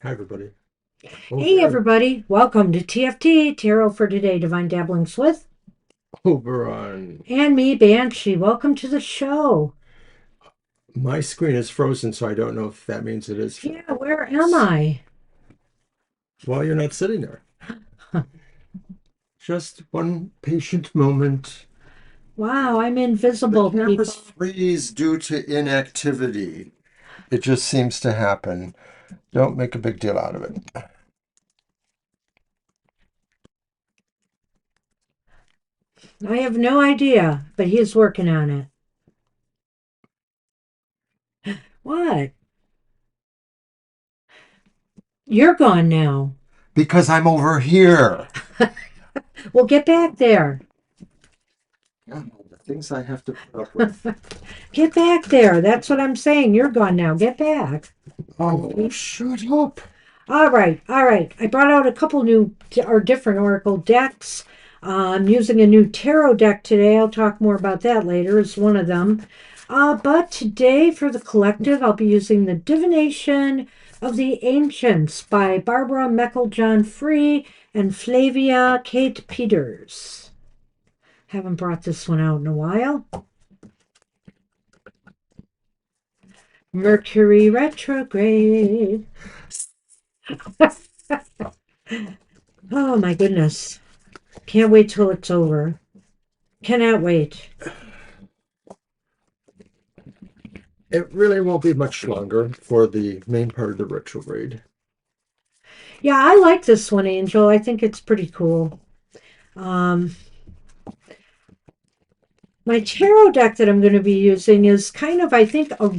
Hi, everybody. Hey everybody, welcome to TFT, Tarot for Today, Divine Dabblings with Oberon. and me, Banshee. Welcome to the show. My screen is frozen, so I don't know if that means it is. Yeah, where am I? Well, you're not sitting there. Just one patient moment. Wow, I'm invisible, The people. campus freeze due to inactivity. It just seems to happen. Don't make a big deal out of it. I have no idea, but he's working on it. What? You're gone now. Because I'm over here. Well, get back there. God, the things I have to put up with. Get back there. That's what I'm saying. You're gone now. Get back. Oh, shut up. All right, all right. I brought out a couple new or different oracle decks. I'm using a new tarot deck today. I'll talk more about that later. It's one of them. But today for the collective, I'll be using the Divination of the Ancients by Barbara Meckel-John Free and Flavia Kate Peters. Haven't brought this one out in a while. Mercury retrograde. Oh my goodness. Can't wait till it's over. Cannot wait. It really won't be much longer for the main part of the retrograde. Yeah, I like this one, Angel. I think it's pretty cool. My tarot deck that I'm going to be using is kind of, I think, a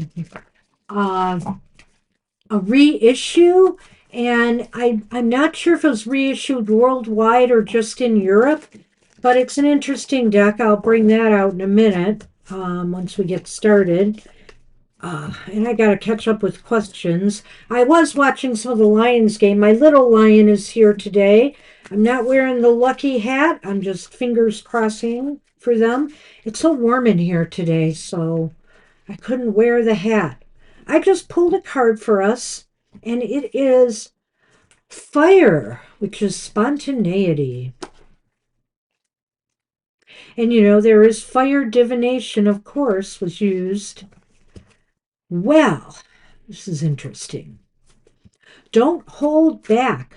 reissue. And I'm not sure if it was reissued worldwide or just in Europe, but it's an interesting deck. I'll bring that out in a minute once we get started. And I got to catch up with questions. I was watching some of the Lions game. My little lion is here today. I'm not wearing the lucky hat. I'm just fingers crossing for them. It's so warm in here today, so I couldn't wear the hat. I just pulled a card for us, and it is fire, which is spontaneity. And you know, there is fire divination, of course, was used. Well, this is interesting. Don't hold back.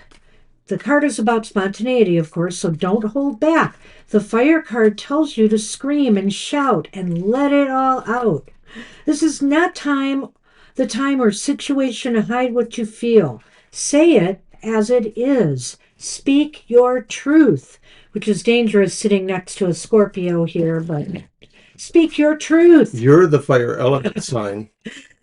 The card is about spontaneity, of course, so don't hold back. The fire card tells you to scream and shout and let it all out. This is not the time or situation to hide what you feel. Say it as it is. Speak your truth. which is dangerous sitting next to a Scorpio here, but speak your truth. You're the fire element sign.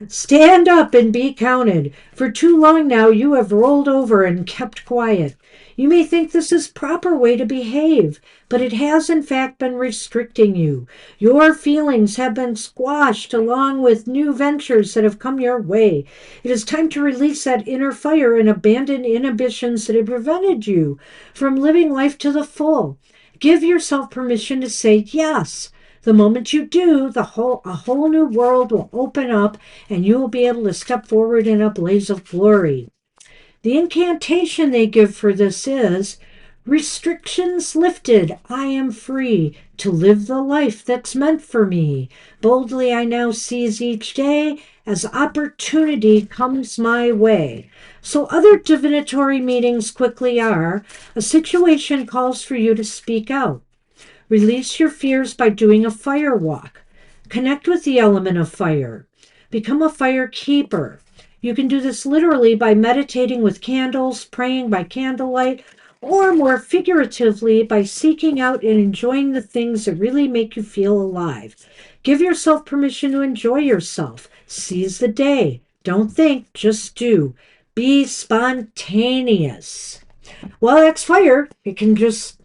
Stand up and be counted. For too long now you have rolled over and kept quiet. You may think this is proper way to behave, but it has in fact been restricting you. Your feelings have been squashed along with new ventures that have come your way. It is time to release that inner fire and abandon inhibitions that have prevented you from living life to the full. Give yourself permission to say yes. The moment you do, a whole new world will open up and you will be able to step forward in a blaze of glory. The incantation they give for this is restrictions lifted. I am free to live the life that's meant for me. Boldly I now seize each day as opportunity comes my way. So, other divinatory meanings quickly are a situation calls for you to speak out. Release your fears by doing a fire walk. Connect with the element of fire. Become a fire keeper. You can do this literally by meditating with candles, praying by candlelight, or more figuratively by seeking out and enjoying the things that really make you feel alive. Give yourself permission to enjoy yourself. Seize the day. Don't think, just do. Be spontaneous. Well, that's fire. It can just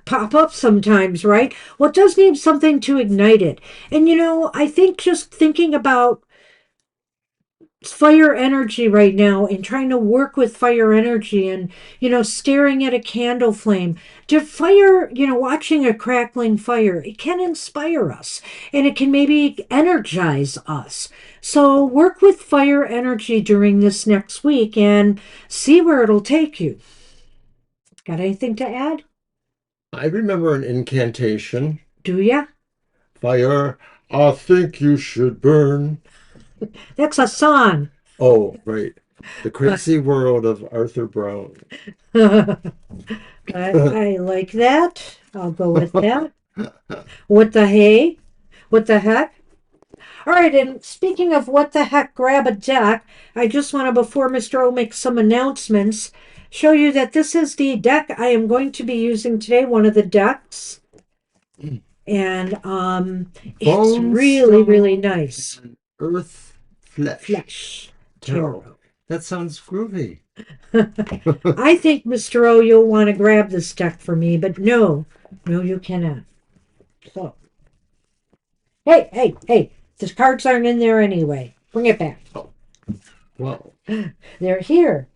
pop up sometimes, right? Well, it does need something to ignite it. And I think just thinking about fire energy right now and trying to work with fire energy and staring at a candle flame to fire, watching a crackling fire, it can inspire us and it can maybe energize us. So work with fire energy during this next week and see where it'll take you. Got anything to add? I remember an incantation. Do ya? Fire, I think you should burn. That's a song. Oh, right. The Crazy World of Arthur Brown. I like that. I'll go with that. What the hey? What the heck? All right, and speaking of what the heck, grab a deck. I just want to, before Mr. O makes some announcements, show you that this is the deck I am going to be using today, one of the decks. And it's Bone, really, really Stone, nice. and Earth, Flesh. Flesh Tarot. tarot. That sounds groovy. I think, Mr. O, you'll want to grab this deck for me, but no, you cannot. So, hey, the cards aren't in there anyway. Bring it back. Oh, well. They're here,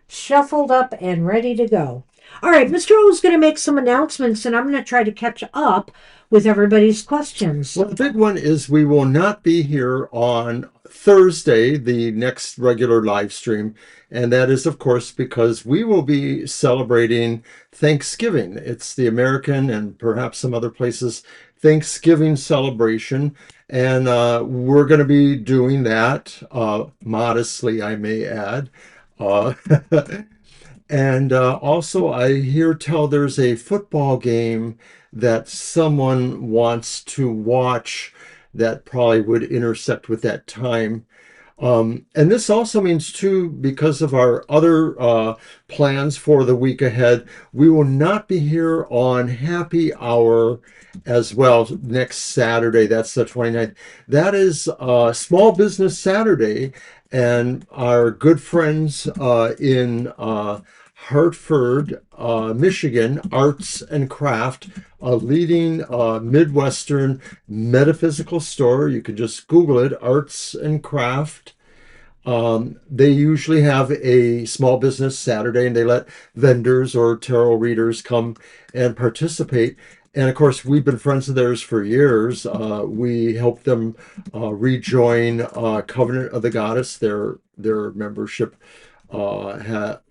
shuffled up and ready to go. All right, Mr. O is going to make some announcements, and I'm going to try to catch up with everybody's questions. Well, the big one is we will not be here on Thursday, the next regular live stream. And that is, of course, because we will be celebrating Thanksgiving. It's the American and perhaps some other places Thanksgiving celebration. And we're going to be doing that modestly, I may add. Uh, And also, I hear tell there's a football game that someone wants to watch that probably would intersect with that time. And this also means, too, because of our other plans for the week ahead, we will not be here on Happy Hour as well next Saturday. That's the 29th. That is Small Business Saturday. And our good friends in Hartford, Michigan, Arts and Craft, a leading Midwestern metaphysical store. You can just Google it, Arts and Craft. They usually have a small business Saturday and they let vendors or tarot readers come and participate. And of course, we've been friends of theirs for years. We helped them rejoin Covenant of the Goddess. Their membership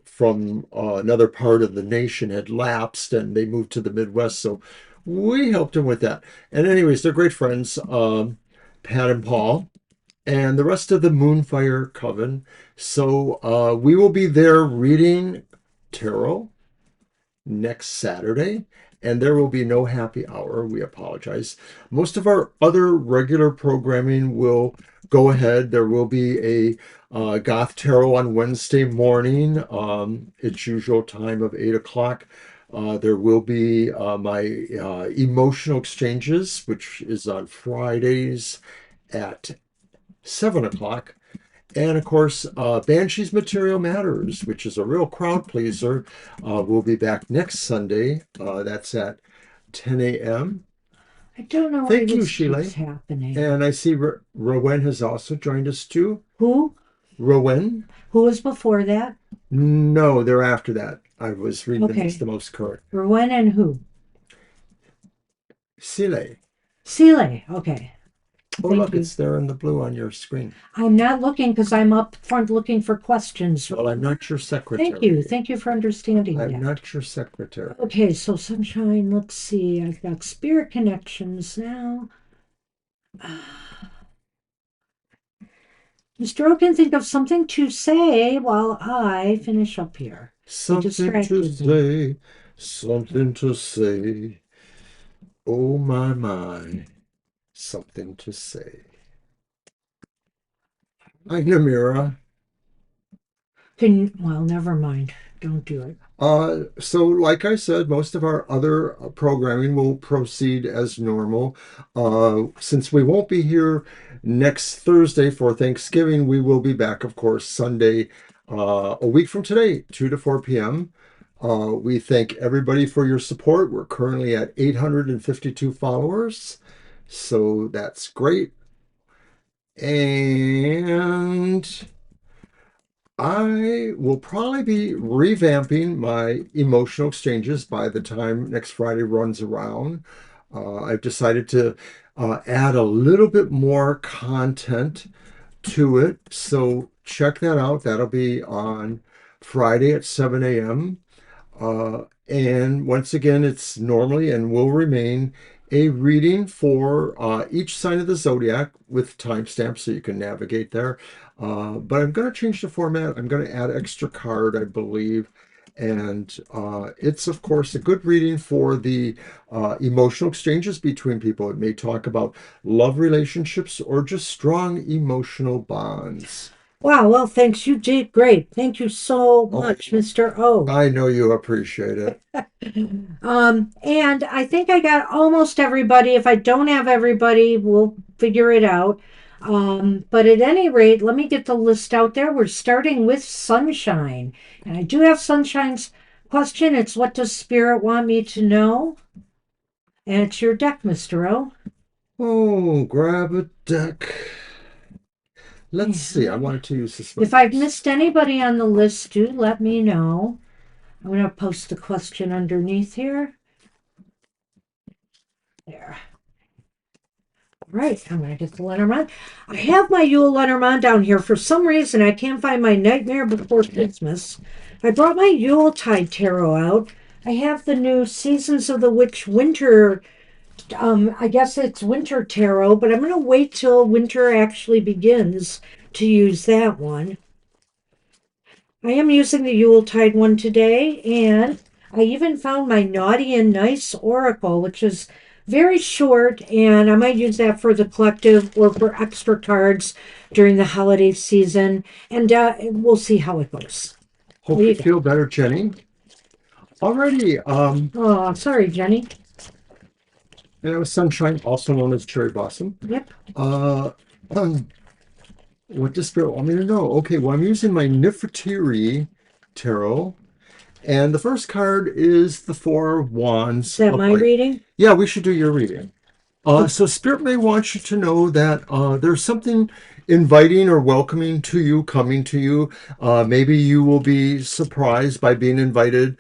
from another part of the nation had lapsed and they moved to the Midwest. So we helped them with that. And anyways, they're great friends, Pat and Paul, and the rest of the Moonfire Coven. So we will be there reading tarot next Saturday, and there will be no happy hour. We apologize. Most of our other regular programming will go ahead. There will be a Goth Tarot on Wednesday morning, its usual time of 8 o'clock. There will be my emotional exchanges, which is on Fridays at 7 o'clock. And of course, Banshee's Material Matters, which is a real crowd pleaser, will be back next Sunday. That's at 10 a.m. I don't know why Thank you, this keeps Sheila. happening. And I see Rowan has also joined us too. Who? Rowan? Who was before that? No, they're after that. I was reading the Okay. most current. For when and who? Sile. Sile. Okay. Oh, Thank look, you. it's there in the blue on your screen. I'm not looking because I'm up front looking for questions. Well, I'm not your Thank you. secretary. Thank you for understanding I'm that. not your secretary. Okay, so sunshine, let's see. I've got spirit connections now. Mr. O can think of something to say while I finish up here. He Something to distracted me. say, something to say. Oh, my, something to say. Hi, Namira. Well, never mind. Don't do it. So like I said, most of our other programming will proceed as normal. Since we won't be here next Thursday for Thanksgiving, we will be back, of course, Sunday, a week from today, 2 to 4 p.m. We thank everybody for your support. We're currently at 852 followers, so that's great. And I will probably be revamping my emotional exchanges by the time next Friday runs around. I've decided to add a little bit more content to it. So check that out. That'll be on Friday at 7 a.m. And once again, it's normally and will remain a reading for each sign of the zodiac with timestamps so you can navigate there. But I'm going to change the format. I'm going to add extra card, I believe. And it's, of course, a good reading for the emotional exchanges between people. It may talk about love relationships or just strong emotional bonds. Wow, well, thanks. You did great. Thank you so Oh, much, Mr. O. I know you appreciate it. And I think I got almost everybody. If I don't have everybody, we'll figure it out. But at any rate, let me get the list out there. We're starting with Sunshine. And I do have Sunshine's question. It's what does Spirit want me to know? And it's your deck, Mr. O. Oh, grab a deck. Let's see. I And wanted to use this one. if I've missed anybody on the list, do let me know. I'm going to post the question underneath here. There. All right, I'm going to get the Lenormand. I have my Yule Lenormand down here. For some reason, I can't find my Nightmare Before Christmas. I brought my Yuletide Tarot out. I have the new Seasons of the Witch Winter. I guess it's Winter Tarot, but I'm going to wait till winter actually begins to use that one. I am using the Yuletide one today, and I even found my Naughty and Nice Oracle, which is very short, and I might use that for the collective or for extra cards during the holiday season, and we'll see how it goes. Hope you feel better, Jenny. Alrighty. Oh, sorry, Jenny. And it was Sunshine, also known as Cherry Blossom. Yep. What does Spirit want me to know? Okay, well, I'm using my Nefertiti Tarot. And the first card is the Four of Wands. Is that my reading? Yeah, we should do your reading. So Spirit may want you to know that there's something inviting or welcoming to you, coming to you. Maybe you will be surprised by being invited,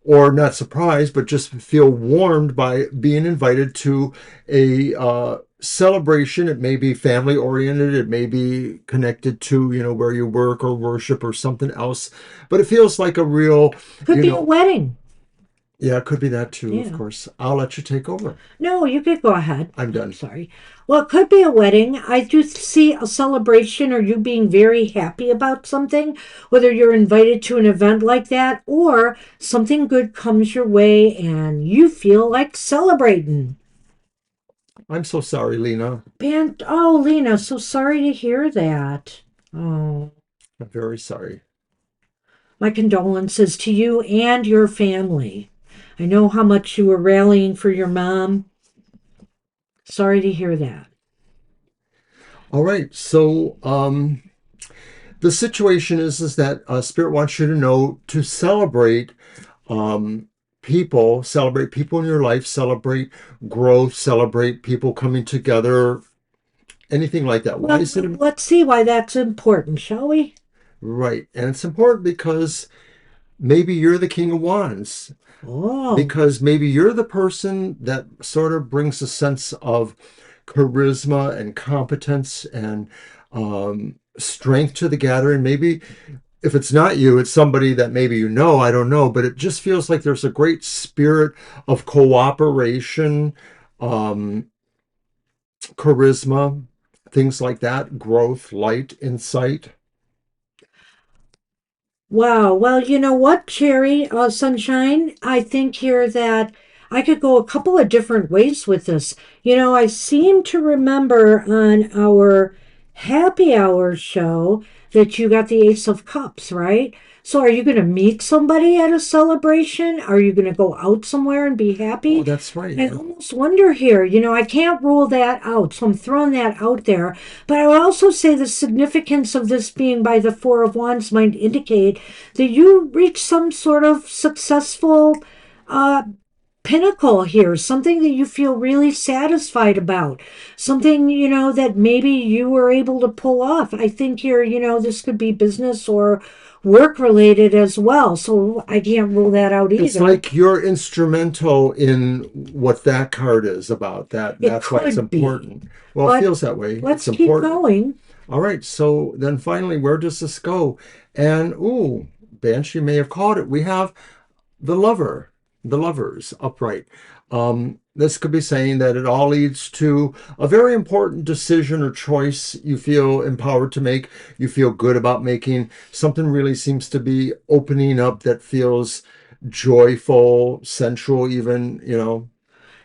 or not surprised, but just feel warmed by being invited to a celebration. It may be family oriented. It may be connected to, where you work or worship or something else. But it feels like a real... Could be a wedding. Yeah, it could be that too, Yeah. of course. I'll let you take over. No, you could go ahead. I'm done. Sorry. Well, it could be a wedding. I do see a celebration or you being very happy about something, whether you're invited to an event like that or something good comes your way and you feel like celebrating. I'm so sorry, Lena. Oh, Lena, so sorry to hear that. Oh, I'm very sorry. my condolences to you and your family. I know how much you were rallying for your mom. Sorry to hear that. All right. So the situation is that Spirit wants you to know to celebrate um, people, celebrate people in your life, celebrate growth, celebrate people coming together, anything like that. Why Well, is it let's see why that's important, shall we? right? And it's important because maybe you're the King of Wands, Oh, because maybe you're the person that sort of brings a sense of charisma and competence and strength to the gathering. Maybe if it's not you, it's somebody that maybe you know, I don't know, but it just feels like there's a great spirit of cooperation, um, charisma, things like that, growth, light, insight. wow. Well, you know what, Cherry, Sunshine? I think here that I could go a couple of different ways with this. I seem to remember on our happy hour show that you got the Ace of Cups, right? So are you going to meet somebody at a celebration? Are you going to go out somewhere and be Oh, happy? that's right. I almost wonder here, I can't rule that out, so I'm throwing that out there. But I would also say the significance of this being by the Four of Wands might indicate that you reach some sort of successful uh, pinnacle here, something that you feel really satisfied about, something, that maybe you were able to pull off. I think here, this could be business or work related as well. So I can't rule that out It's either. like you're instrumental in what that card is about. It That's why it's could be. important. Well, it But feels that way. It's let's keep important. going. All right. So then finally, where does this go? And ooh, Banshee may have called it. We have the lover, the lovers upright. This could be saying that it all leads to a very important decision or choice you feel empowered to make, you feel good about making. Something really seems to be opening up that feels joyful, sensual, even.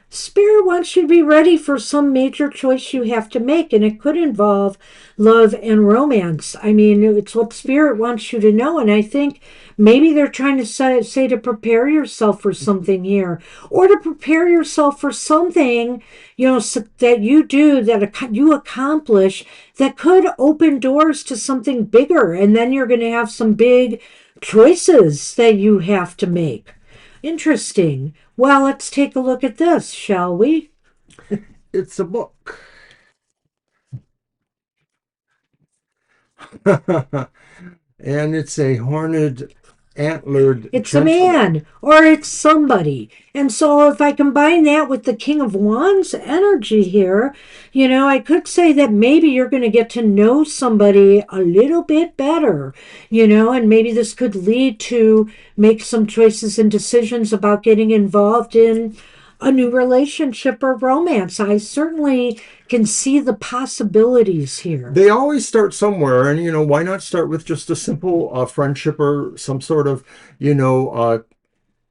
Spirit wants you to be ready for some major choice you have to make, and it could involve love and romance. I mean, it's what Spirit wants you to know, and I think maybe they're trying to say to prepare yourself for something here, or to prepare yourself for something, that you do, that you accomplish, that could open doors to something bigger, and then you're going to have some big choices that you have to make. Interesting. Well, let's take a look at this, shall we? It's a book. And it's a horned, antlered It's a gentleman. man or it's somebody. And so if I combine that with the King of Wands energy here, I could say that maybe you're going to get to know somebody a little bit better, and maybe this could lead to make some choices and decisions about getting involved in a new relationship or romance. I certainly can see the possibilities here. They always start somewhere, and why not start with just a simple friendship or some sort of you know uh,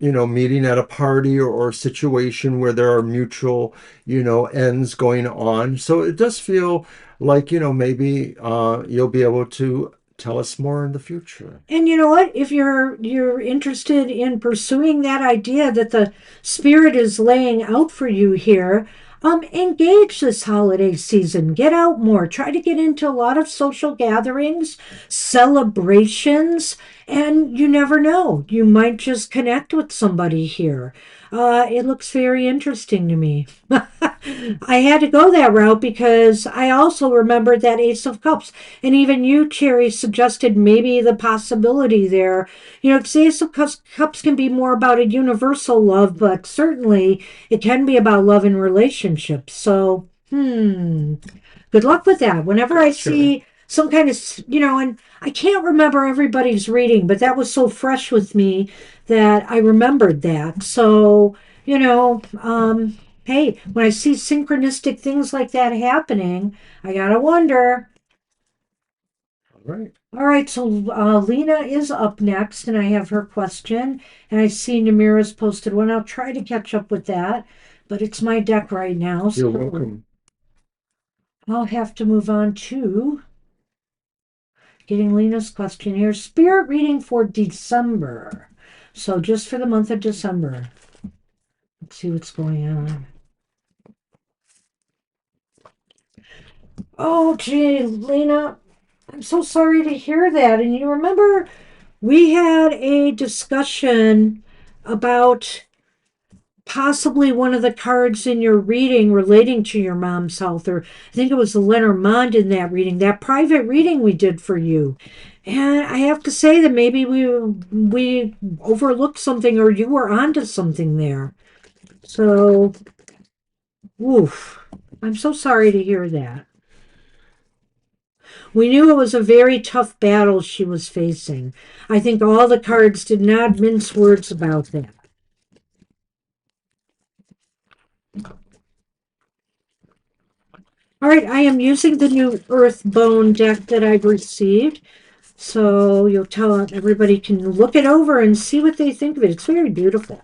meeting at a party, or a situation where there are mutual ends going on. So it does feel like maybe you'll be able to tell us more in the future. And you know what? If you're interested in pursuing that idea that the spirit is laying out for you here, engage this holiday season. Get out more. Try to get into a lot of social gatherings, celebrations, and you never know. You might just connect with somebody here. It looks very interesting to me. I had to go that route because I also remembered that Ace of Cups. And even you, Cherry, suggested maybe the possibility there. Because Ace of Cups can be more about a universal love, but certainly it can be about love and relationships. So, good luck with that. Whenever I Sure. see some kind of, and I can't remember everybody's reading, but that was so fresh with me that I remembered that. So, hey, when I see synchronistic things like that happening, I gotta wonder. All right. All right, so Lena is up next, and I have her question. And I see Namira's posted one. I'll try to catch up with that, but it's my deck right now, You're so welcome. I'll have to move on to getting Lena's question here. Spirit reading for December. So just for the month of December. Let's see what's going on. Oh, gee, Lena, I'm so sorry to hear that. And you remember we had a discussion about possibly one of the cards in your reading relating to your mom's health, or I think it was the Lenormand in that reading, that private reading we did for you. And I have to say that maybe we overlooked something, or you were onto something there. So, oof, I'm so sorry to hear that. We knew it was a very tough battle she was facing. I think all the cards did not mince words about that. All right, I am using the new Earth Bone deck that I've received. So you'll tell everybody can look it over and see what they think of it. It's very beautiful.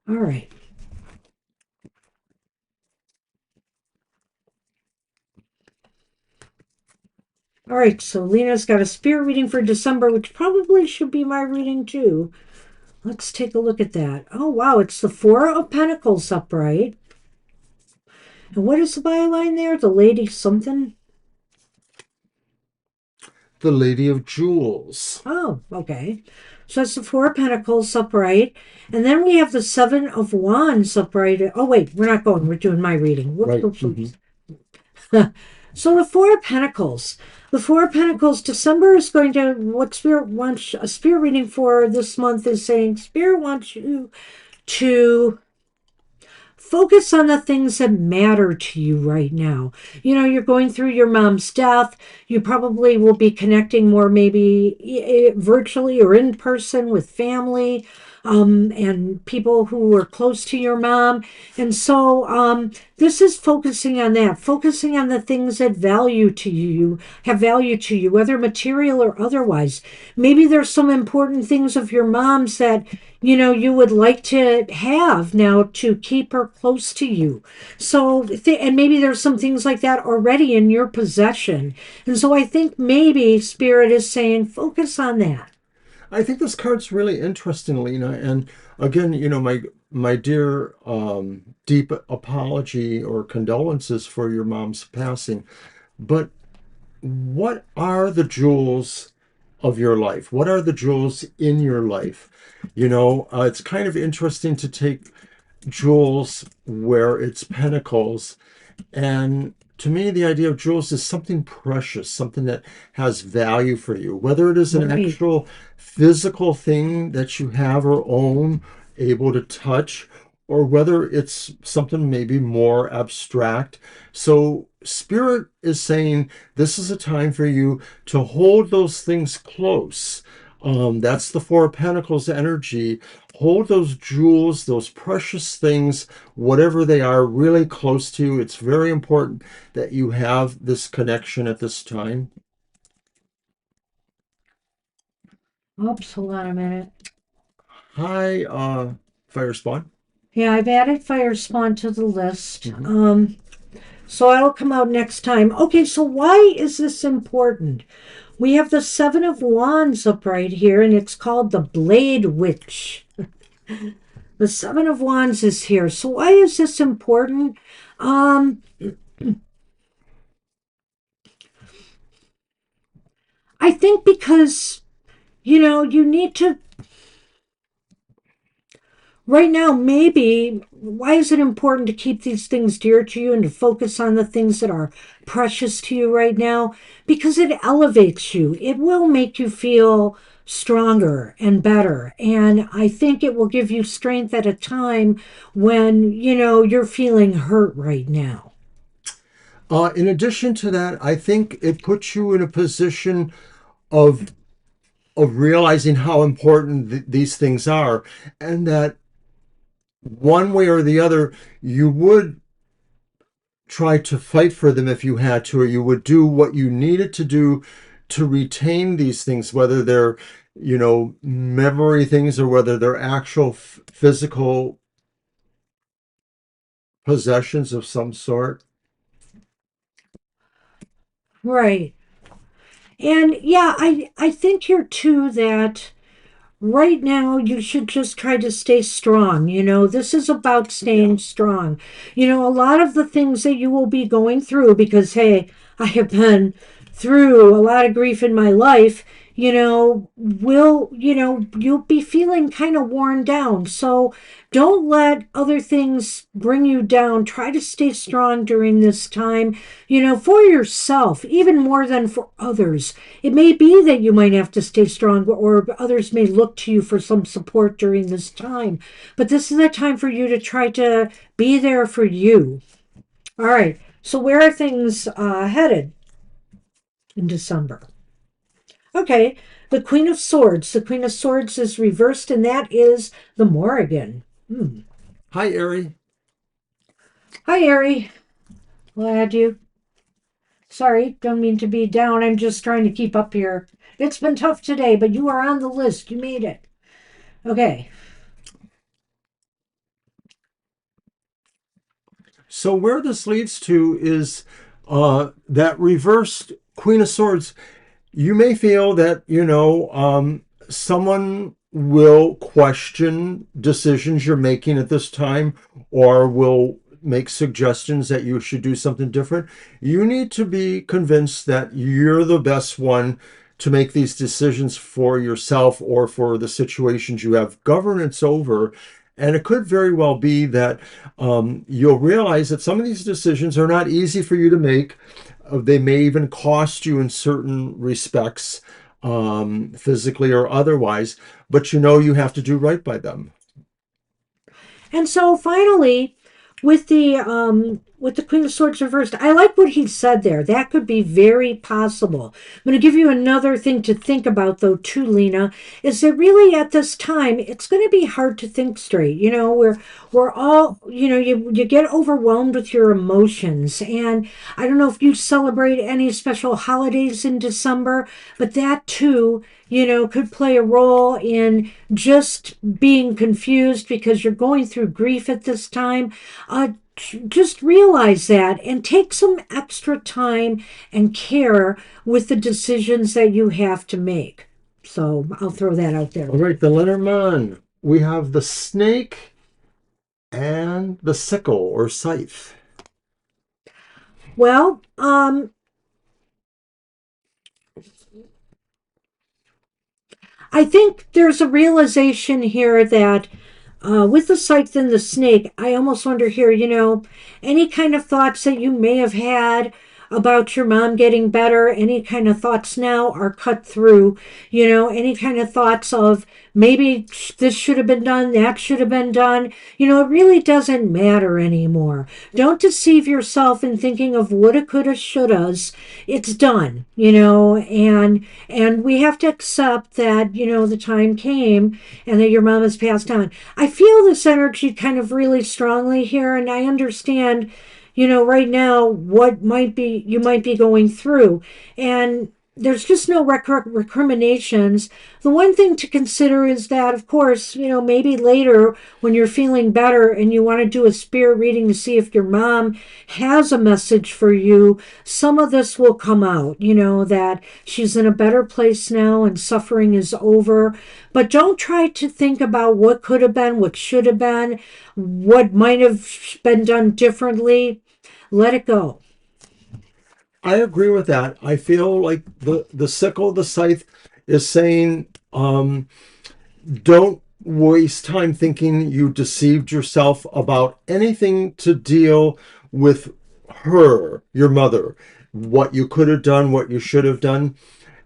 All right. All right, so Lena's got a spirit reading for December, which probably should be my reading too. Let's take a look at that. Oh, wow, it's the Four of Pentacles upright. And what is the byline there? The Lady something? The Lady of Jewels. Oh, okay. So that's the Four of Pentacles upright. And then we have the Seven of Wands upright. Oh, wait, we're not going. We're doing my reading. Whoops, Right. whoops, whoops. So the Four of Pentacles. The Four of Pentacles, December is going to, what Spirit wants, a Spirit reading for this month is saying, Spirit wants you to focus on the things that matter to you right now. You know, you're going through your mom's death. You probably will be connecting more, maybe virtually or in person with family. And people who are close to your mom. And so this is focusing on that, focusing on the things that have value to you, whether material or otherwise. Maybe there's some important things of your mom's that you would like to have now to keep her close to you. So, and maybe there's some things like that already in your possession. And so I think maybe Spirit is saying, focus on that. I think this card's really interesting, Lena. And again, my dear deep apology or condolences for your mom's passing. But what are the jewels of your life? What are the jewels in your life? It's kind of interesting to take jewels where it's pentacles, and to me, the idea of jewels is something precious, something that has value for you, whether it is an Right. actual physical thing that you have or own, able to touch, or whether it's something maybe more abstract. So, Spirit is saying this is a time for you to hold those things close. That's the Four of Pentacles energy. Hold those jewels, those precious things, whatever they are, really close to you. It's very important that you have this connection at this time. Oops, hold on a minute. Hi, Fire Spawn. Yeah, I've added Fire Spawn to the list. Mhm. So that'll come out next time. Okay, so why is this important? We have the Seven of Wands up right here, and it's called the Blade Witch. The Seven of Wands is here. So why is this important? Um, I think because, you need to, right now, maybe, why is it important to keep these things dear to you and to focus on the things that are precious to you right now? Because it elevates you. It will make you feel stronger and better. And I think it will give you strength at a time when, you're feeling hurt right now. In addition to that, I think it puts you in a position of realizing how important these things are, and that one way or the other, you would try to fight for them if you had to, or you would do what you needed to do to retain these things, whether they're, memory things or whether they're actual physical possessions of some sort. Right. And yeah, I think here too that right now you should just try to stay strong. This is about staying strong. A lot of the things that you will be going through, because hey, I have been through a lot of grief in my life, you'll be feeling kind of worn down. So don't let other things bring you down. Try to stay strong during this time, for yourself, even more than for others. It may be that you might have to stay strong, or others may look to you for some support during this time. But this is a time for you to try to be there for you. All right. So, where are things headed in December? Okay. The Queen of Swords. The Queen of Swords is reversed, and that is the Morrigan. Hmm. Hi, Ari. Hi, Ari. Glad you. Sorry, don't mean to be down. I'm just trying to keep up here. It's been tough today, but you are on the list. You made it. Okay. So where this leads to is that reversed Queen of Swords. You may feel that, someone will question decisions you're making at this time, or will make suggestions that you should do something different. You need to be convinced that you're the best one to make these decisions for yourself or for the situations you have governance over. And it could very well be that you'll realize that some of these decisions are not easy for you to make. They may even cost you in certain respects, physically or otherwise, but you have to do right by them. And so finally, with the Queen of Swords reversed, I like what he said there. That could be very possible. I'm going to give you another thing to think about, though, too, Lena, is that really at this time it's going to be hard to think straight. We're all you get overwhelmed with your emotions, and I don't know if you celebrate any special holidays in December, but that too could play a role in just being confused because you're going through grief at this time. Just realize that and take some extra time and care with the decisions that you have to make. So I'll throw that out there. All right, the Lenormand. We have the snake and the sickle or scythe. Well, I think there's a realization here that with the scythe and the snake, I almost wonder here, any kind of thoughts that you may have had about your mom getting better, any kind of thoughts now are cut through, any kind of thoughts of maybe this should have been done, that should have been done, it really doesn't matter anymore. Don't deceive yourself in thinking of woulda, coulda, shouldas. It's done, and we have to accept that, the time came and that your mom has passed on. I feel this energy kind of really strongly here, and I understand, right now what you might be going through, and there's just no recriminations. The one thing to consider is that, of course, maybe later when you're feeling better and you want to do a spirit reading to see if your mom has a message for you, some of this will come out, that she's in a better place now and suffering is over. But don't try to think about what could have been, what should have been, what might have been done differently. Let it go. I agree with that. I feel like the sickle, the scythe, is saying, don't waste time thinking you deceived yourself about anything to deal with her, your mother, what you could have done, what you should have done.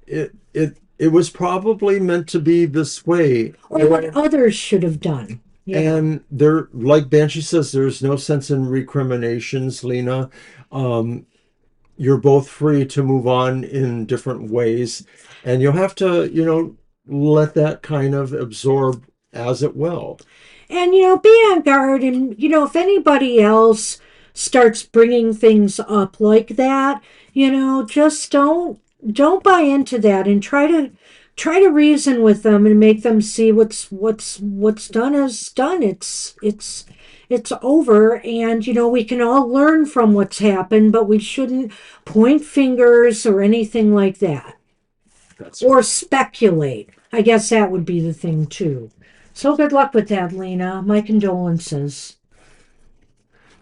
It was probably meant to be this way. Or what others should have done. Yeah. And there, like Banshee says, there's no sense in recriminations, Lena. Um, you're both free to move on in different ways, and you'll have to, let that kind of absorb as it will. And, be on guard. And, if anybody else starts bringing things up like that, just don't buy into that, and try to reason with them and make them see what's done is done. It's over, and we can all learn from what's happened, but we shouldn't point fingers or anything like that. That's or speculate. I guess that would be the thing too. So good luck with that, Lena. My condolences.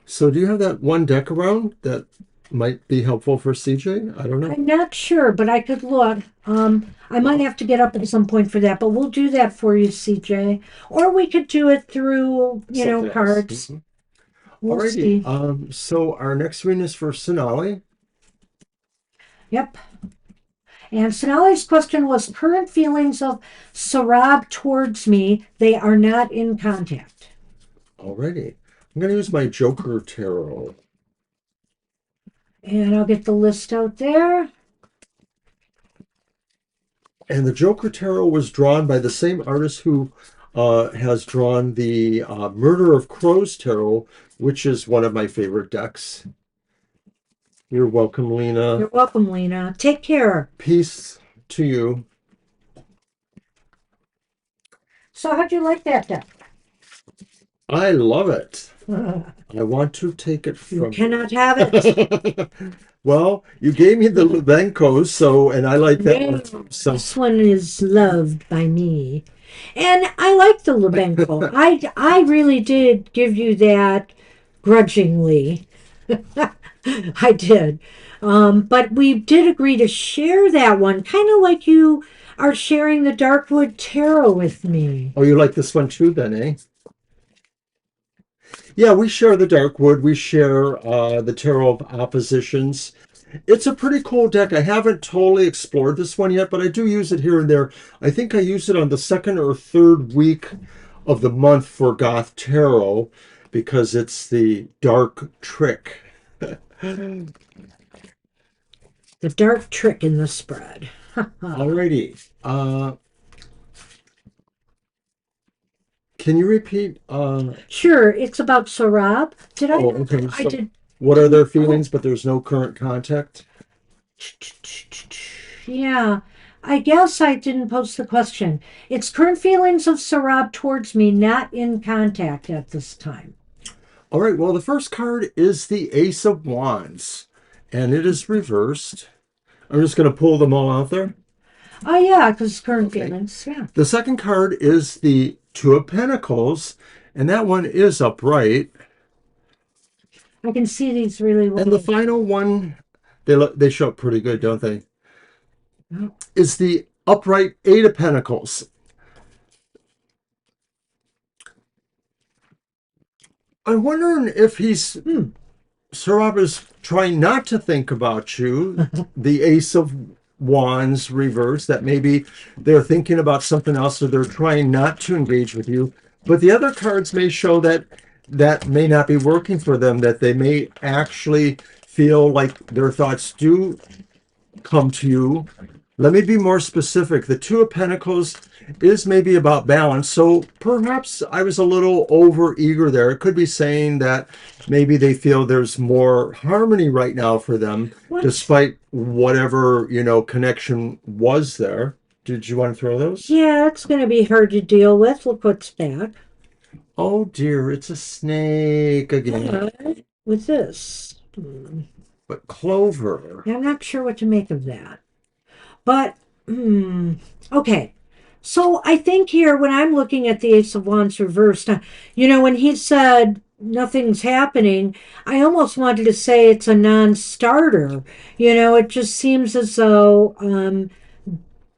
So do you have that one deck around that might be helpful for CJ? I don't know. I'm not sure, but I could look. I might have to get up at some point for that, but we'll do that for you, CJ. Or we could do it through, Something else. cards. Mhm. We'll Alrighty. see. So our next reading is for Sonali. Yep. And Sonali's question was current feelings of Sarab towards me. They are not in contact. Alrighty. I'm going to use my Joker Tarot. And I'll get the list out there. And the Joker Tarot was drawn by the same artist who has drawn the Murder of Crows Tarot, which is one of my favorite decks. You're welcome, Lena. You're welcome, Lena. Take care. Peace to you. So, how'd you like that deck? I love it. You I want to take it from cannot have it. you. Well, you gave me the Lubenkos, so, and I like that No, one too. So, this one is loved by me. And I like the Lubenko. I really did give you that grudgingly. I did. But we did agree to share that one, kind of like you are sharing the Darkwood Tarot with me. oh, you like this one too, then, eh? Yeah, we share the Darkwood. We share the Tarot of Oppositions. It's a pretty cool deck. I haven't totally explored this one yet, but I do use it here and there. I think I use it on the second or third week of the month for Goth Tarot because it's the dark trick. The dark trick in the spread. Alrighty. Can you repeat? Sure, it's about Sarab. Did I? Oh, okay. I So did. what are their feelings, but there's no current contact? Yeah, I guess I didn't post the question. It's current feelings of Sarab towards me, not in contact at this time. All right, well, the first card is the Ace of Wands, and it is reversed. I'm just going to pull them all out there. Oh, yeah, because current Okay. feelings. Yeah. The second card is the Two of Pentacles, and that one is upright. I can see these really well. And the final one, they show up pretty good, don't they? Oh. Is the upright Eight of Pentacles. I'm wondering if Sarab is trying not to think about you, the Ace of Wands reverse, that maybe they're thinking about something else or they're trying not to engage with you. But the other cards may show that that may not be working for them, that they may actually feel like their thoughts do come to you. Let me be more specific. The Two of Pentacles is maybe about balance. So perhaps I was a little over eager there. It could be saying that maybe they feel there's more harmony right now for them, despite whatever, connection was there. Did you want to throw those? Yeah, it's going to be hard to deal with. Look what's back. Oh dear, it's a snake again. With this. But Clover. I'm not sure what to make of that. But, okay. So I think here, when I'm looking at the Ace of Wands reversed, when he said nothing's happening, I almost wanted to say it's a non-starter. It just seems as though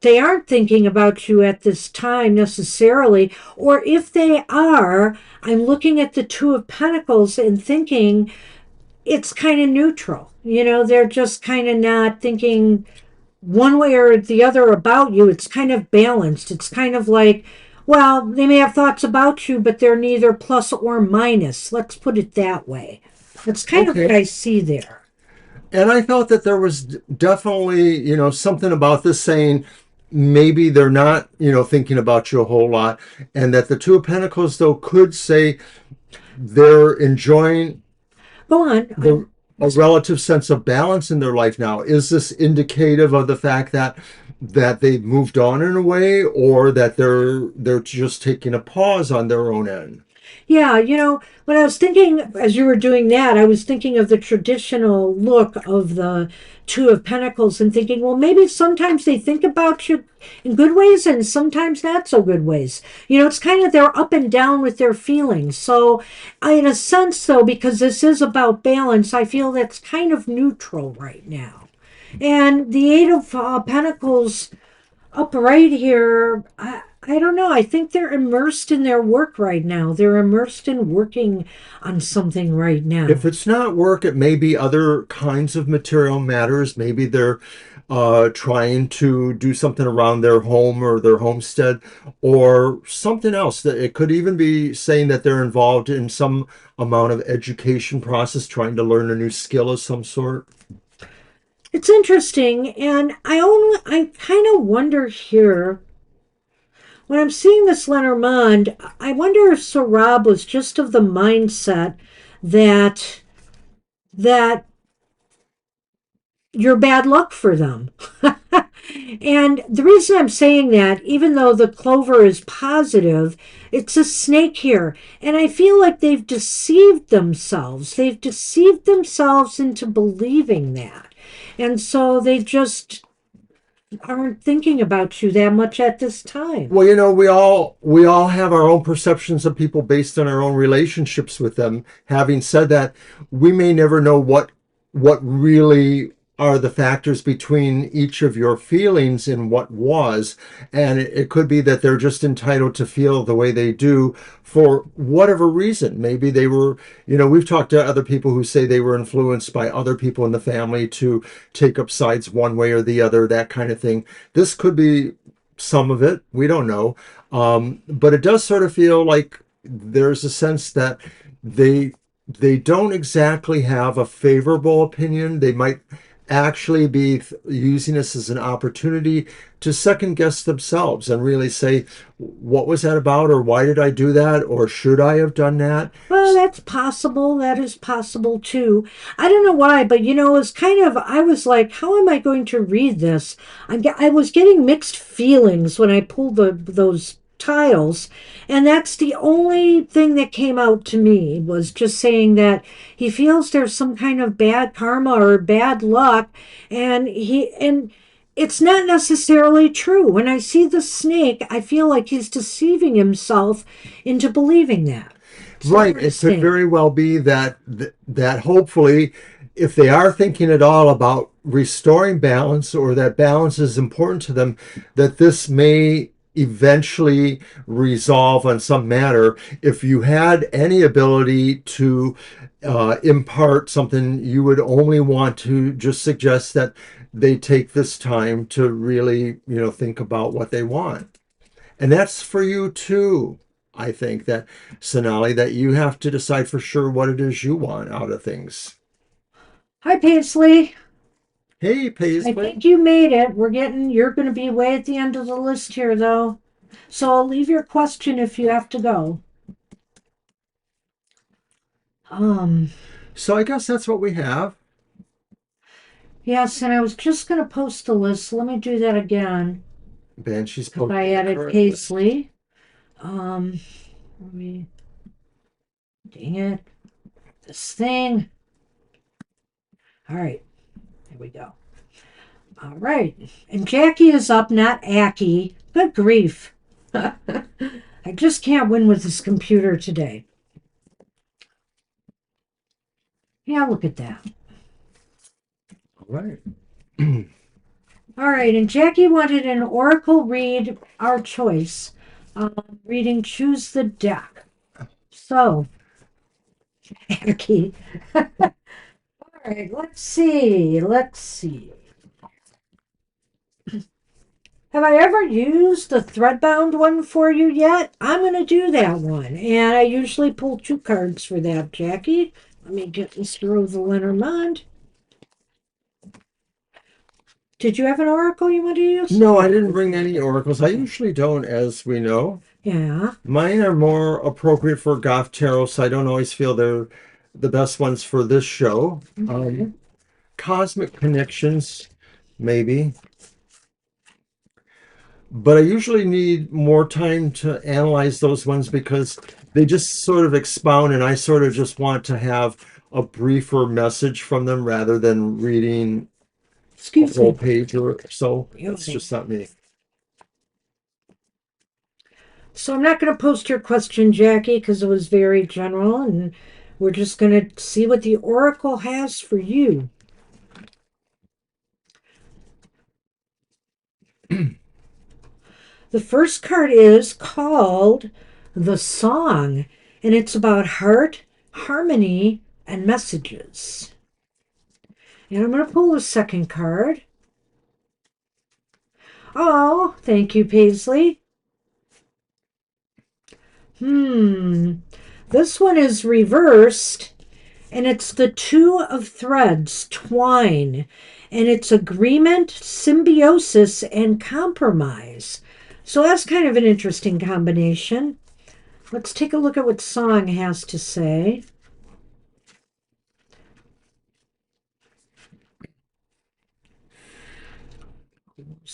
they aren't thinking about you at this time necessarily. Or if they are, I'm looking at the Two of Pentacles and thinking it's kind of neutral. They're just kind of not thinking one way or the other about you. It's kind of balanced. It's kind of like, well, they may have thoughts about you, but they're neither plus or minus. Let's put it that way. That's kind of what I see there. And I thought that there was definitely, something about this saying maybe they're not, thinking about you a whole lot. And that the Two of Pentacles, though, could say they're enjoying Go on. a relative sense of balance in their life now. Is this indicative of the fact that they've moved on in a way, or that they're just taking a pause on their own end? Yeah, when I was thinking, as you were doing that, I was thinking of the traditional look of the Two of Pentacles and thinking, well, maybe sometimes they think about you in good ways and sometimes not so good ways. It's kind of they're up and down with their feelings. So, in a sense, though, because this is about balance, I feel that's kind of neutral right now. And the Eight of Pentacles up right here, I don't know. I think they're immersed in their work right now. They're immersed in working on something right If now. it's not work, it may be other kinds of material matters. Maybe they're trying to do something around their home or their homestead or something else. That it could even be saying that they're involved in some amount of education process, trying to learn a new skill of some sort. It's interesting, and I kind of wonder here when I'm seeing this Lenormand. I wonder if Sarab was just of the mindset that that you're bad luck for them. And the reason I'm saying that, even though the clover is positive, it's a snake here. And I feel like they've deceived themselves. They've deceived themselves into believing that. And so they just aren't thinking about you that much at this time. Well, we all have our own perceptions of people based on our own relationships with them. Having said that, we may never know what really are the factors between each of your feelings and what was. And it could be that they're just entitled to feel the way they do for whatever reason. Maybe they were, we've talked to other people who say they were influenced by other people in the family to take up sides one way or the other, that kind of thing. This could be some of it. We don't know. But it does sort of feel like there's a sense that they they don't exactly have a favorable opinion. They might actually be using this as an opportunity to second guess themselves and really say, what was that about? Or why did I do that? Or should I have done that? Well, that's possible. That is possible too. I don't know why, but it's kind of, I was like, how am I going to read this? I was getting mixed feelings when I pulled those tiles, and that's the only thing that came out to me was just saying that he feels there's some kind of bad karma or bad luck, and it's not necessarily true. When I see the snake, I feel like he's deceiving himself into believing that. So Right. It could interesting. very well be that hopefully, if they are thinking at all about restoring balance or that balance is important to them, that this may eventually resolve on some matter. If you had any ability to impart something, you would only want to just suggest that they take this time to really, think about what they want. And that's for you too. I think that, Sonali, that you have to decide for sure what it is you want out of things. Hi, Paisley. Hey, I Paisley. think you made it. You're going to be way at the end of the list here, though. So I'll leave your question if you have to go. Um, So I guess that's what we have. yes, and I was just going to post the list. So let me do that again Banshee's because I posted the added current list. Paisley. Let me, dang it, this thing. All right, here we go. All right, and Jackie is up, not Aki. Good grief. I just can't win with this computer today. Yeah, look at that. All right. All right, and Jackie wanted an oracle read, our choice. Reading Choose the Deck. So, Jackie. All right, let's see. Let's see. Have I ever used the threadbound one for you yet? I'm going to do that one. And I usually pull two cards for that, Jackie. Let me get this row of the Lenormand. Did you have an oracle you want to use? No, I didn't bring any oracles. I usually don't, as we know. Yeah. Mine are more appropriate for Goth Tarot, so I don't always feel they're the best ones for this show. Okay. Cosmic Connections, maybe. But I usually need more time to analyze those ones because they just sort of expound, and I sort of just want to have a briefer message from them rather than reading a Excuse whole me. page or so. That's Yawning. just not me. So I'm not going to post your question, Jackie, because it was very general, and we're just going to see what the Oracle has for you. The first card is called The Song, and it's about heart, harmony, and messages. And I'm going to pull the second card. Oh, thank you, Paisley. This one is reversed, and it's the Two of Threads, twine, and it's agreement, symbiosis, and compromise. So that's kind of an interesting combination. Let's take a look at what Song has to say.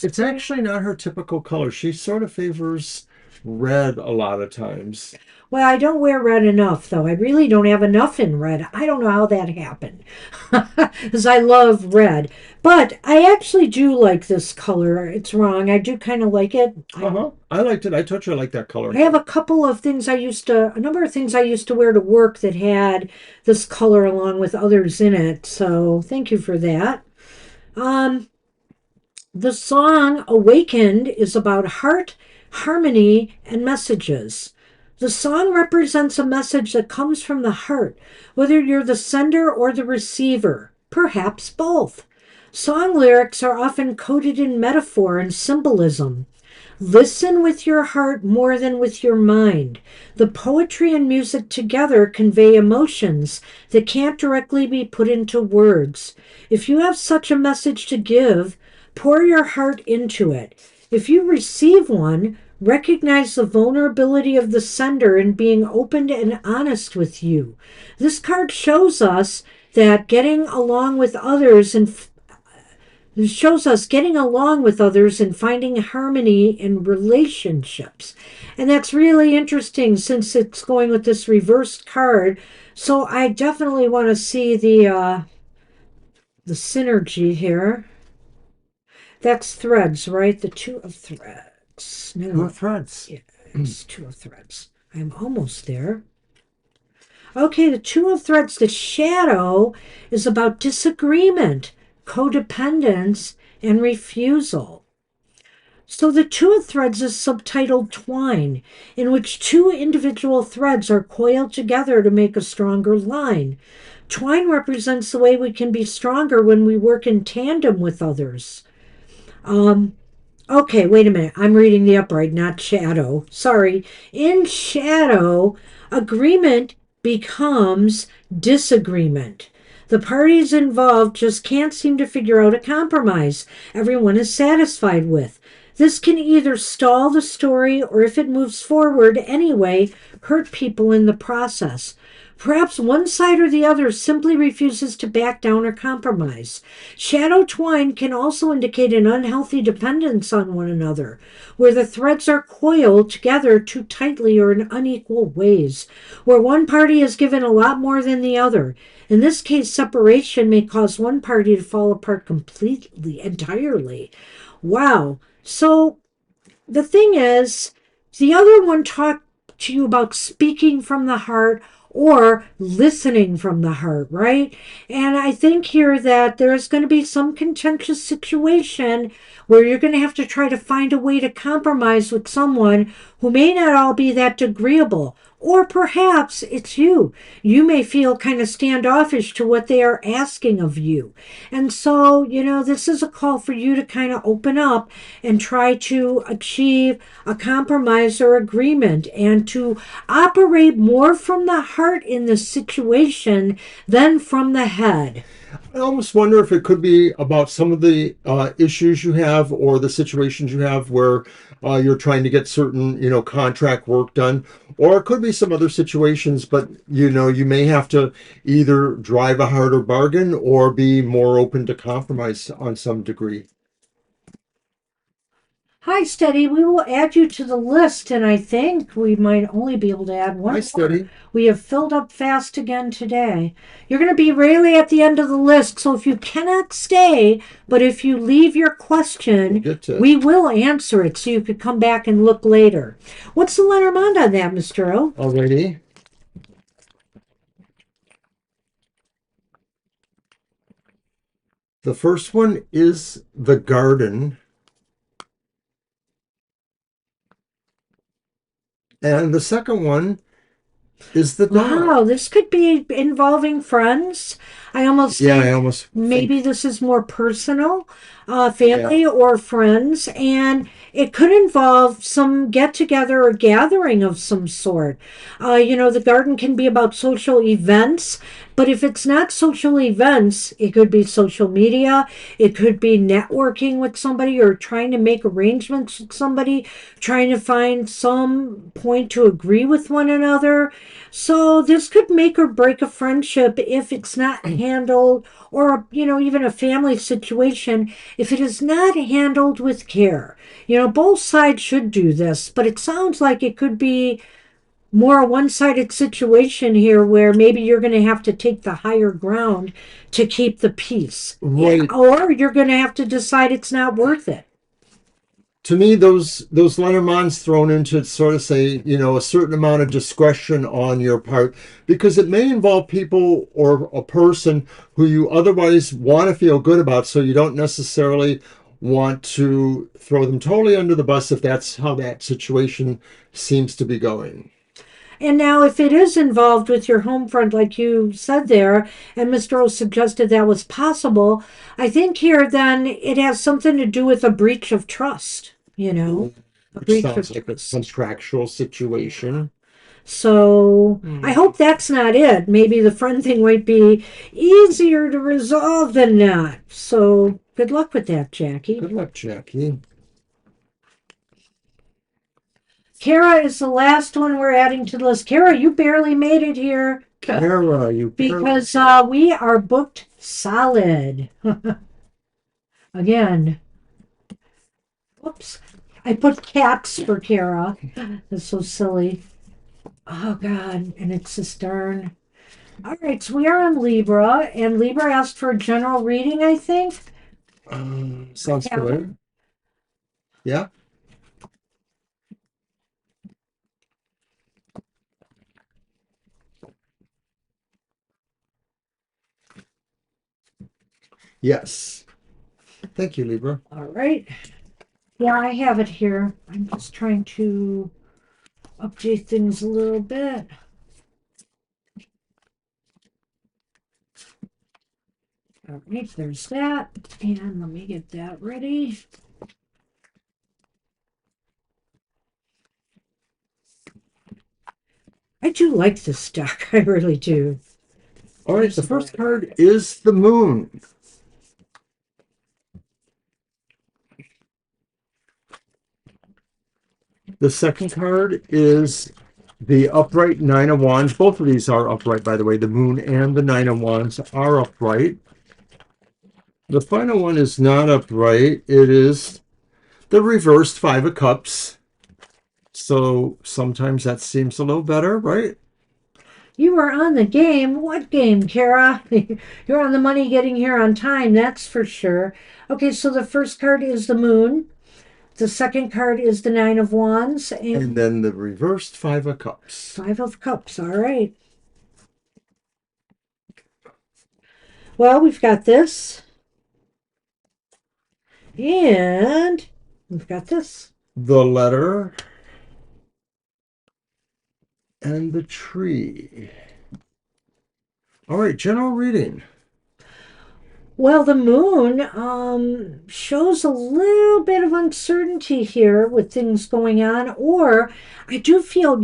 It's actually not her typical color. She sort of favors red a lot of times. Well, I don't wear red enough, though. I really don't have enough in red. I don't know how that happened, because I love red. But I actually do like this color. It's wrong. I do kind of like it. Uh-huh. I liked it. I told you I like that color. I have a couple of things a number of things I used to wear to work that had this color along with others in it. So thank you for that. Um, the song Awakened is about heart, harmony, and messages. The song represents a message that comes from the heart, whether you're the sender or the receiver, perhaps both. Song lyrics are often coded in metaphor and symbolism. Listen with your heart more than with your mind. The poetry and music together convey emotions that can't directly be put into words. If you have such a message to give, pour your heart into it. If you receive one, recognize the vulnerability of the sender in being open and honest with you. This card shows us that getting along with others and it shows us getting along with others and finding harmony in relationships. And that's really interesting since it's going with this reversed card. So I definitely want to see the synergy here. That's threads, right? The two of threads. Two No, threads. yes, two of threads. I'm almost there. Okay, the two of threads, the shadow is about disagreement, codependence, and refusal. So the two of threads is subtitled twine, in which two individual threads are coiled together to make a stronger line. Twine represents the way we can be stronger when we work in tandem with others. Okay, wait a minute. I'm reading the upright, not shadow. Sorry. In shadow, agreement becomes disagreement. The parties involved just can't seem to figure out a compromise everyone is satisfied with. This can either stall the story or, if it moves forward anyway, hurt people in the process. Perhaps one side or the other simply refuses to back down or compromise. Shadow twine can also indicate an unhealthy dependence on one another, where the threads are coiled together too tightly or in unequal ways, where one party is given a lot more than the other. In this case, separation may cause one party to fall apart completely, entirely. Wow. So the thing is, the other one talked to you about speaking from the heart or listening from the heart, right? And I think here that there's going to be some contentious situation where you're going to have to try to find a way to compromise with someone who may not all be that agreeable. Or perhaps it's you. You may feel kind of standoffish to what they are asking of you. And so, this is a call for you to kind of open up and try to achieve a compromise or agreement and to operate more from the heart in this situation than from the head. I almost wonder if it could be about some of the issues you have or the situations you have where you're trying to get certain, contract work done, or it could be some other situations, but you may have to either drive a harder bargain or be more open to compromise on some degree. Hi, Steady. We will add you to the list, and I think we might only be able to add Hi, one more. Steady. We have filled up fast again today. You're going to be really at the end of the list, so if you cannot stay, but if you leave your We'll question, get to it. we will answer it so you could come back and look later. What's the Lenormand on that, Mr. O? Alrighty. The first one is the garden, and the second one is the dog. Wow, this could be involving friends. I almost Yeah, I think almost maybe think. this is more personal, Yeah. family or friends, and it could involve some get together or gathering of some sort. The garden can be about social events, but if it's not social events, it could be social media, it could be networking with somebody or trying to make arrangements with somebody, trying to find some point to agree with one another. So this could make or break a friendship if it's not handled, or even a family situation if it is not handled with care. Both sides should do this, but it sounds like it could be more a one-sided situation here where maybe you're going to have to take the higher ground to keep the peace. Yeah, Right. or you're going to have to decide it's not worth it. To me, those Lenormands thrown into sort of say, a certain amount of discretion on your part, because it may involve people or a person who you otherwise want to feel good about, so you don't necessarily want to throw them totally under the bus if that's how that situation seems to be going. And now, if it is involved with your home front, like you said there, and Mr. O suggested that was possible, I think here then it has something to do with a breach of trust, a Which breach of sounds like a trust. contractual Yeah. situation. So I Hmm. hope that's not it. Maybe the friend thing might be easier to resolve than not. So good luck with that, Jackie. Good luck, Jackie. Kara is the last one we're adding to the list. Kara, you barely made it here Kara, you because we are booked solid. Again, whoops. I put cats for Kara. That's so silly. Oh, God. And it's this darn. All right, so we are on Libra, and Libra asked for a general reading, I think. sounds Have it. familiar. Yeah. Yes. Thank you, Libra. All right. Yeah, I have it here. I'm just trying to update things a little bit. All right, there's that. And let me get that ready. I do like this deck. I really do. All right, the first card is the moon. The second card is the upright Nine of Wands. Both of these are upright, by the way. The moon and the Nine of Wands are upright. The final one is not upright. It is the reversed Five of Cups. So sometimes that seems a little better, right? You are on the game. What game, Kara? You're on the money getting here on time, that's for sure. Okay, so the first card is the moon. The second card is the Nine of Wands And and then the reversed Five of Cups. Five of Cups. All right. Well, we've got this, and we've got this. The letter and the tree. All right, general reading. Well, the moon shows a little bit of uncertainty here with things going on. Or I do feel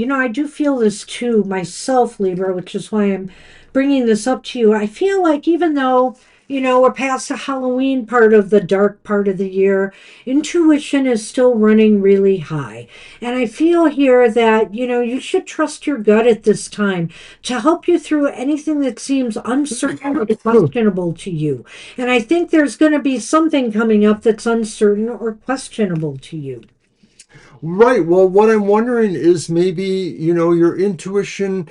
this too myself, Libra, which is why I'm bringing this up to you. I feel like even though We're past the Halloween part of the dark part of the year. Intuition is still running really high. And I feel here that, you should trust your gut at this time to help you through anything that seems uncertain or questionable to you. And I think there's going to be something coming up that's uncertain or questionable to you. Right. Well, what I'm wondering is maybe, your intuition,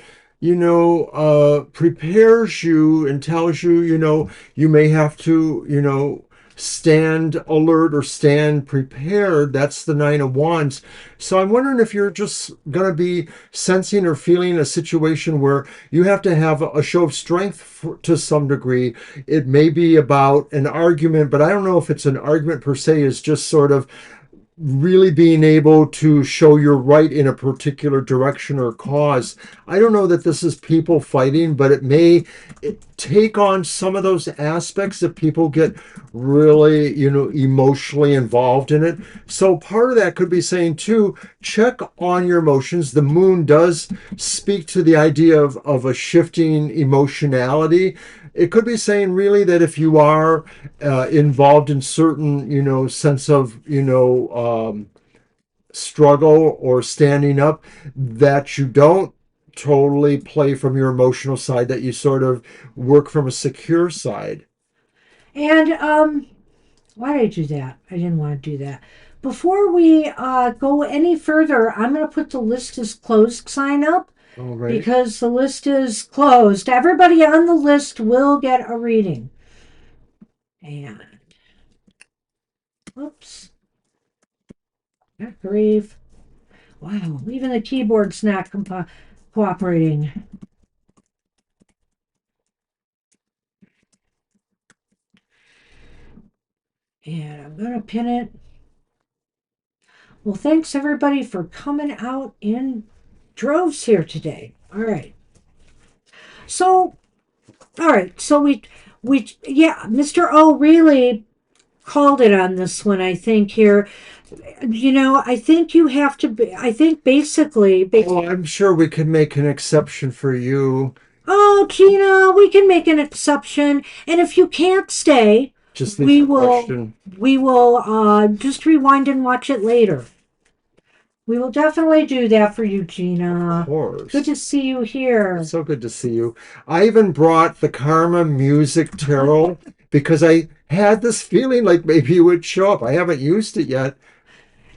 prepares you and tells you, you may have to, stand alert or stand prepared. That's the Nine of Wands. So I'm wondering if you're just going to be sensing or feeling a situation where you have to have a show of strength to some degree. It may be about an argument, but I don't know if it's an argument per se, is just sort of really being able to show you're right in a particular direction or cause. I don't know that this is people fighting, but it may take on some of those aspects that people get really, emotionally involved in it. So part of that could be saying too, check on your emotions. The moon does speak to the idea of a shifting emotionality. It could be saying really that if you are involved in certain, sense of, struggle or standing up, that you don't totally play from your emotional side, that you sort of work from a secure side. And why did I do that? I didn't want to do that. Before we go any further, I'm going to put the list is closed sign up All right. because the list is closed. Everybody on the list will get a reading. And, oops, not grief. Wow, even the keyboard's not cooperating. And I'm going to pin it. Well, thanks everybody for coming out in droves here today. All right. So, all right. So yeah, Mr. O really called it on this one, I think here. I think you have to be, I think basically, Well, I'm sure we could make an exception for you. oh, Gina, we can make an exception. And if you can't stay, Just leave we the will, question. we will just rewind and watch it later. We will definitely do that for you, Of Gina. Good course. to see you here. So good to see you. I even brought the Karma Music Tarot because I had this feeling like maybe you would show up. I haven't used it yet.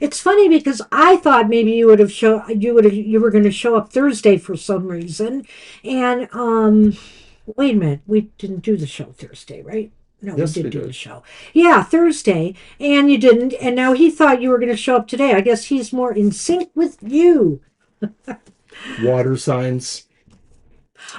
It's funny because I thought maybe you were going to show up Thursday for some reason, and wait a minute, we didn't do the show Thursday, right? No, we Yes, did we do the did. show. Yeah, Thursday, and you didn't, and now he thought you were going to show up today. I guess he's more in sync with you. Water signs.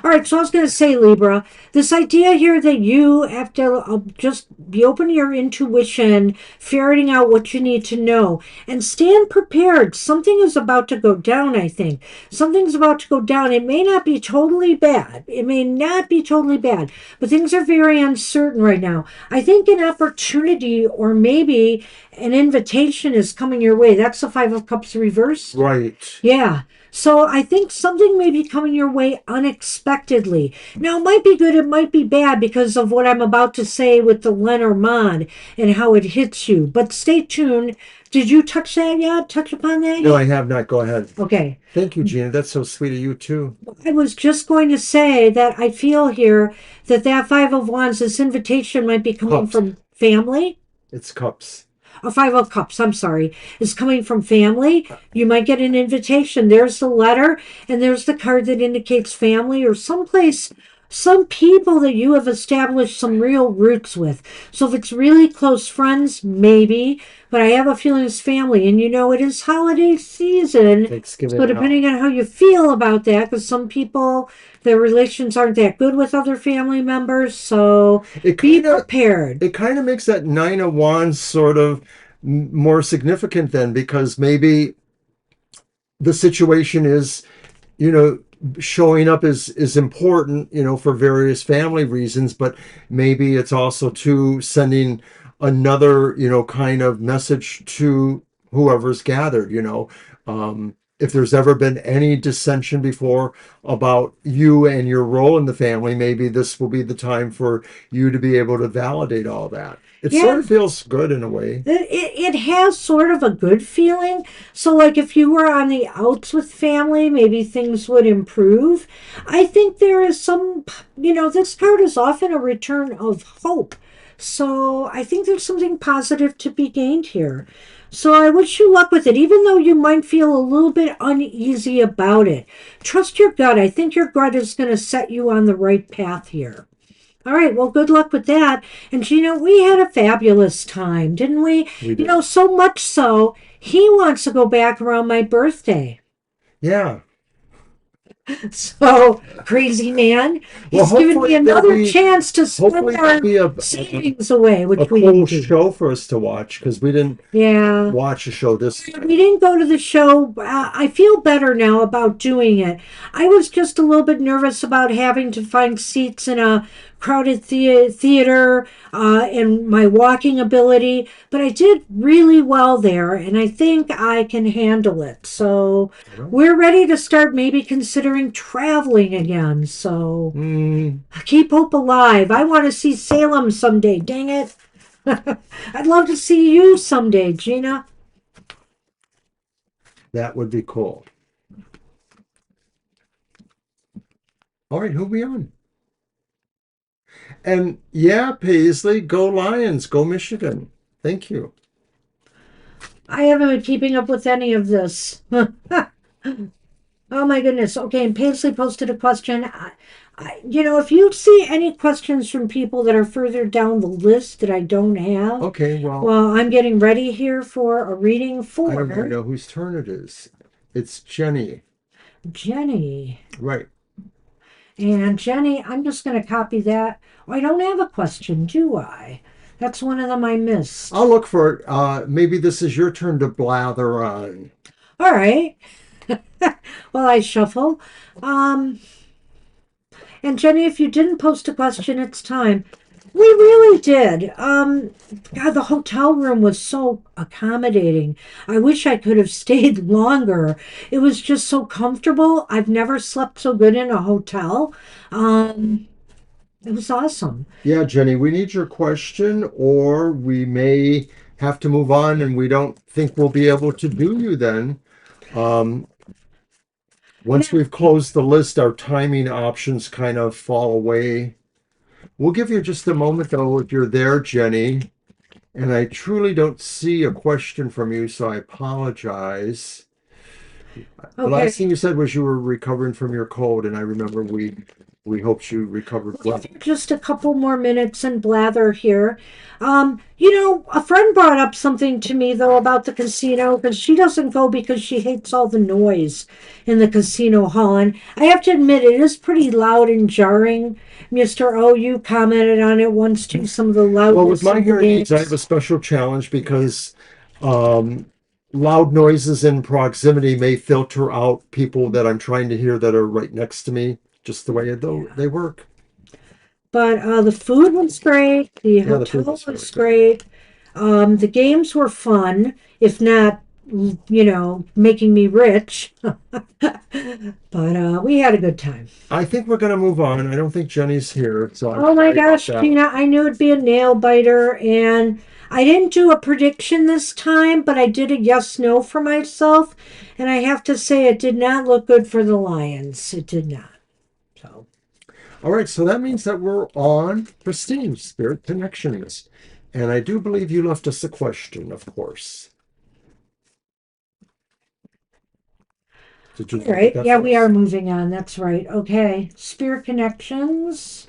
All right, so I was going to say, Libra, this idea here that you have to just be open to your intuition, ferreting out what you need to know, and stand prepared. Something is about to go down, I think. Something's about to go down. It may not be totally bad. It may not be totally bad, but things are very uncertain right now. I think an opportunity or maybe an invitation is coming your way. That's the Five of Cups reversed. Right. Yeah. So I think something may be coming your way unexpectedly. Now, it might be good, it might be bad because of what I'm about to say with the Lenormand and how it hits you. But stay tuned. Did you touch that yet? Touch upon that No, I yet? have not. Go ahead. Okay. Thank you, Gina. That's so sweet of you, too. I was just going to say that I feel here that that Five of Wands, this invitation might be coming Cups. from family. It's cups. A Five of Cups, I'm sorry, is coming from family. You might get an invitation. There's the letter, and there's the card that indicates family or someplace, some people that you have established some real roots with. So if it's really close friends, maybe, but I have a feeling it's family. And it is holiday season. So Thanksgiving and all. depending on how you feel about that, because some people, their relations aren't that good with other family members, so It be kind of prepared. it kind of makes that Nine of Wands sort of more significant then, because maybe the situation is, you know, showing up is important, for various family reasons, but maybe it's also to sending another, kind of message to whoever's gathered. if there's ever been any dissension before about you and your role in the family, maybe this will be the time for you to be able to validate all that. It sort Yeah, of feels good in a way. it has sort of a good feeling. So, like, if you were on the outs with family, maybe things would improve. I think there is some, this card is often a return of hope. So, I think there's something positive to be gained here. So, I wish you luck with it, even though you might feel a little bit uneasy about it. Trust your gut. I think your gut is going to set you on the right path here. All right, well, good luck with that. And Gina, we had a fabulous time, didn't we? We did. So much so, he wants to go back around my birthday. Yeah. So, crazy man, Well, he's given me another chance to spend hopefully there'll our be savings away, a which we cool didn't do. show for us to watch because we didn't Yeah. watch a show this We time. didn't go to the show. I feel better now about doing it. I was just a little bit nervous about having to find seats in a crowded theater and my walking ability, but I did really well there, and I think I can handle it. So All right. we're ready to start maybe considering traveling again. So Mm, keep hope alive. I want to see Salem someday. Dang it. I'd love to see you someday, Gina. that would be cool. All right, who we on? And yeah, Paisley, go Lions, go Michigan. Thank you. I haven't been keeping up with any of this. Oh my goodness. Okay, and Paisley posted a question. If you see any questions from people that are further down the list that I don't have, Okay, well, well, I'm getting ready here for a reading I don't even for know whose turn it is. It's Jenny. Jenny. Right. And Jenny, I'm just going to copy that. Oh, I don't have a question, do I? That's one of them I missed. I'll look for it. Maybe this is your turn to blather on. All right. Well, I shuffle. Um, And Jenny, if you didn't post a question, it's time. We really did. God, the hotel room was so accommodating. I wish I could have stayed longer. It was just so comfortable. I've never slept so good in a hotel. It was awesome. Yeah, Jenny, we need your question, or we may have to move on, and we don't think we'll be able to do you then. Um, Once we've closed the list, our timing options kind of fall away. We'll give you just a moment, though, if you're there, Jenny. And I truly don't see a question from you, so I apologize. The last Okay. thing you said was you were recovering from your cold, and I remember we hoped you recovered well. Just a couple more minutes and blather here. A friend brought up something to me though about the casino because she doesn't go because she hates all the noise in the casino hall. And I have to admit, it is pretty loud and jarring. Mr. O, you commented on it once too, some of the Well, with loudness my of the hearing aids, I have a games. special challenge because um, loud noises in proximity may filter out people that I'm trying to hear that are right next to me, just the way they work. But the food was great. The Yeah, the food hotel was really was good. great. The games were fun, if not, making me rich. But we had a good time. I think we're going to move on. I don't think Jenny's here, so I'm Oh my sorry about gosh, that. Gina, I knew it'd be a nail biter. And I didn't do a prediction this time, but I did a yes no for myself. And I have to say, it did not look good for the Lions. It did not. So. All right, so that means that we're on Christine, Spirit Connections. And I do believe you left us a question, of course. Did you All get right. that Yeah, for we us? are moving on. That's right. Okay. Spirit connections.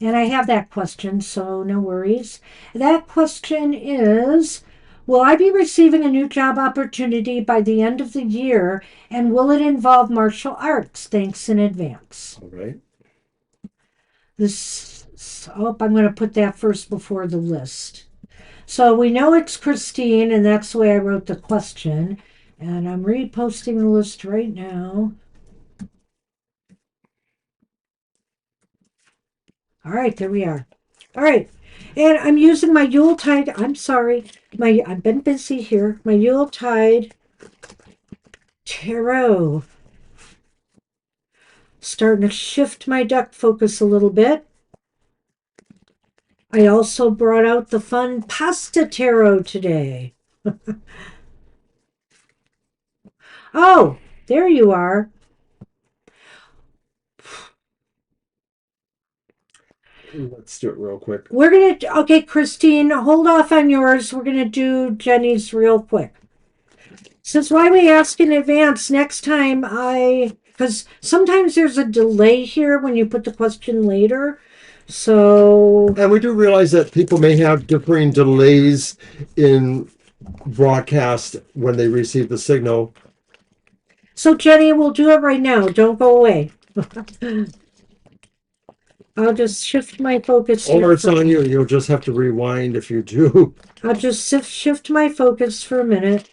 And I have that question, so no worries. That question is: will I be receiving a new job opportunity by the end of the year, and will it involve martial arts? Thanks in advance. All right. I'm going to put that first before the list. So we know it's Christine, and that's the way I wrote the question. And I'm reposting the list right now. All right, there we are. All right. And I'm using my Yuletide. I'm sorry. I've been busy here. My Yuletide Tarot. Starting to shift my deck focus a little bit. I also brought out the fun pasta tarot today. Oh, there you are. Let's do it real quick. We're going to, okay, Christine, hold off on yours. We're going to do Jenny's real quick. Since why we ask in advance, next time because sometimes there's a delay here when you put the question later. So, And we do realize that people may have differing delays in broadcast when they receive the signal. so Jenny, we'll do it right now. Don't go away. I'll just shift my focus here. Or it's on you. You'll just have to rewind if you do. I'll just shift my focus for a minute.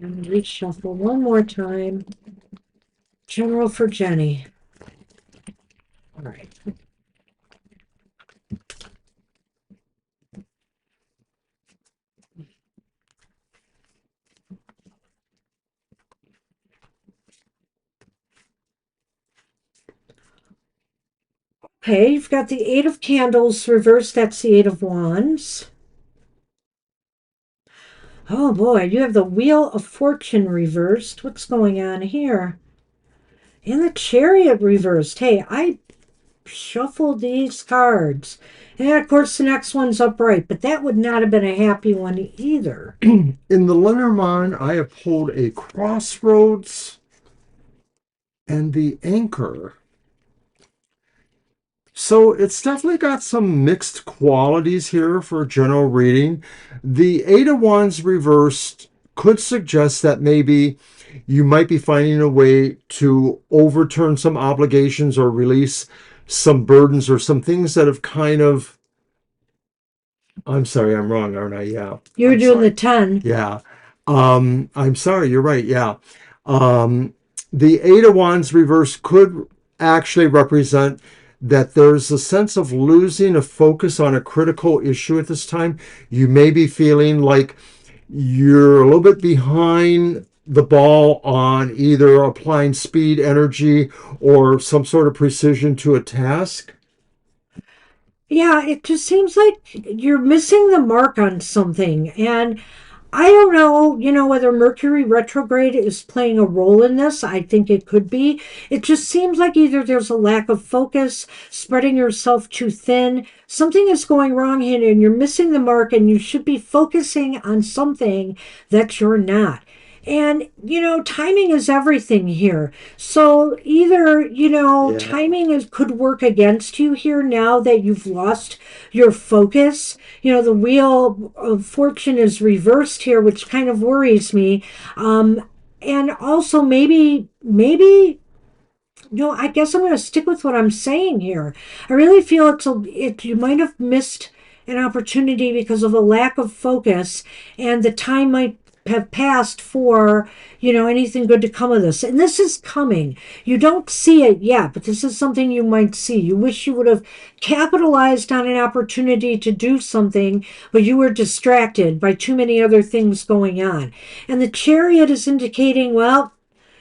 And reshuffle one more time. General for Jenny. All right. Okay, you've got the Eight of Candles reversed. That's the Eight of Wands. Oh boy, you have the Wheel of Fortune reversed. What's going on here? And the Chariot reversed. Hey, I shuffled these cards. And of course, the next one's upright, but that would not have been a happy one either. In the Lenormand, I have pulled a Crossroads and the Anchor. So it's definitely got some mixed qualities here for a general reading. The Eight of Wands reversed could suggest that maybe you might be finding a way to overturn some obligations or release some burdens or some things that have kind of... I'm sorry, I'm wrong, aren't I? Yeah. You were I'm doing sorry. the 10. Yeah. I'm sorry, you're right. Yeah. The Eight of Wands reverse could actually represent that there's a sense of losing a focus on a critical issue at this time. You may be feeling like you're a little bit behind the ball on either applying speed, energy, or some sort of precision to a task. Yeah, it just seems like you're missing the mark on something. And I don't know, whether Mercury retrograde is playing a role in this. I think it could be. It just seems like either there's a lack of focus, spreading yourself too thin. Something is going wrong here and you're missing the mark and you should be focusing on something that you're not. And, timing is everything here. So either, timing could work against you here now that you've lost your focus. The Wheel of Fortune is reversed here, which kind of worries me. And also maybe, I guess I'm going to stick with what I'm saying here. I really feel you might have missed an opportunity because of a lack of focus, and the time might have passed for anything good to come of this. And this is coming. You don't see it yet, but this is something you might see. You wish you would have capitalized on an opportunity to do something, but you were distracted by too many other things going on. And the Chariot is indicating, well,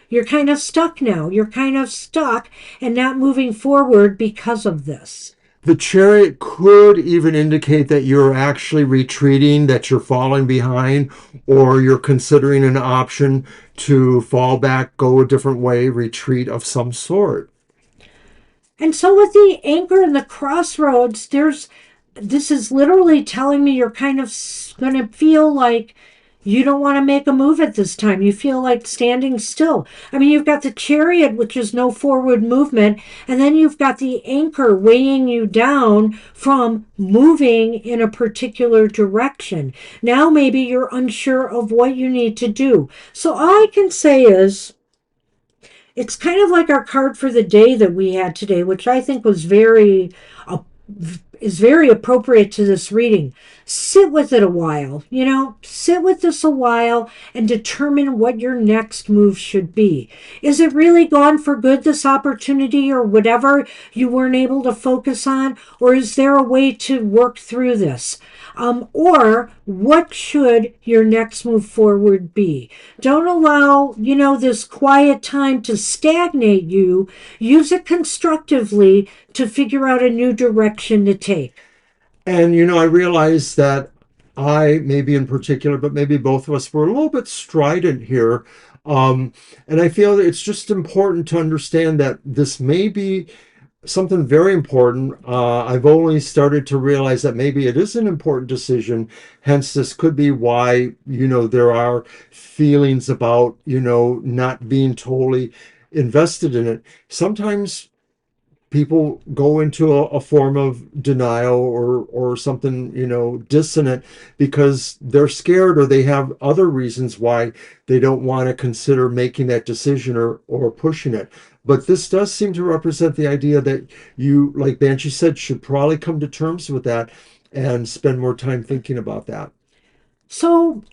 you're kind of stuck now. You're kind of stuck and not moving forward because of this. The Chariot could even indicate that you're actually retreating, that you're falling behind, or you're considering an option to fall back, go a different way, retreat of some sort. And so with the Anchor and the Crossroads, this is literally telling me you're kind of going to feel like you don't want to make a move at this time. You feel like standing still. I mean, you've got the Chariot, which is no forward movement, and then you've got the Anchor weighing you down from moving in a particular direction. Now maybe you're unsure of what you need to do. So all I can say is, it's kind of like our card for the day that we had today, which I think was is very appropriate to this reading. Sit with it a while, sit with this a while and determine what your next move should be. Is it really gone for good, this opportunity or whatever you weren't able to focus on? Or is there a way to work through this? Or what should your next move forward be? Don't allow, this quiet time to stagnate you. Use it constructively to figure out a new direction to take. And, I realize that maybe in particular, but maybe both of us were a little bit strident here. And I feel that it's just important to understand that this may be something very important. I've only started to realize that maybe it is an important decision. Hence, this could be why, there are feelings about, not being totally invested in it. Sometimes people go into a form of denial or something dissonant because they're scared or they have other reasons why they don't want to consider making that decision or pushing it. But this does seem to represent the idea that you, like Banshee said, should probably come to terms with that and spend more time thinking about that. So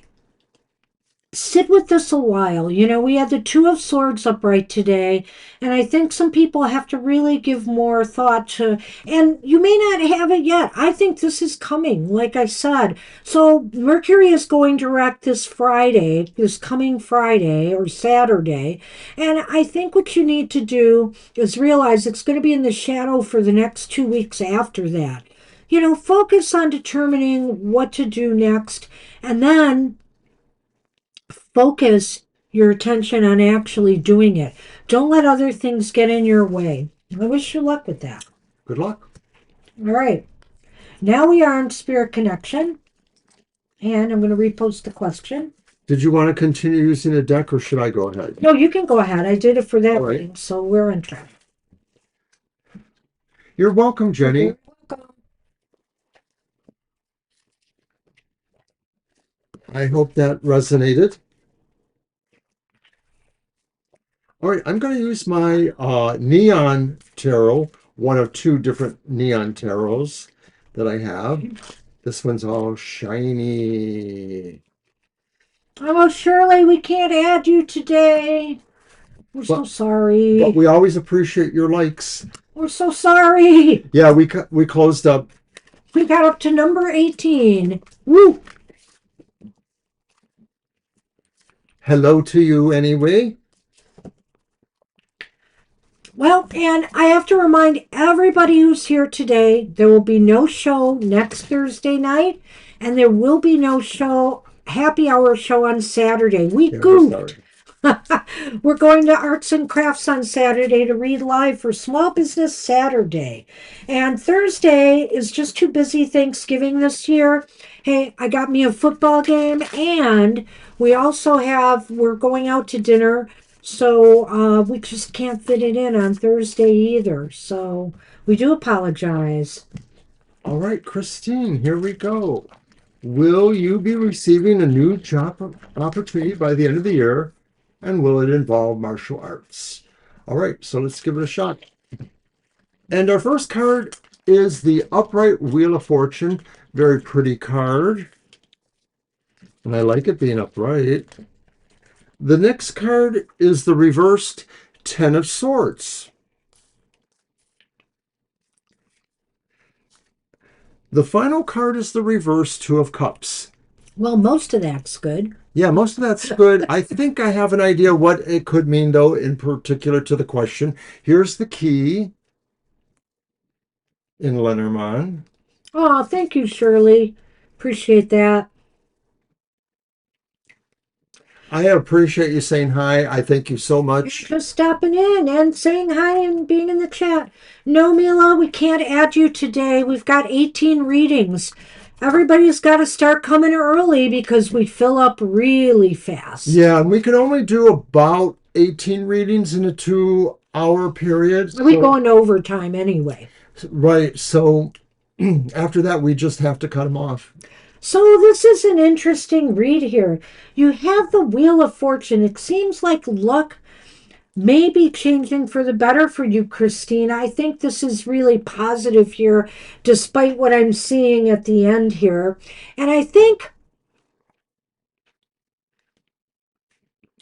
sit with this a while. We had the Two of Swords upright today, and I think some people have to really give more thought to, and you may not have it yet. I think this is coming, like I said. So Mercury is going direct this coming Friday or Saturday, and I think what you need to do is realize it's going to be in the shadow for the next 2 weeks after that. Focus on determining what to do next, and then focus your attention on actually doing it. Don't let other things get in your way. I wish you luck with that. Good luck. All right. Now we are on Spirit Connection, and I'm going to repost the question. Did you want to continue using a deck or should I go ahead? No, you can go ahead. I did it for that All right. reading, so we're on track. You're welcome, Jenny. You're welcome. I hope that resonated. All right, I'm going to use my neon tarot, one of two different neon tarots that I have. This one's all shiny. Oh, Shirley, we can't add you today. We're so But sorry. we always appreciate your likes. We're so sorry. Yeah, we closed up. We got up to number 18. Woo! Hello to you anyway. Well, and I have to remind everybody who's here today, there will be no show next Thursday night, and there will be no happy hour show on Saturday. We goofed. We're going to Arts and Crafts on Saturday to read live for Small Business Saturday. And Thursday is just too busy Thanksgiving this year. Hey, I got me a football game, and we're going out to dinner. So we just can't fit it in on Thursday either. So we do apologize. All right, Christine, here we go. Will you be receiving a new job opportunity by the end of the year? And will it involve martial arts? All right, so let's give it a shot. And our first card is the Upright Wheel of Fortune. Very pretty card. And I like it being upright. The next card is the reversed Ten of Swords. The final card is the reversed Two of Cups. Well, most of that's good. Yeah, most of that's good. I think I have an idea what it could mean, though, in particular to the question. Here's the key in Lenormand. Oh, thank you, Shirley. Appreciate that. I appreciate you saying hi. I thank you so much. You're just stopping in and saying hi and being in the chat. No, Mila, we can't add you today. We've got 18 readings. Everybody's got to start coming early because we fill up really fast. Yeah, and we can only do about 18 readings in a 2-hour period. We go into overtime anyway. Right, so after that, we just have to cut them off. So this is an interesting read here. You have the Wheel of Fortune. It seems like luck may be changing for the better for you, Christine. I think this is really positive here, despite what I'm seeing at the end here. And I think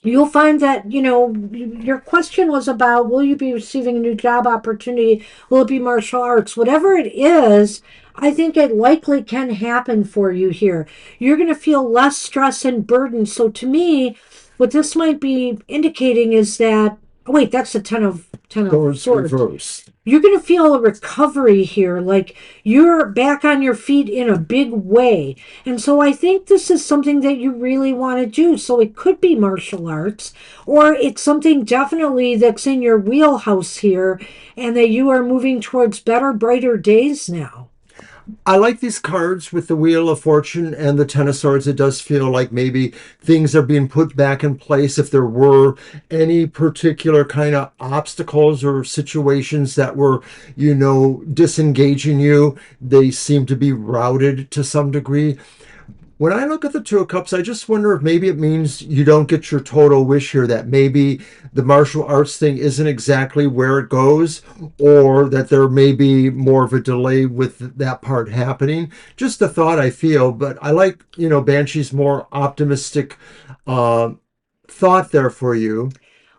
you'll find that, your question was about, will you be receiving a new job opportunity? Will it be martial arts? Whatever it is, I think it likely can happen for you here. You're going to feel less stress and burden. So to me, what this might be indicating is that, oh wait, that's the ten of Swords swords. reversed. You're going to feel a recovery here, like you're back on your feet in a big way. And so I think this is something that you really want to do. So it could be martial arts, or it's something definitely that's in your wheelhouse here, and that you are moving towards better, brighter days now. I like these cards with the Wheel of Fortune and the Ten of Swords. It does feel like maybe things are being put back in place. If there were any particular kind of obstacles or situations that were, disengaging you, they seem to be routed to some degree. When I look at the Two of Cups, I just wonder if maybe it means you don't get your total wish here, that maybe the martial arts thing isn't exactly where it goes, or that there may be more of a delay with that part happening. Just a thought I feel, but I like, Banshee's more optimistic uh, thought there for you.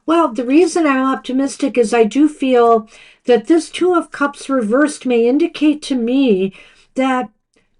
Well, the reason I'm optimistic is I do feel that this Two of Cups reversed may indicate to me that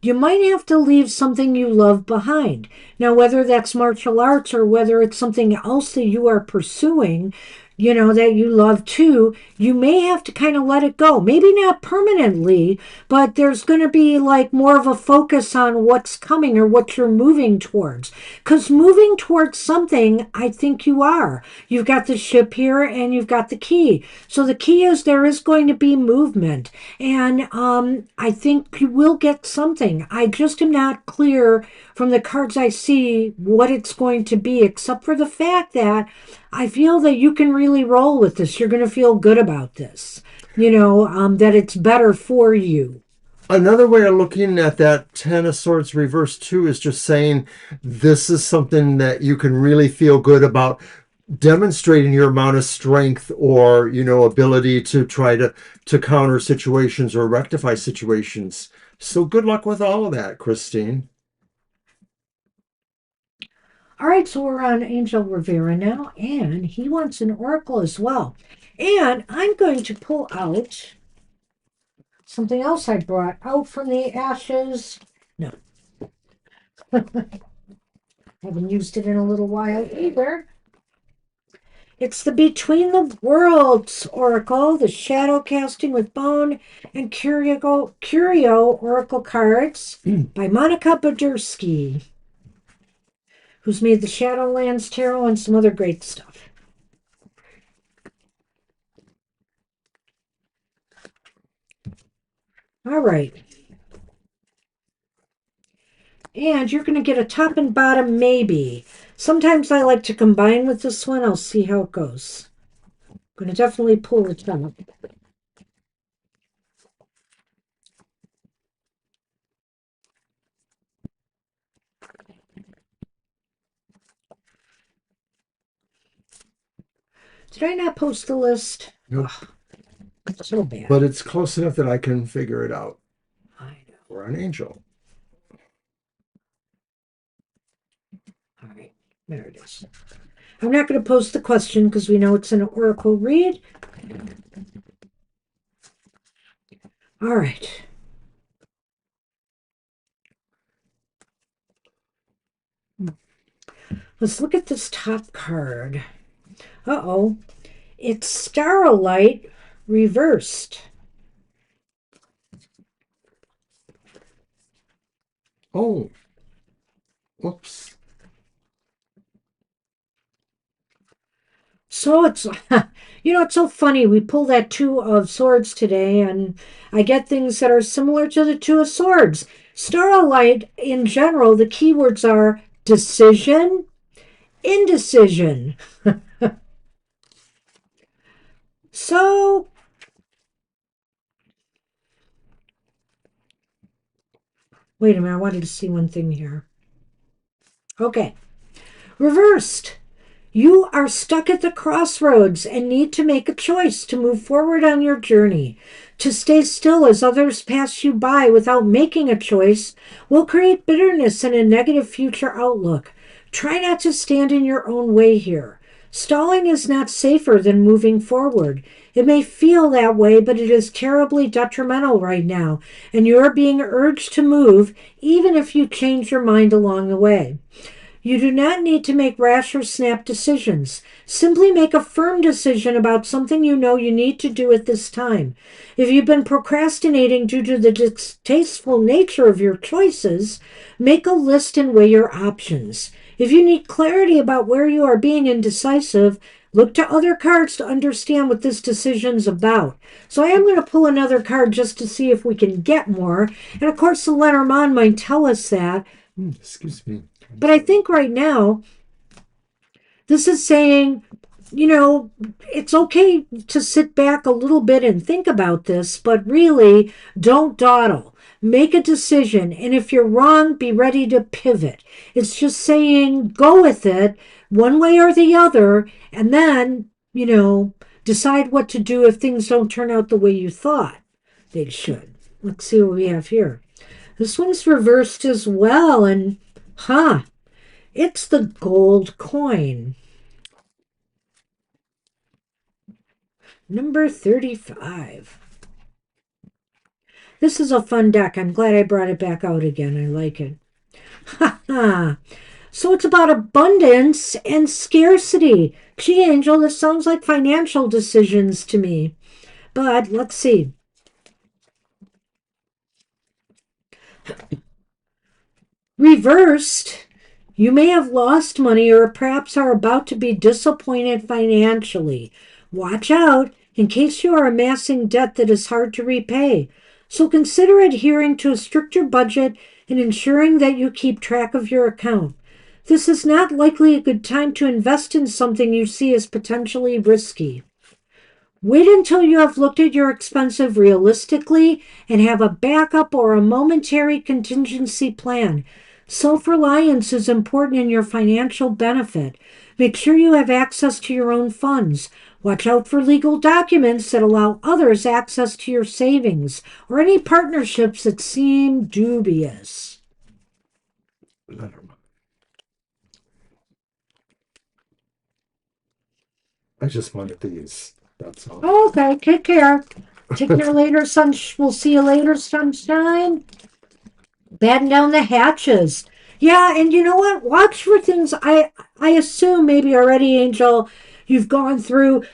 you might have to leave something you love behind. Now, whether that's martial arts or whether it's something else that you are pursuing, that you love too, you may have to kind of let it go. Maybe not permanently, but there's going to be like more of a focus on what's coming or what you're moving towards. Because moving towards something, I think you are. You've got the ship here and you've got the key. So the key is there is going to be movement. And I think you will get something. I just am not clear from the cards I see what it's going to be, except for the fact that I feel that you can really roll with this. You're going to feel good about this, that it's better for you. Another way of looking at that Ten of Swords reverse too is just saying this is something that you can really feel good about demonstrating your amount of strength or ability to try to counter situations or rectify situations. So good luck with all of that, Christine. All right, so we're on Angel Rivera now, and he wants an oracle as well. And I'm going to pull out something else I brought out from the ashes. No, haven't used it in a little while either. It's the Between the Worlds Oracle, the Shadow Casting with Bone and Curio Oracle cards by Monica Badursky, who's made the Shadowlands Tarot and some other great stuff. All right. And you're going to get a top and bottom maybe. Sometimes I like to combine with this one. I'll see how it goes. I'm going to definitely pull the top. Did I not post the list? Nope. Ugh, so bad. But it's close enough that I can figure it out. I know. We're an angel. All right, there it is. I'm not going to post the question because we know it's an oracle read. All right. Let's look at this top card. Uh-oh. It's Starlight reversed. Oh, whoops. So it's, it's so funny. We pull that Two of Swords today, and I get things that are similar to the Two of Swords. Starlight, in general, the keywords are decision, indecision. So, wait a minute. I wanted to see one thing here. Okay. Reversed. You are stuck at the crossroads and need to make a choice to move forward on your journey. To stay still as others pass you by without making a choice will create bitterness and a negative future outlook. Try not to stand in your own way here. Stalling is not safer than moving forward. It may feel that way, but it is terribly detrimental right now, and you are being urged to move even if you change your mind along the way. You do not need to make rash or snap decisions. Simply make a firm decision about something you know you need to do at this time. If you've been procrastinating due to the distasteful nature of your choices, make a list and weigh your options. If you need clarity about where you are being indecisive, look to other cards to understand what this decision's about. So I am going to pull another card just to see if we can get more. And of course, the Lenormand might tell us that. Excuse me. But I think right now, this is saying, you know, it's okay to sit back a little bit and think about this, but really don't dawdle. Make a decision. And if you're wrong, be ready to pivot. It's just saying go with it one way or the other, and then, decide what to do if things don't turn out the way you thought they should. Let's see what we have here. This one's reversed as well, and it's the gold coin. Number 35. This is a fun deck. I'm glad I brought it back out again. I like it. Ha ha. So it's about abundance and scarcity. Gee, Angel, this sounds like financial decisions to me. But let's see. Reversed, you may have lost money or perhaps are about to be disappointed financially. Watch out in case you are amassing debt that is hard to repay. So consider adhering to a stricter budget and ensuring that you keep track of your account. This is not likely a good time to invest in something you see as potentially risky. Wait until you have looked at your expenses realistically and have a backup or a momentary contingency plan. Self reliance is important in your financial benefit. Make sure you have access to your own funds. Watch out for legal documents that allow others access to your savings or any partnerships that seem dubious. I just wanted these. That's all. Okay, take care. Take care later, we'll see you later, sunshine. Batten down the hatches. Yeah, and you know what? Watch for things. I assume maybe already, Angel, you've gone through,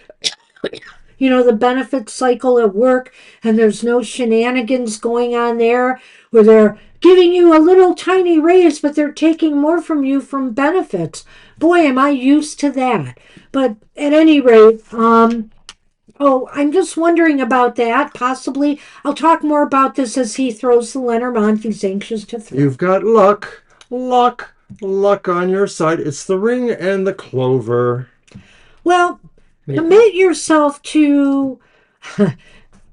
the benefit cycle at work, and there's no shenanigans going on there where they're giving you a little tiny raise, but they're taking more from you from benefits. Boy, am I used to that. But at any rate, oh, I'm just wondering about that. Possibly, I'll talk more about this as he throws the Lenormand he's anxious to throw. You've got luck, luck, luck on your side. It's the ring and the clover. Well, commit yourself to.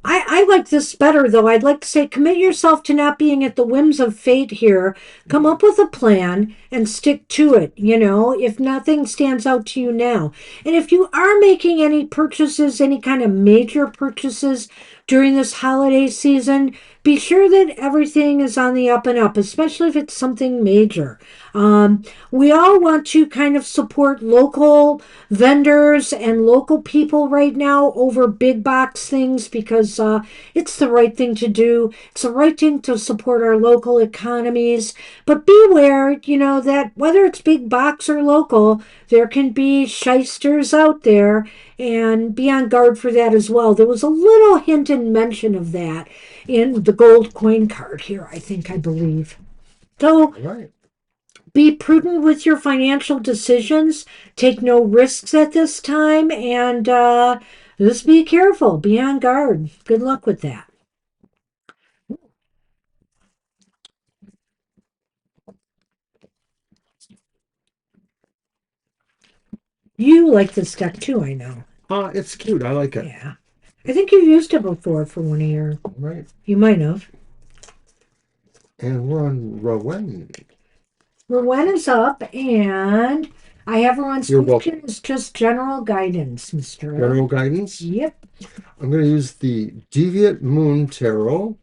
I like this better, though. I'd like to say commit yourself to not being at the whims of fate here. Come up with a plan and stick to it, if nothing stands out to you now. And if you are making any purchases, any kind of major purchases during this holiday season, be sure that everything is on the up and up, especially if it's something major. We all want to kind of support local vendors and local people right now over big box things because it's the right thing to do. It's the right thing to support our local economies. But beware, that whether it's big box or local, there can be shysters out there, and be on guard for that as well. There was a little hint and mention of that in the gold coin card here, I believe. So Right. be prudent with your financial decisions. Take no risks at this time, and just be careful. Be on guard. Good luck with that. You like this deck too, I know. It's cute. I like it. Yeah. I think you've used it before for one of your. Right. You might have. And we're on Rowan. Rowena's up, and I have her on You're speech. welcome. It's just general guidance, Mr. General guidance. Yep. I'm going to use the Deviant Moon Tarot.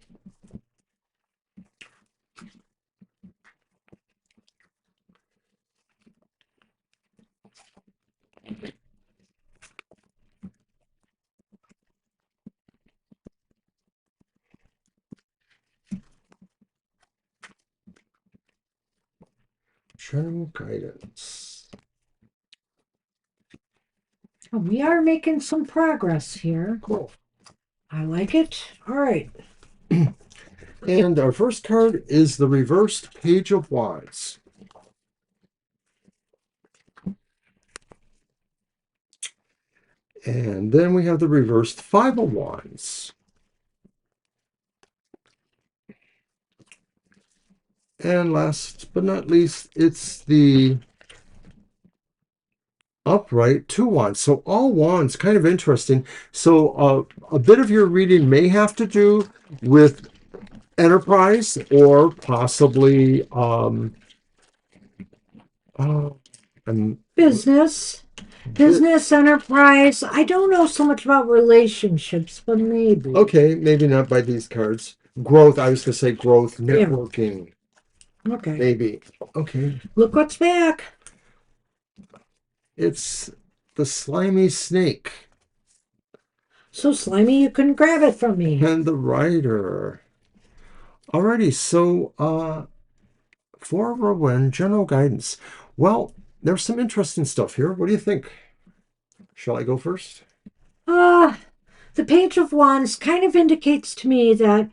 General guidance. We are making some progress here. Cool. I like it. All right. And our first card is the reversed Page of Wands. And then we have the reversed Five of Wands. And last but not least, it's the upright Two Wands. So all wands, kind of interesting. So a bit of your reading may have to do with enterprise or possibly uh, um, Business. Business, enterprise. I don't know so much about relationships, but maybe. okay, maybe not by these cards. Growth, I was going to say growth, Yeah. networking. Okay. Maybe. Okay. Look what's back. It's the slimy snake So slimy you couldn't grab it from me. and the rider. Alrighty, so for Rowan, general guidance. Well, there's some interesting stuff here. What do you think? Shall I go first? The Page of Wands kind of indicates to me that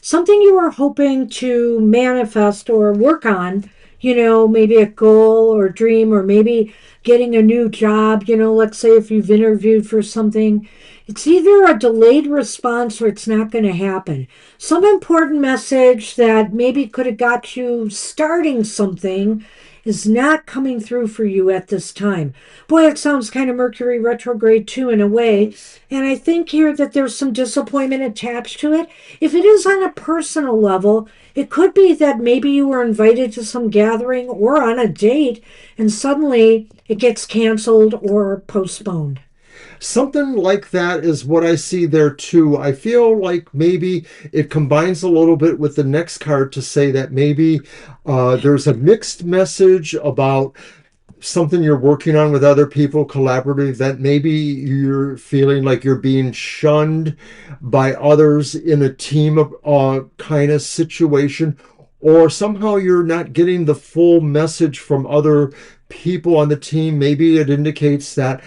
something you were hoping to manifest or work on, maybe a goal or dream, or maybe getting a new job, let's say if you've interviewed for something, it's either a delayed response or it's not going to happen. Some important message that maybe could have got you starting something is not coming through for you at this time. Boy, it sounds kind of Mercury retrograde too, in a way. And I think here that there's some disappointment attached to it. If it is on a personal level, it could be that maybe you were invited to some gathering or on a date, and suddenly it gets canceled or postponed. Something like that is what I see there too. I feel like maybe it combines a little bit with the next card to say that maybe there's a mixed message about something you're working on with other people, collaborative, that maybe you're feeling like you're being shunned by others in a team kind of situation, or somehow you're not getting the full message from other people on the team. Maybe it indicates that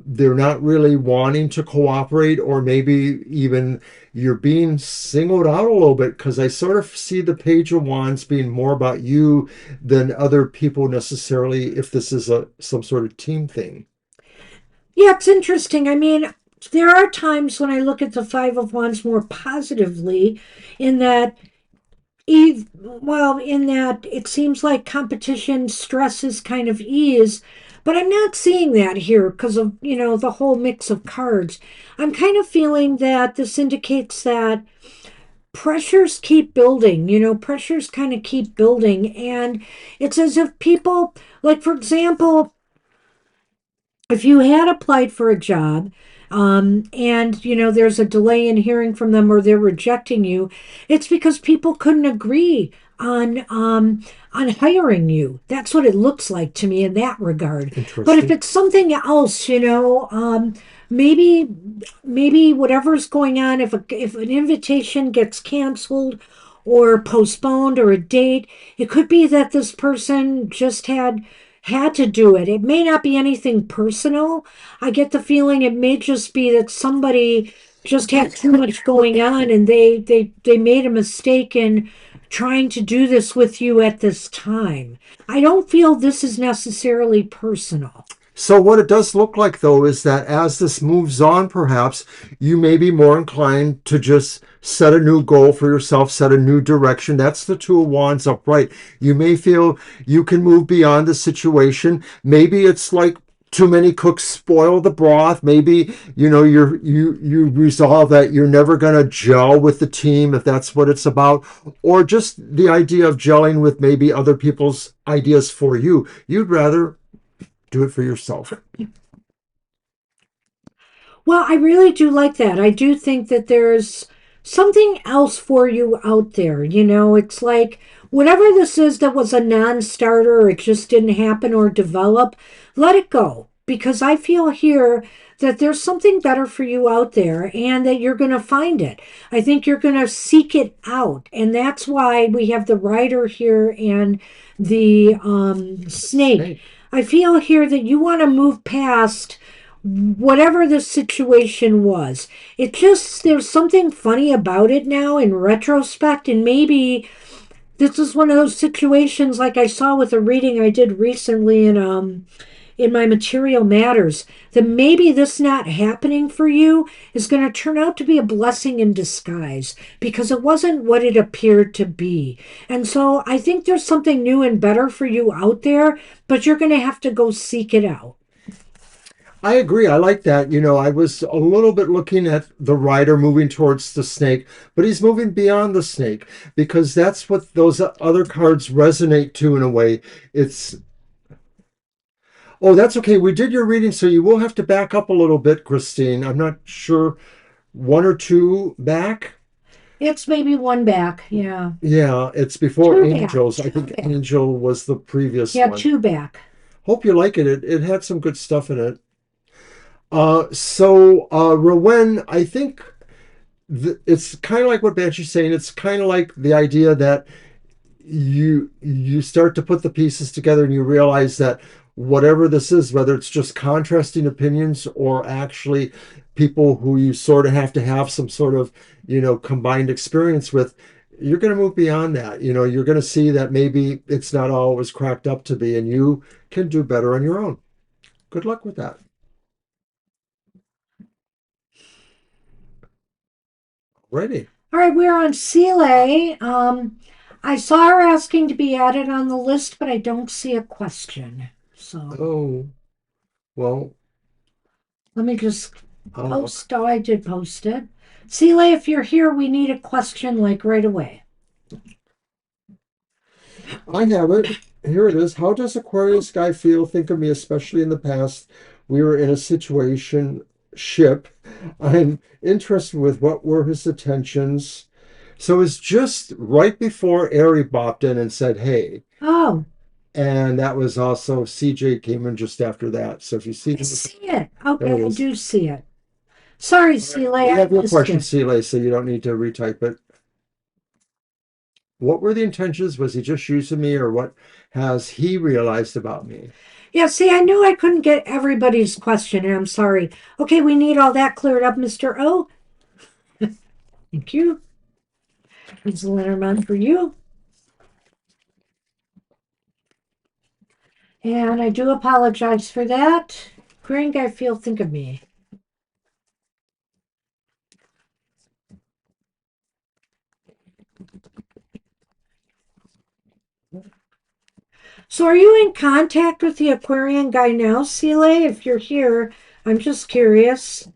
they're not really wanting to cooperate, or maybe even you're being singled out a little bit, because I sort of see the Page of Wands being more about you than other people necessarily, if this is some sort of team thing. Yeah, it's interesting. I mean, there are times when I look at the Five of Wands more positively, in that in that it seems like competition stresses kind of ease, but I'm not seeing that here because of, the whole mix of cards. I'm kind of feeling that this indicates that pressures keep building, pressures kind of keep building. And it's as if people, like, for example, if you had applied for a job, and there's a delay in hearing from them or they're rejecting you, it's because people couldn't agree on hiring you. That's what it looks like to me in that regard. But if Interesting. it's something else, maybe whatever's going on, if an invitation gets canceled or postponed, or a date, it could be that this person just had to do it. It may not be anything personal. I get the feeling it may just be that somebody just had too much going on, and they made a mistake in trying to do this with you at this time. I don't feel this is necessarily personal. So what it does look like, though, is that as this moves on, perhaps you may be more inclined to just set a new goal for yourself, set a new direction. That's the Two of Wands upright. You may feel you can move beyond the situation. Maybe it's like too many cooks spoil the broth. Maybe you resolve that you're never going to gel with the team, if that's what it's about, or just the idea of gelling with maybe other people's ideas for you. You'd rather do it for yourself. Well, I really do like that. I do think that there's something else for you out there. It's like whatever this is that was a non starter, or it just didn't happen or develop, let it go. because I feel here that there's something better for you out there and that you're going to find it. I think you're going to seek it out. And that's why we have the rider here and the snake. Snake. I feel here that you want to move past whatever the situation was. It just, there's something funny about it now in retrospect, and maybe this is one of those situations like I saw with a reading I did recently in my material matters, that maybe this not happening for you is going to turn out to be a blessing in disguise because it wasn't what it appeared to be. And so I think there's something new and better for you out there, but you're going to have to go seek it out. I agree. I like that. I was a little bit looking at the rider moving towards the snake, but he's moving beyond the snake because that's what those other cards resonate to in a way. It's, oh, that's okay. We did your reading, so you will have to back up a little bit, Christine. I'm not sure, one or two back. It's maybe one back. Yeah. Yeah, it's before Two back. Angels. I Two think back. Angel was the previous Yeah, one. two back. Hope you like it. It had some good stuff in it. Rowan, I think it's kind of like what Banshee's saying. It's kind of like the idea that you start to put the pieces together and you realize that whatever this is, whether it's just contrasting opinions or actually people who you sort of have to have some sort of combined experience with, you're going to move beyond that. You're going to see that maybe it's not always cracked up to be, and you can do better on your own. Good luck with that. Ready. All right, we're on Seeley. I saw her asking to be added on the list, but I don't see a question. So Oh, well, let me just I'll look. post. Oh, I did post it. Seeley, if you're here, we need a question like right away. I have it. Here it is. How does Aquarius guy feel? Think of me, especially in the past. We were in a situation ship. I'm interested with what were his intentions. So it's just right before Ari bopped in and said, hey. Oh, And that was also CJ came in just after that. So if you see I this, see it. there it Okay, I is. do see it. Sorry, All right. Seeley, You I have your missed question, it. Celie, so you don't need to retype it. What were the intentions? Was he just using me, or what has he realized about me? Yeah, see, I knew I couldn't get everybody's question, and I'm sorry. Okay, we need all that cleared up, Mr. O. Thank you. It's Lenormand for you. And I do apologize for that. Green guy feel think of me. So are you in contact with the Aquarian guy now, Seeley? If you're here, I'm just curious.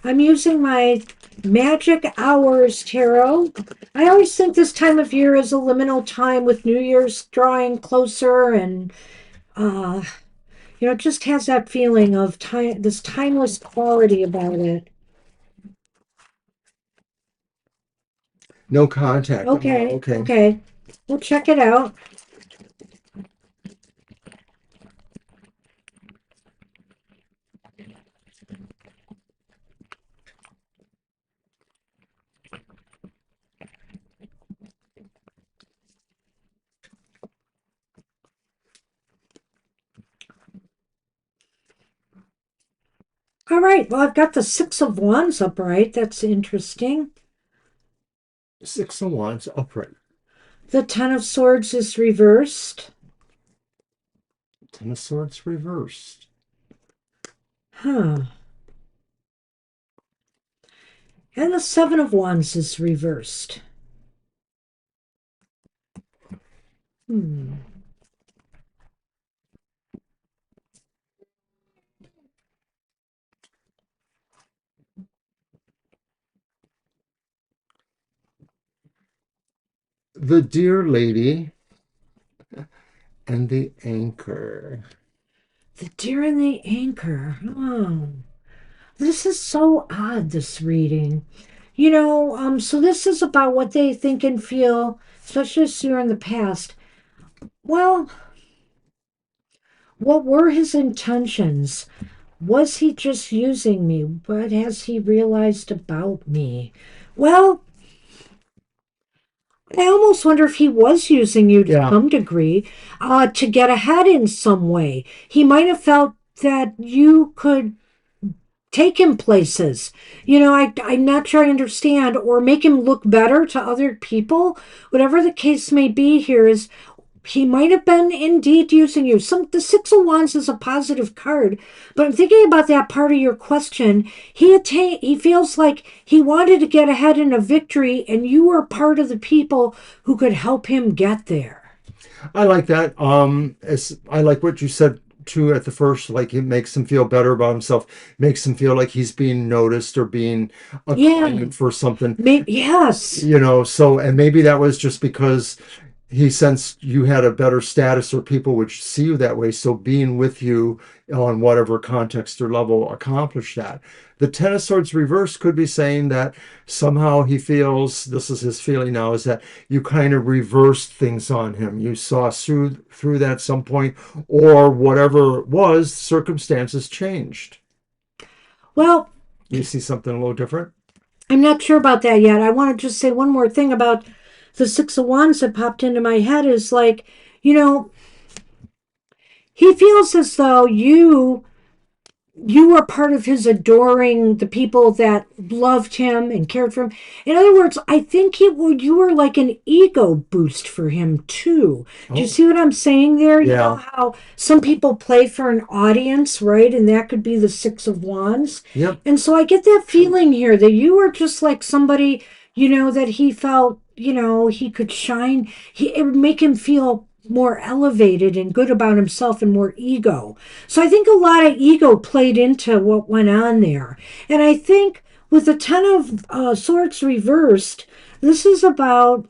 I'm using my Magic Hours Tarot. I always think this time of year is a liminal time with New Year's drawing closer, and uh, it just has that feeling of time, this timeless quality about it. No contact. Oh, Okay, okay. okay. We'll check it out. All right, well, I've got the Six of Wands upright. That's interesting. Six of Wands upright. The Ten of Swords is reversed. Ten of Swords reversed. Huh. And the Seven of Wands is reversed. Hmm. The Dear Lady and the Anchor. The Deer and the Anchor. Oh. This is so odd, this reading. So this is about what they think and feel, especially this year in the past. Well, what were his intentions? Was he just using me? What has he realized about me? Well, I almost wonder if he was using you to Yeah. some degree, to get ahead in some way. He might have felt that you could take him places. I'm not sure I understand, or make him look better to other people. Whatever the case may be here is he might have been indeed using you. The Six of Wands is a positive card, but I'm thinking about that part of your question. He feels like he wanted to get ahead in a victory, and you were part of the people who could help him get there. I like that. I like what you said too at the first. Like it makes him feel better about himself, makes him feel like he's being noticed or being a Yeah, client for something. maybe yes. So, and maybe that was just because he sensed you had a better status or people would see you that way. So being with you on whatever context or level accomplished that. The Ten of Swords reverse could be saying that somehow he feels, this is his feeling now, is that you kind of reversed things on him. You saw through that at some point, or whatever it was, circumstances changed. Well, You see something a little different? I'm not sure about that yet. I want to just say one more thing about the Six of Wands that popped into my head is like, you know, he feels as though you were part of his adoring the people that loved him and cared for him. In other words, I think you were like an ego boost for him too. Do you Oh, see what I'm saying there? You know yeah. how some people play for an audience, right? And that could be the Six of Wands. Yep. And so I get that feeling here that you were just like somebody, that he felt, he could shine. It would make him feel more elevated and good about himself and more ego. So I think a lot of ego played into what went on there. And I think with the Ten of Swords reversed, this is about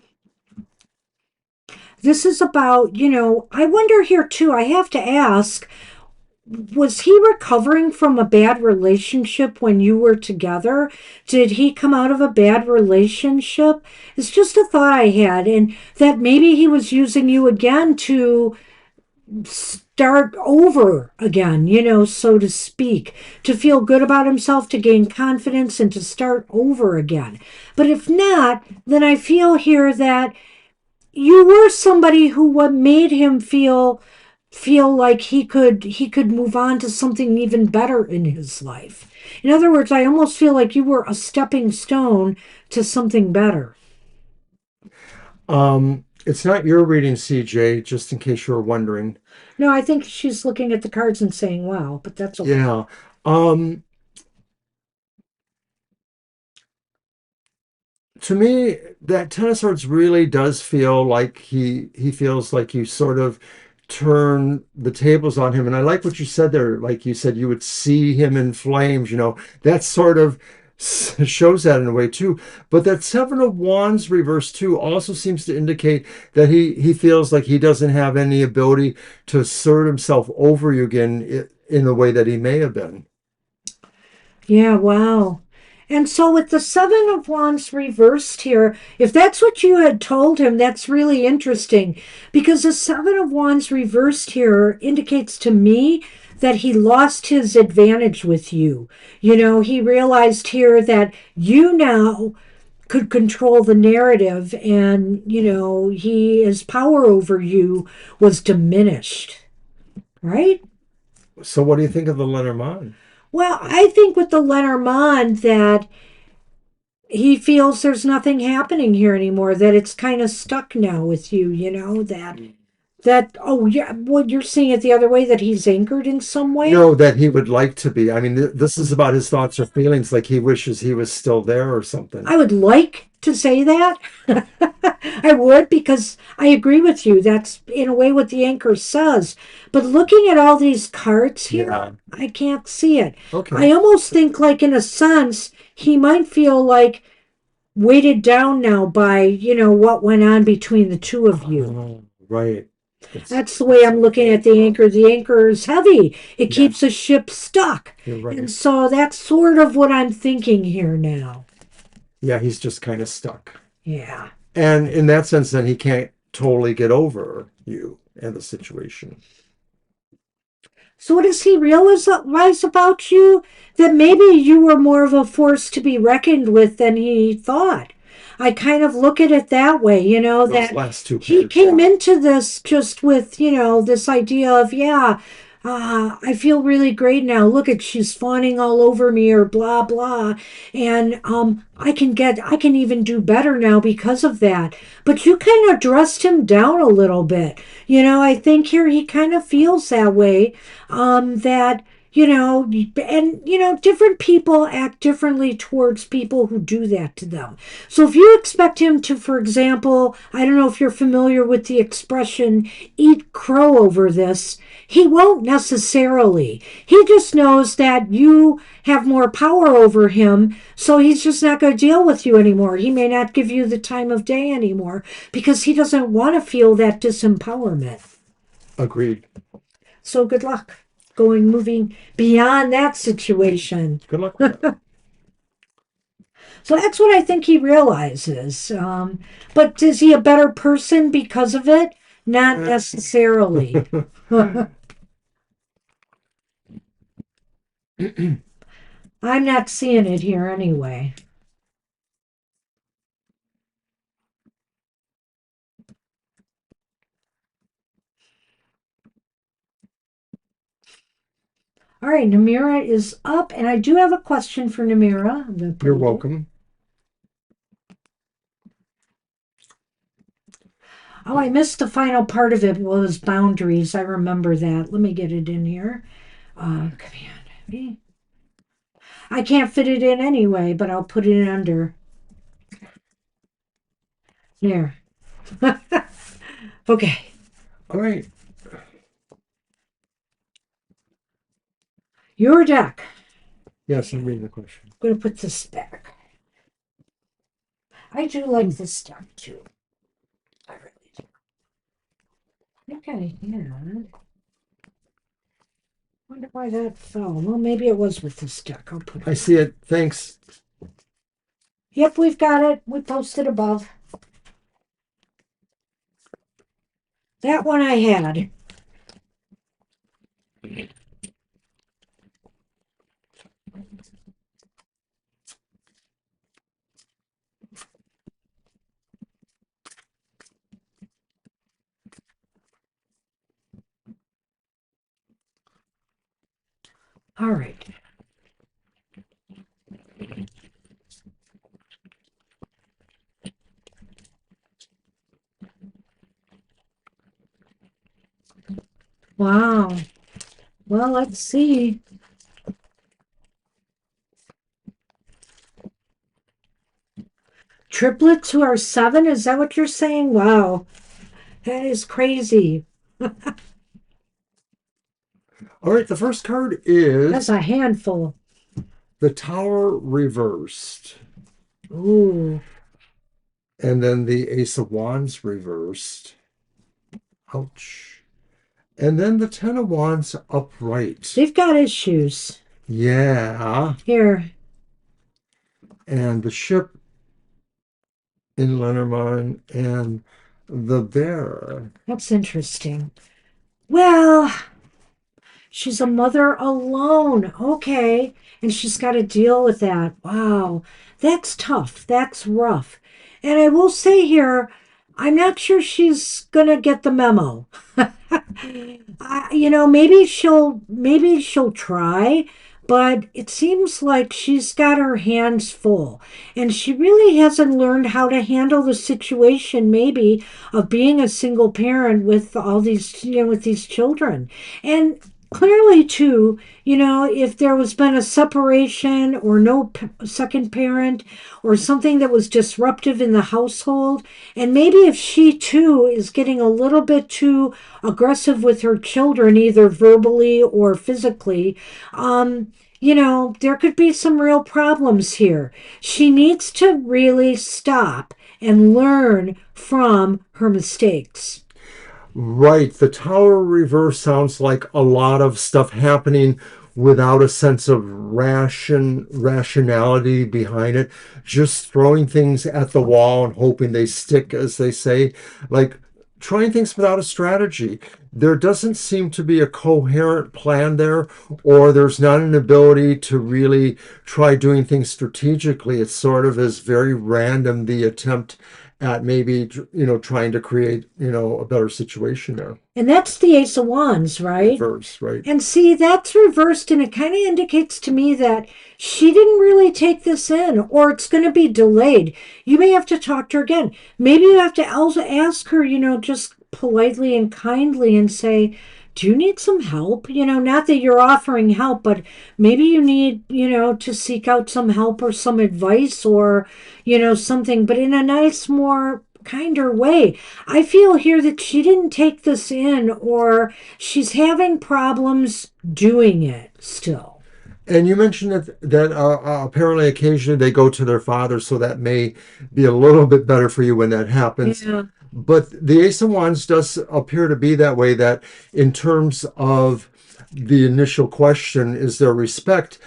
I wonder here too, I have to ask, was he recovering from a bad relationship when you were together? Did he come out of a bad relationship? It's just a thought I had, and that maybe he was using you again to start over again, so to speak, to feel good about himself, to gain confidence, and to start over again. But if not, then I feel here that you were somebody who what made him feel like he could move on to something even better in his life. In other words, I almost feel like you were a stepping stone to something better. It's not your reading, CJ, just in case you were wondering. No, I think she's looking at the cards and saying, wow, but that's okay. Yeah. Um, to me, that Ten of Swords really does feel like he feels like you sort of turn the tables on him. And I like what you said there. Like you said, you would see him in flames, that sort of shows that in a way too. But that Seven of Wands reverse too also seems to indicate that he feels like he doesn't have any ability to assert himself over you again in the way that he may have been. Yeah, wow. And so with the Seven of Wands reversed here, if that's what you had told him, that's really interesting because the Seven of Wands reversed here indicates to me that he lost his advantage with you. He realized here that you now could control the narrative and, his power over you was diminished, right? So what do you think of the Lenormand? Well, I think with the Lenormand that he feels there's nothing happening here anymore, that it's kind of stuck now with you, that oh yeah, well, you're seeing it the other way, that he's anchored in some way. No, that he would like to be. I mean, this is about his thoughts or feelings, like he wishes he was still there or something. I would like to say that. I would, because I agree with you. That's in a way what the anchor says. But looking at all these cards here, Yeah. I can't see it. I Okay. almost think, like, in a sense, he might feel like weighted down now by, what went on between the two of you. Oh, right. That's the way I'm looking at the anchor. The anchor is heavy. It Yeah, keeps a ship stuck. you're And right. so that's sort of what I'm thinking here now. Yeah, he's just kind of stuck. Yeah. And in that sense, then he can't totally get over you and the situation. So what does he realize about you? That maybe you were more of a force to be reckoned with than he thought. I kind of look at it that way, Those that last two he cards, came yeah. into this just with, this idea of, yeah, I feel really great now. Look at she's fawning all over me or blah blah, and I can even do better now because of that. But you kind of dressed him down a little bit. I think here he kind of feels that way. That and different people act differently towards people who do that to them. So if you expect him to, for example, I don't know if you're familiar with the expression eat crow over this, he won't necessarily. He just knows that you have more power over him, so he's just not going to deal with you anymore. He may not give you the time of day anymore because he doesn't want to feel that disempowerment. Agreed. So good luck moving beyond that situation. Good luck with that. So that's what I think he realizes. But is he a better person because of it? Not necessarily. I'm not seeing it here anyway. All right, Namira is up, and I do have a question for Namira. I'm going to You're put it in. welcome. Oh, I missed the final part of it was boundaries. I remember that. Let me get it in here. Command B. I can't fit it in anyway, but I'll put it in under. There. Okay. All right. Your deck. Yes, I'm reading the question. I'm going to put this back. I do like this deck too. I really do. Okay, yeah. Wonder why that fell. Well, maybe it was with this deck. I'll put I it. see it. Thanks. Yep, we've got it. We posted above. That one I had. All right. Wow. Well, let's see. Triplets who are 7? Is that what you're saying? Wow. That is crazy. All right. The first card That's is a handful. the Tower reversed. Ooh. And then the Ace of Wands reversed. Ouch. And then the Ten of Wands upright. They've got issues. Yeah. Here. And the ship in Lenormand and the bear. That's interesting. Well, she's a mother alone. Okay. And she's got to deal with that. Wow. That's tough. That's rough. And I will say here, I'm not sure she's going to get the memo. Maybe she'll try, but it seems like she's got her hands full, and she really hasn't learned how to handle the situation, maybe, of being a single parent with all these, with these children. And clearly, too, if there was been a separation or no second parent or something that was disruptive in the household, and maybe if she too is getting a little bit too aggressive with her children, either verbally or physically, there could be some real problems here. She needs to really stop and learn from her mistakes. Right. The Tower reverse sounds like a lot of stuff happening without a sense of rationality behind it, just throwing things at the wall and hoping they stick, as they say, like trying things without a strategy. There doesn't seem to be a coherent plan there, or there's not an ability to really try doing things strategically. It sort of is very random, the attempt at maybe, trying to create, a better situation there. And that's the Ace of Wands, right? Reverse, right? And see, that's reversed, and it kind of indicates to me that she didn't really take this in, or it's going to be delayed. You may have to talk to her again. Maybe you have to also ask her, just politely and kindly and say, do you need some help? Not that you're offering help, but maybe you need, to seek out some help or some advice or, something, but in a nice, more kinder way. I feel here that she didn't take this in, or she's having problems doing it still. And you mentioned that apparently occasionally they go to their father, so that may be a little bit better for you when that happens. Yeah. But the Ace of Wands does appear to be that way, that in terms of the initial question, is there respect?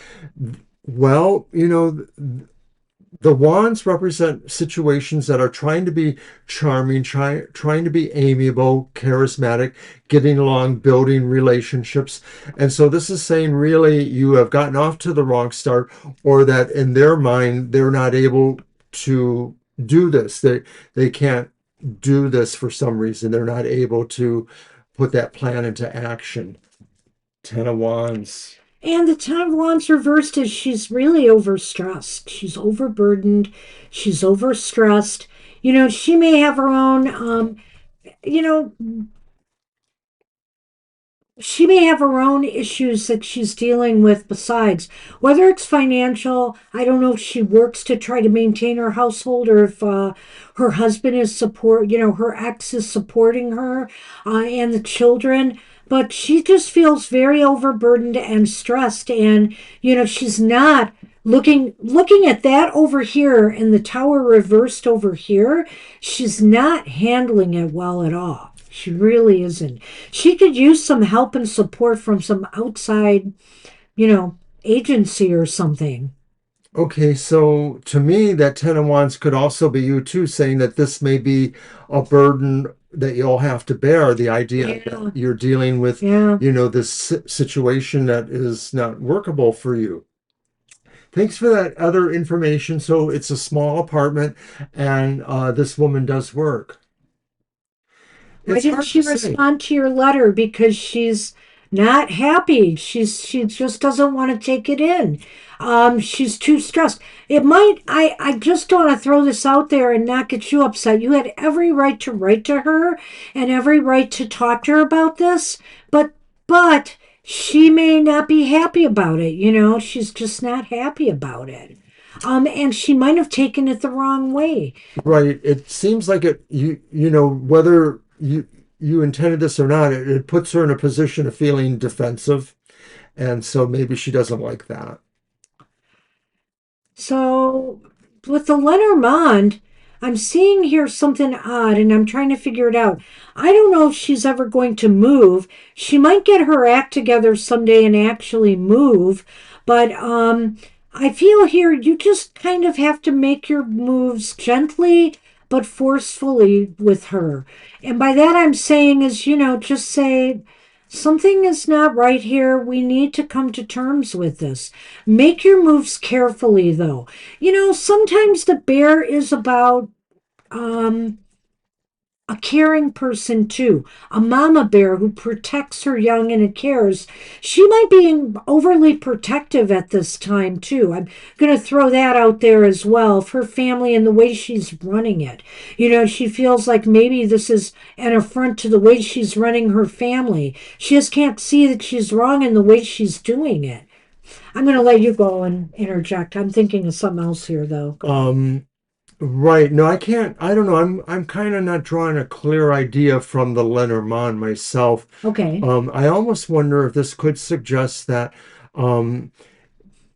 Well, the wands represent situations that are trying to be charming, trying to be amiable, charismatic, getting along, building relationships. And so this is saying really you have gotten off to the wrong start, or that in their mind they're not able to do this. They can't do this for some reason. They're not able to put that plan into action. Ten of Wands. And the Ten of Wands reversed is she's really overstressed. She's overburdened. She's overstressed. She may have her own, you know, she may have her own issues that she's dealing with besides. Whether it's financial, I don't know if she works to try to maintain her household, or if her husband is her ex is supporting her and the children. But she just feels very overburdened and stressed, and she's not looking at that over here and the tower reversed over here. She's not handling it well at all. She really isn't. She could use some help and support from some outside, agency or something. Okay, so to me, that Ten of Wands could also be you too, saying that this may be a burden that you'll have to bear. The idea Yeah. that you're dealing with, Yeah. this situation that is not workable for you. Thanks for that other information. So it's a small apartment, and this woman does work. Why It's didn't hard she to say. respond to your letter? Because she's not happy. She just doesn't want to take it in. She's too stressed. It might I just don't want to throw this out there and not get you upset. You had every right to write to her and every right to talk to her about this, but she may not be happy about it. She's just not happy about it. And she might have taken it the wrong way. Right. It seems like whether you intended this or not, it puts her in a position of feeling defensive, and so maybe she doesn't like that. So with the Lenormand, I'm seeing here something odd and I'm trying to figure it out. I don't know if she's ever going to move. She might get her act together someday and actually move, but I feel here you just kind of have to make your moves gently but forcefully with her. And by that I'm saying is, just say something is not right here. We need to come to terms with this. Make your moves carefully, though. Sometimes the bear is about um, a caring person, too. A mama bear who protects her young and cares. She might be overly protective at this time, too. I'm going to throw that out there as well, of her family and the way she's running it. She feels like maybe this is an affront to the way she's running her family. She just can't see that she's wrong in the way she's doing it. I'm going to let you go and interject. I'm thinking of something else here, though. Right. No, I can't. I don't know. I'm kind of not drawing a clear idea from the Lenormand myself. Okay. I almost wonder if this could suggest that um,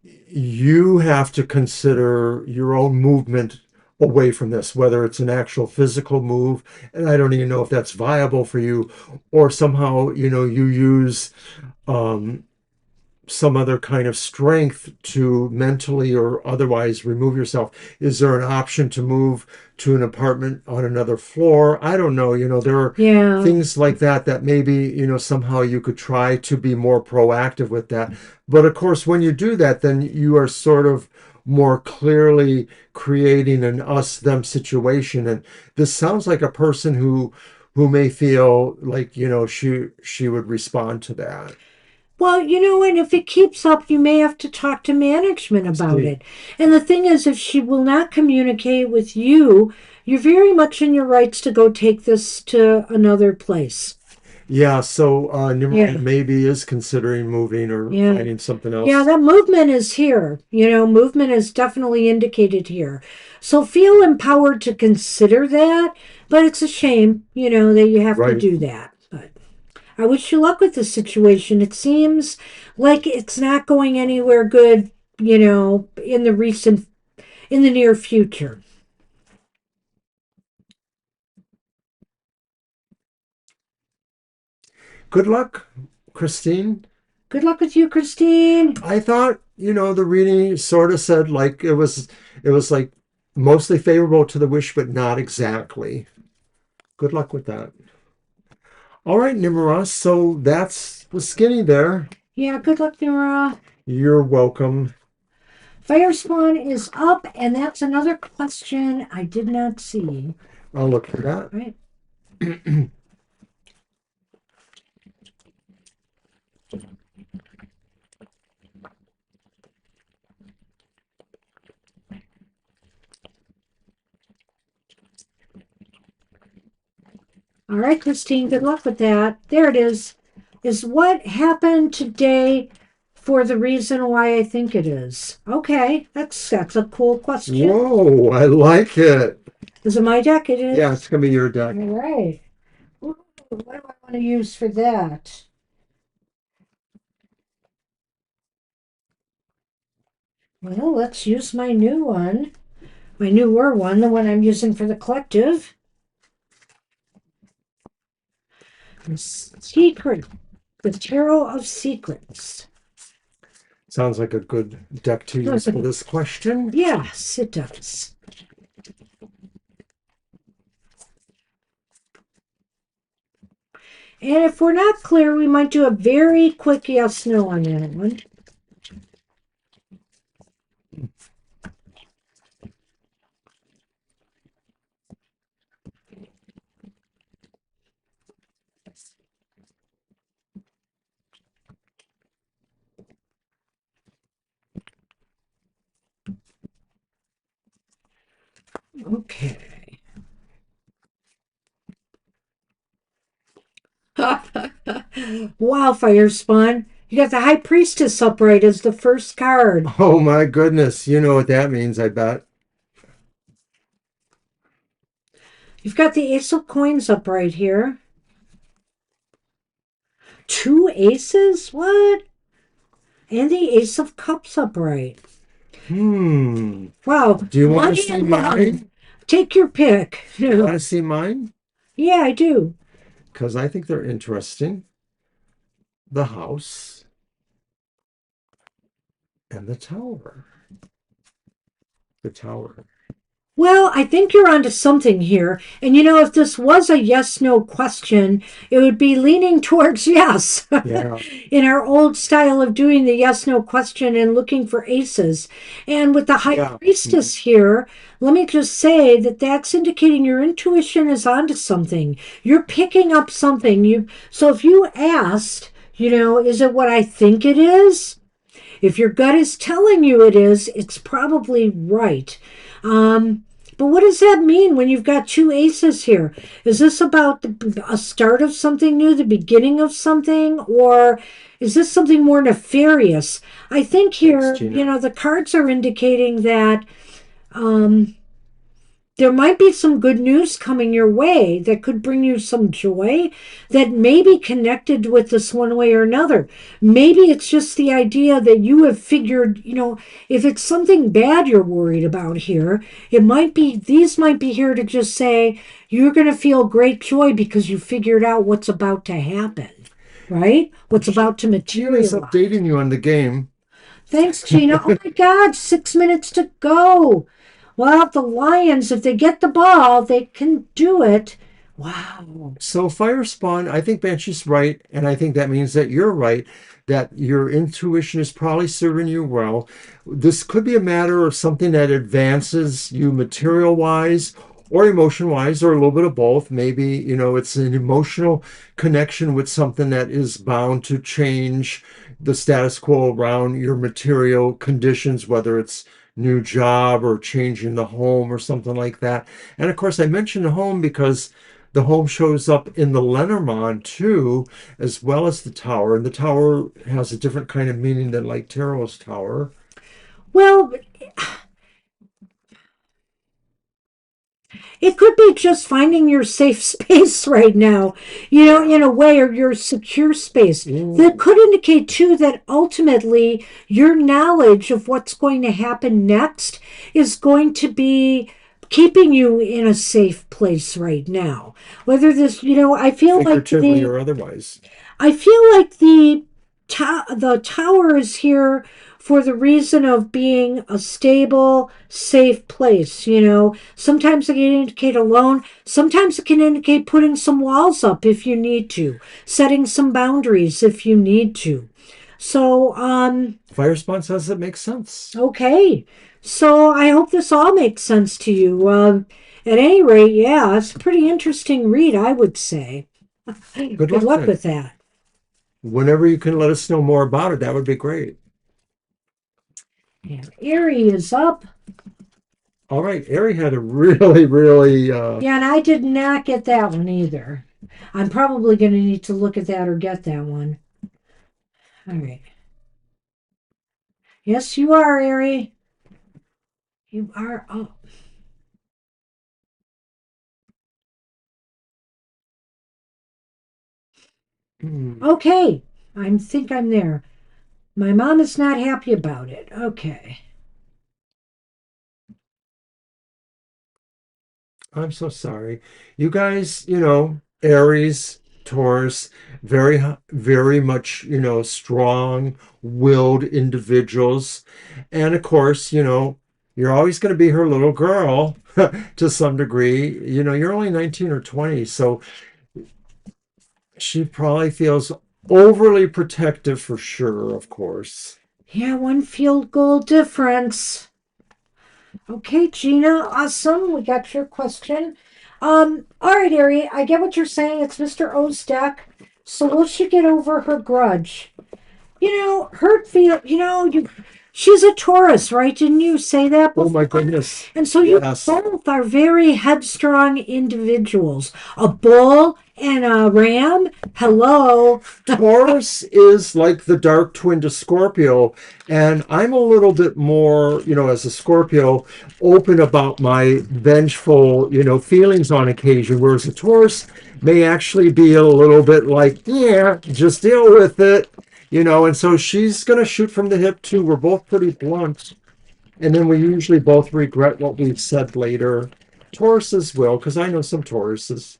you have to consider your own movement away from this, whether it's an actual physical move, and I don't even know if that's viable for you, or somehow, you use um, some other kind of strength to mentally or otherwise remove yourself? Is there an option to move to an apartment on another floor? I don't know. There are Yeah. things like that that maybe, somehow you could try to be more proactive with that. But of course, when you do that, then you are sort of more clearly creating an us them situation. And this sounds like a person who may feel like, she would respond to that. Well, and if it keeps up, you may have to talk to management I about see. it. And the thing is, if she will not communicate with you, you're very much in your rights to go take this to another place. Yeah, so Yeah. Nimrod maybe is considering moving or Yeah. finding something Yeah, else. that movement is here. Movement is definitely indicated here. So feel empowered to consider that, but it's a shame, that you have to Right. do that. But I wish you luck with the situation. It seems like it's not going anywhere good, in the near future. Good luck, Christine. Good luck with you, Christine. I thought, the reading sort of said like it was like mostly favorable to the wish, but not exactly. Good luck with that. All right, Nimrod. So that's the skinny there. Yeah, good luck, Nora. You're welcome. Fire Spawn is up, and that's another question I did not see. I'll look for that. Right. All right, Christine, good luck with that. There it is. Is what happened today for the reason why I think it is? Okay, that's a cool question. Whoa, I like it. Is it my deck? It Yeah, is. it's gonna be your deck. All right. Ooh, what do I want to use for that? Well, let's use my new one. My newer one, the one I'm using for the collective. The Secret, the Tarot of Secrets. Sounds like a good deck to use for this question. Yes, it does. And if we're not clear, we might do a very quick yes no on that one. Okay. Wildfire Spawn. You got the High Priestess upright as the first card. Oh my goodness, you know what that means, I bet. You've got the Ace of Coins upright here. Two aces? What? And the Ace of Cups upright. Hmm. Wow. Do you want to Money see and love. mine? Take your pick. Do you want to see mine? Yeah, I do. Because I think they're interesting. The house and the tower. The tower. Well, I think you're onto something here. And if this was a yes no question, it would be leaning towards yes. Yeah. In our old style of doing the yes no question and looking for aces. And with the High Yeah. Priestess here, let me just say that that's indicating your intuition is onto something. You're picking up something. So if you asked, is it what I think it is? If your gut is telling you it is, it's probably right. But what does that mean when you've got two aces here? Is this about a start of something new, the beginning of something, or is this something more nefarious? I think here, Thanks, Gina. the cards are indicating that um, there might be some good news coming your way that could bring you some joy that may be connected with this one way or another. Maybe it's just the idea that you have figured, if it's something bad you're worried about here, these might be here to just say you're going to feel great joy because you figured out what's about to happen. right? What's about to Gina's materialize. updating you on the game. Thanks, Gina. Oh my God, 6 minutes to go. Well, the Lions, if they get the ball, they can do it. Wow. So fire spawn, I think Banshee's right, and I think that means that you're right, that your intuition is probably serving you well. This could be a matter of something that advances you material wise or emotion wise, or a little bit of both. Maybe, it's an emotional connection with something that is bound to change the status quo around your material conditions, whether it's new job or changing the home or something like that. And of course, I mentioned the home because the home shows up in the Lenormand too, as well as the tower. And the tower has a different kind of meaning than like Tarot's tower. Well, it could be just finding your safe space right now, in a way, or your secure space. That Ooh, could indicate, too, that ultimately your knowledge of what's going to happen next is going to be keeping you in a safe place right now. Whether this, I feel like figuratively or otherwise. the tower is here for the reason of being a stable, safe place. Sometimes it can indicate alone. Sometimes it can indicate putting some walls up if you need to, setting some boundaries if you need to. So, Fire spawn says it makes sense. okay. So I hope this all makes sense to you. At any rate, yeah, it's a pretty interesting read, I would say. Good Good luck luck then. with that. Whenever you can let us know more about it, that would be great. And Erie is up. All right, Ari had a really, really Yeah, and I did not get that one either. I'm probably going to need to look at that or get that one. All right. Yes, you are, Erie. You are up. hmm, Okay. I think I'm there. My mom is not happy about it. Okay. I'm so sorry. You guys, Aries, Taurus, very, very much, strong-willed individuals. And of course, you're always going to be her little girl to some degree. You're only 19 or 20, so she probably feels overly protective for sure, of course. Yeah, one field goal difference. Okay, Gina, awesome. We got your question. All right, Ari, I get what you're saying. It's Mr. O's deck. So will she get over her grudge? Hurt feel, she's a Taurus, right? Didn't you say that Oh my before? goodness. And so you Yes. both are very headstrong individuals. A bull and a ram. Hello. Taurus is like the dark twin to Scorpio, and I'm a little bit more, as a Scorpio, open about my vengeful, feelings on occasion, whereas a Taurus may actually be a little bit like, yeah, just deal with it, and so she's going to shoot from the hip too. We're both pretty blunt, and then we usually both regret what we've said later. Tauruses will, because I know some Tauruses.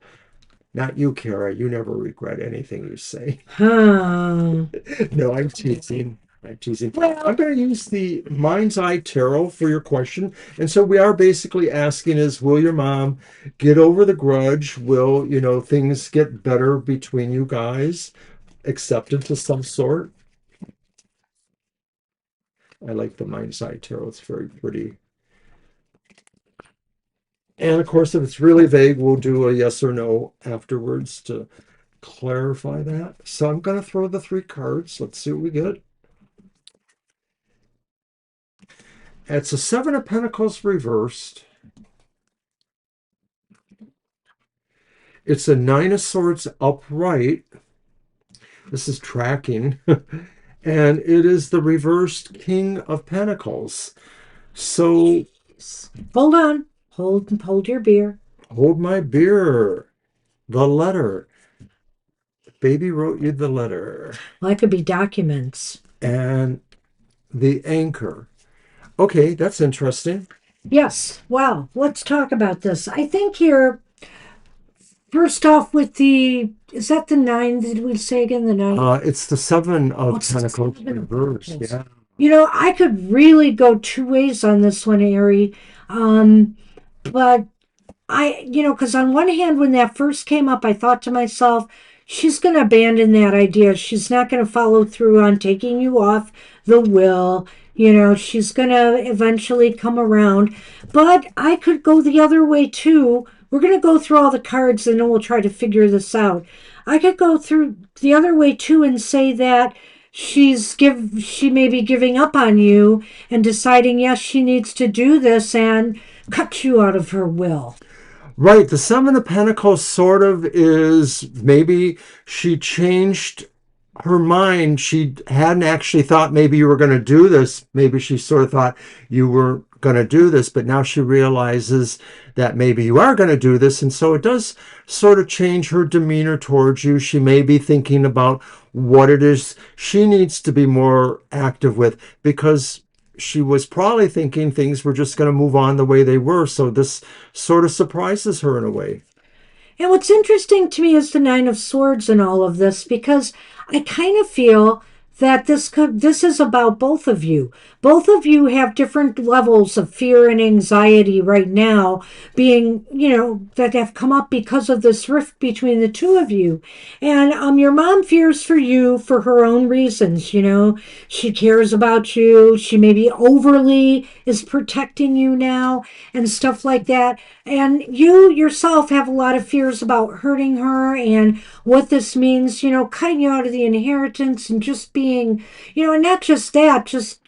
Not you, Kara. You never regret anything you say. Huh. No, I'm teasing. I'm teasing. I'm Well, going to use the Mind's Eye Tarot for your question. And so we are basically asking is, will your mom get over the grudge? Will, things get better between you guys? Acceptance of some sort? I like the Mind's Eye Tarot. It's very pretty. And of course, if it's really vague, we'll do a yes or no afterwards to clarify that. So I'm going to throw the 3 cards. Let's see what we get. It's a 7 of Pentacles reversed. It's a 9 of Swords upright. This is tracking. And it is the reversed King of Pentacles. So hold on. Hold your beer. hold my beer. The letter. Baby wrote you the letter. Well, that could be documents. And the anchor. Okay, that's interesting. Yes. Well, let's talk about this. I think here, First off, with is that the nine? Did we say again the nine? It's the Seven Oh, of it's the Pentacles seven of reversed. pentacles. Yeah. I could really go two ways on this one, Ari. But because on one hand, when that first came up, I thought to myself, she's going to abandon that idea. She's not going to follow through on taking you off the will. She's going to eventually come around. But I could go the other way too. We're going to go through all the cards and then we'll try to figure this out. I could go through the other way too and say that she may be giving up on you and deciding yes she needs to do this and cut you out of her will. Right. The Seven of Pentacles sort of is maybe she changed her mind. She hadn't actually thought maybe you were going to do this. Maybe she sort of thought you were going to do this, but now she realizes that maybe you are going to do this. And so it does sort of change her demeanor towards you. She may be thinking about what it is she needs to be more active with, because she was probably thinking things were just going to move on the way they were. So this sort of surprises her in a way. And what's interesting to me is the Nine of Swords in all of this, because I kind of feel that this is about both of you. Both of you have different levels of fear and anxiety right now, being that have come up because of this rift between the two of you. And your mom fears for you for her own reasons. She cares about you. She maybe overly is protecting you now and stuff like that. And you yourself have a lot of fears about hurting her and what this means, cutting you out of the inheritance and just being, and not just that, just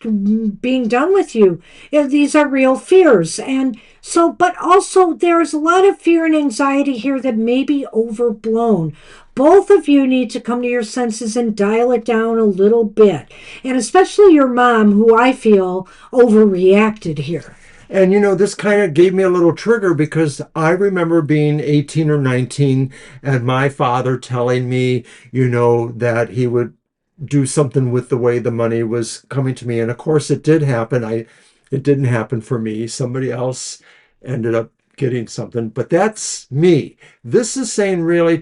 being done with you. These are real fears. And so, but also there's a lot of fear and anxiety here that may be overblown. Both of you need to come to your senses and dial it down a little bit. And especially your mom, who I feel overreacted here. And this kind of gave me a little trigger, because I remember being 18 or 19 and my father telling me, that he would do something with the way the money was coming to me. And of course it did happen. It didn't happen for me. Somebody else ended up getting something, but that's me. This is saying really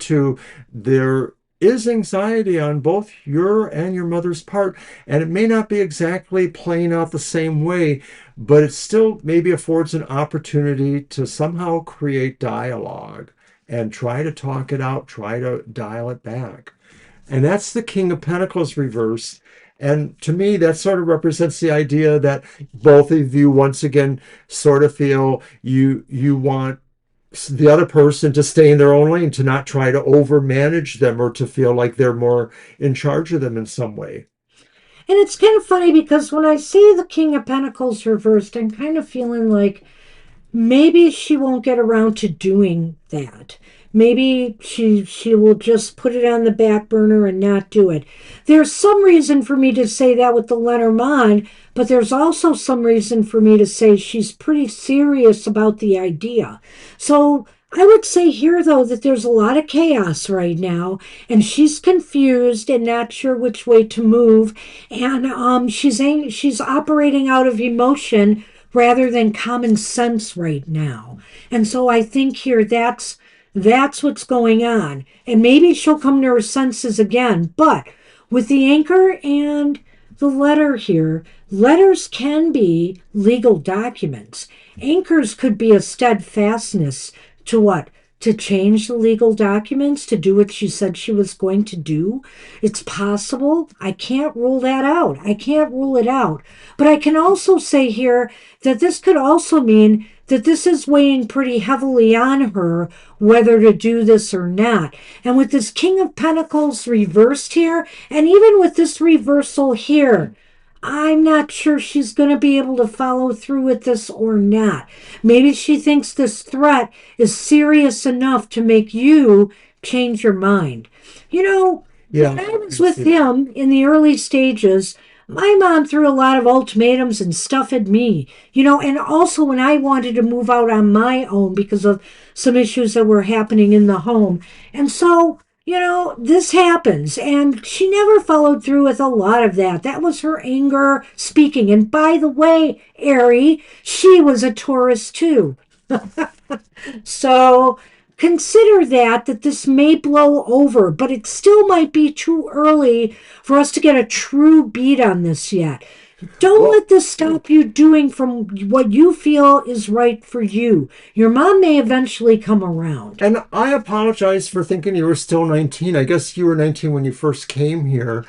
there is anxiety on both your and your mother's part, and it may not be exactly playing out the same way, but it still maybe affords an opportunity to somehow create dialogue and try to talk it out, try to dial it back. And that's the King of Pentacles reversed. And to me, that sort of represents the idea that both of you, once again, sort of feel you want the other person to stay in their own lane, to not try to overmanage them or to feel like they're more in charge of them in some way. And it's kind of funny because when I see the King of Pentacles reversed, I'm kind of feeling like maybe she won't get around to doing that. Maybe she will just put it on the back burner and not do it. There's some reason for me to say that with the Lenormand, but there's also some reason for me to say she's pretty serious about the idea. So I would say here, though, that there's a lot of chaos right now, and she's confused and not sure which way to move, and she's operating out of emotion rather than common sense right now. And so I think here that's what's going on. And maybe she'll come to her senses again. But with the anchor and the letter here, letters can be legal documents. Anchors could be a steadfastness to what? To change the legal documents, to do what she said she was going to do. It's possible. I can't rule that out. I can't rule it out. But I can also say here that this could also mean that this is weighing pretty heavily on her, whether to do this or not. And with this King of Pentacles reversed here, and even with this reversal here, I'm not sure she's going to be able to follow through with this or not. Maybe she thinks this threat is serious enough to make you change your mind. Yeah, When I was with him in the early stages, my mom threw a lot of ultimatums and stuff at me, and also when I wanted to move out on my own because of some issues that were happening in the home. And so, this happens. And she never followed through with a lot of that. That was her anger speaking. And by the way, Ari, she was a Taurus too. So consider that this may blow over, but it still might be too early for us to get a true beat on this yet. Don't Well, let this stop you doing from what you feel is right for you. Your mom may eventually come around. and I apologize for thinking you were still 19. I guess you were 19 when you first came here.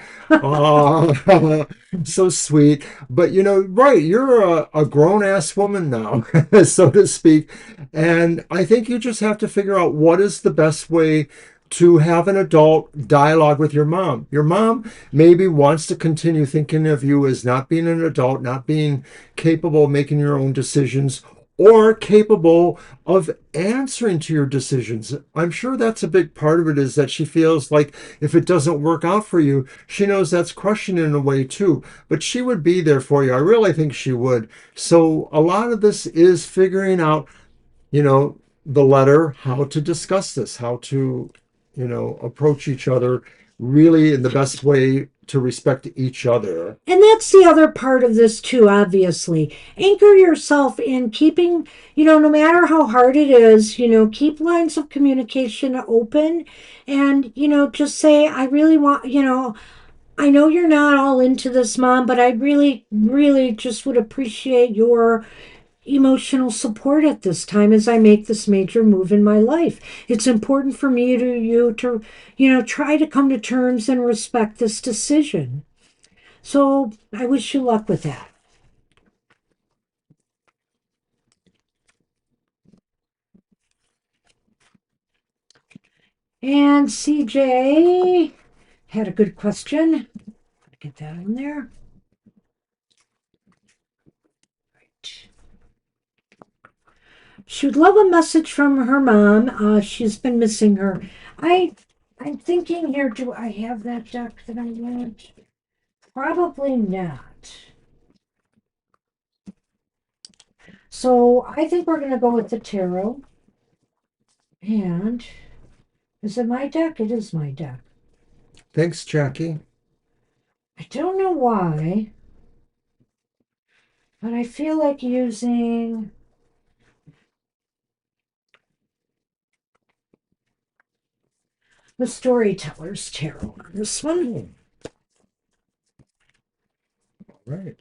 So sweet. But right, you're a grown ass woman now, so to speak. And I think you just have to figure out what is the best way to have an adult dialogue with your mom. Your mom maybe wants to continue thinking of you as not being an adult, not being capable of making your own decisions, or capable of answering to your decisions. I'm sure that's a big part of it, is that she feels like if it doesn't work out for you, she knows that's crushing in a way too. But she would be there for you. I really think she would. So a lot of this is figuring out, the letter, how to discuss this, how to, approach each other really in the best way to respect each other. And that's the other part of this, too, obviously. Anchor yourself in keeping, no matter how hard it is, keep lines of communication open and, just say, I really want, I know you're not all into this, Mom, but I really, really just would appreciate your emotional support at this time as I make this major move in my life. It's important for me to you to, try to come to terms and respect this decision. So I wish you luck with that. And CJ had a good question. Get that in there. Right. She would love a message from her mom. She's been missing her. I'm thinking here, do I have that deck that I want? Probably not. So I think we're going to go with the tarot. And is it my deck? It is my deck. Thanks, Jackie. I don't know why, but I feel like using the Storyteller's Tarot on this one. All right.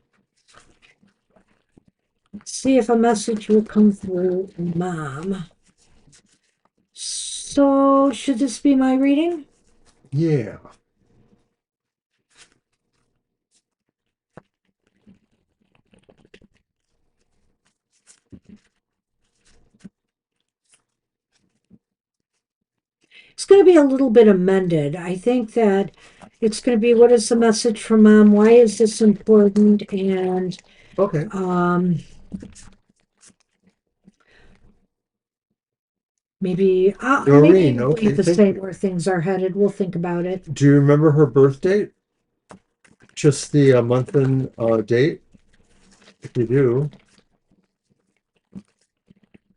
Let's see if a message will come through, Mom. So, should this be my reading? Yeah. It's going to be a little bit amended. I think that it's going to be, what is the message from Mom? Why is this important? And Okay. maybe Noreen. leave Okay. the Thank state you. where things are headed. We'll think about it. Do you remember her birth date? Just the month and date? If you do.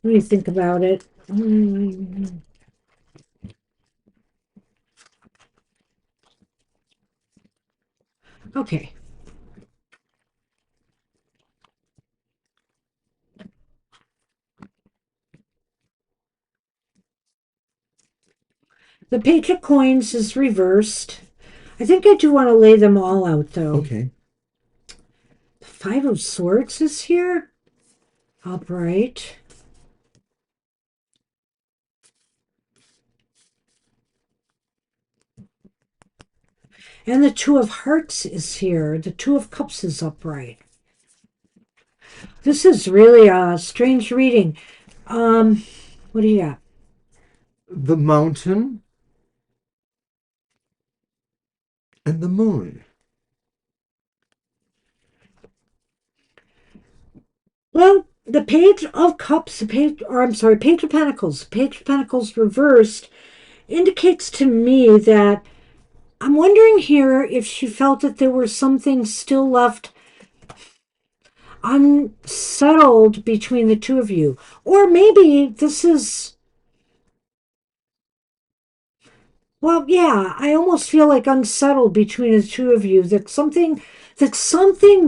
Let me think about it. Mm. Okay. The Page of Coins is reversed. I think I do want to lay them all out, though. Okay. The Five of Swords is here. Upright. And the Two of Hearts is here. The Two of Cups is upright. This is really a strange reading. What do you got? The mountain and the moon. Well, the Page of Cups, Page of Pentacles. Page of Pentacles reversed indicates to me that I'm wondering here if she felt that there were some things still left unsettled between the two of you. Or maybe this is, well, yeah, I almost feel like unsettled between the two of you, that something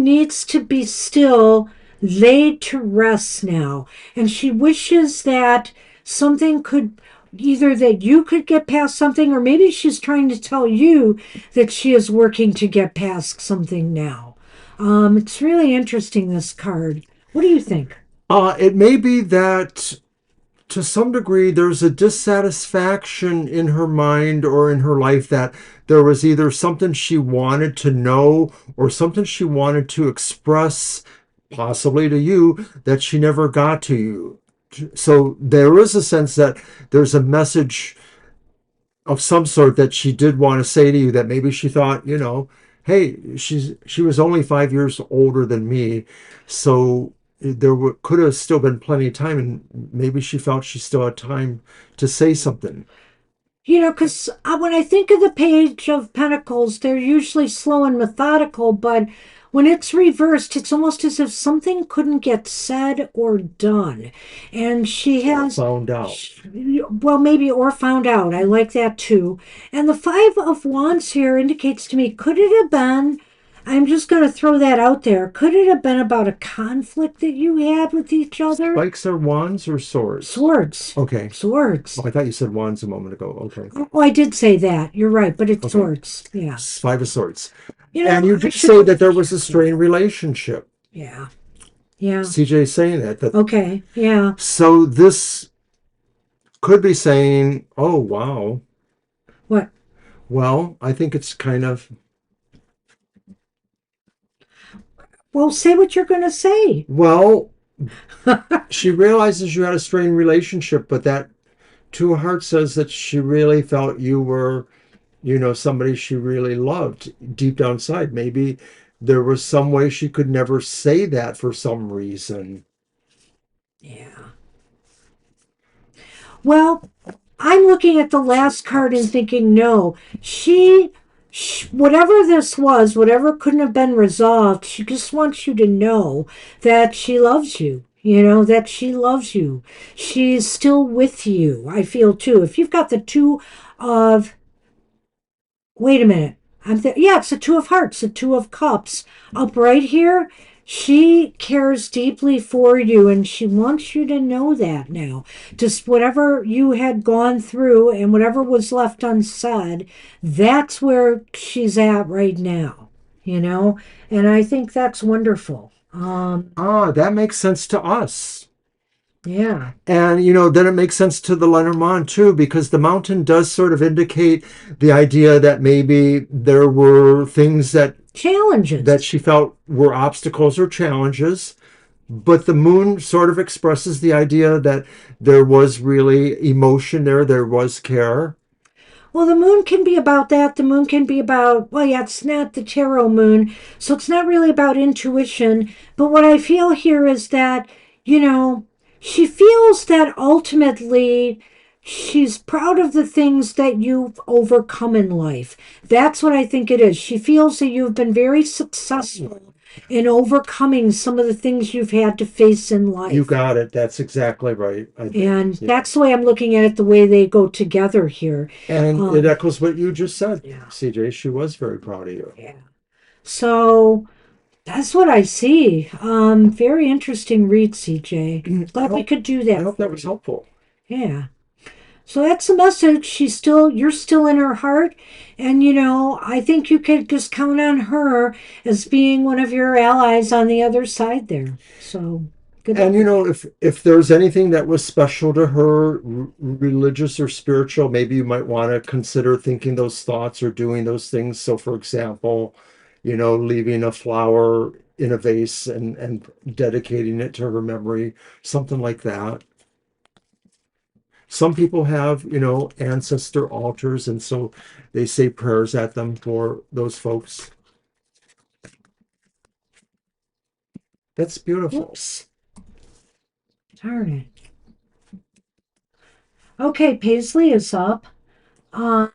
needs to be still laid to rest now. And she wishes that something could either that you could get past something, or maybe she's trying to tell you that she is working to get past something now. It's really interesting, this card. What do you think? It may be that to some degree there's a dissatisfaction in her mind or in her life, that there was either something she wanted to know or something she wanted to express, possibly to you, that she never got to you. So there is a sense that there's a message of some sort that she did want to say to you, that maybe she thought, hey, she was only 5 years older than me, so could have still been plenty of time, and maybe she felt she still had time to say something. Because when I think of the Page of Pentacles, they're usually slow and methodical, but when it's reversed, it's almost as if something couldn't get said or done. And she has, Found out. well, maybe, or found out. I like that too. And the Five of Wands here indicates to me, could it have been, I'm just going to throw that out there, could it have been about a conflict that you had with each other? Spikes are wands or swords? Swords. Okay. Swords. Oh, I thought you said wands a moment ago. Okay. Oh, I did say that. You're right, but it's Okay. swords. Yeah. Five of swords. You know, And you I did should. say that there was a strained relationship. Yeah. Yeah. CJ saying that. Okay. Yeah. So this could be saying, oh, wow. What? Well, I think it's kind of, Well, say what you're going to say. well, she realizes you had a strained relationship, but that Two of Hearts says that she really felt you were, somebody she really loved deep down inside. Maybe there was some way she could never say that for some reason. Yeah. Well, I'm looking at the last card and thinking, no, whatever this was, whatever couldn't have been resolved, she just wants you to know that she loves you. That she loves you. She's still with you, I feel too. If you've got the two of Wait a minute. Yeah, it's the Two of Hearts, the Two of Cups. Up right here, she cares deeply for you and she wants you to know that now. Just whatever you had gone through and whatever was left unsaid, that's where she's at right now, you know? And I think that's wonderful. That makes sense to us. Yeah. And, then it makes sense to the Lenormand too, because the mountain does sort of indicate the idea that maybe there were things that Challenges. she felt were obstacles or challenges. But the moon sort of expresses the idea that there was really emotion there was care. Well, the moon can be about that. The moon can be about, well, yeah, it's not the tarot moon, so it's not really about intuition. But what I feel here is that, you know, she feels that ultimately she's proud of the things that you've overcome in life. That's what I think it is. She feels that you've been very successful in overcoming some of the things you've had to face in life. You got it. That's exactly right. And that's the way I'm looking at it, the way they go together here. And it echoes what you just said, Yeah. CJ. She was very proud of you. Yeah. So that's what I see. Very interesting read, CJ. Glad we could do that. I hope that was helpful. Yeah. So that's the message. You're still in her heart. And, I think you could just count on her as being one of your allies on the other side there. So good luck. And if there's anything that was special to her, religious or spiritual, maybe you might want to consider thinking those thoughts or doing those things. So, for example, leaving a flower in a vase and dedicating it to her memory, something like that. Some people have, ancestor altars, and so they say prayers at them for those folks. That's beautiful. Oops. Darn it. Okay, Paisley is up. Um,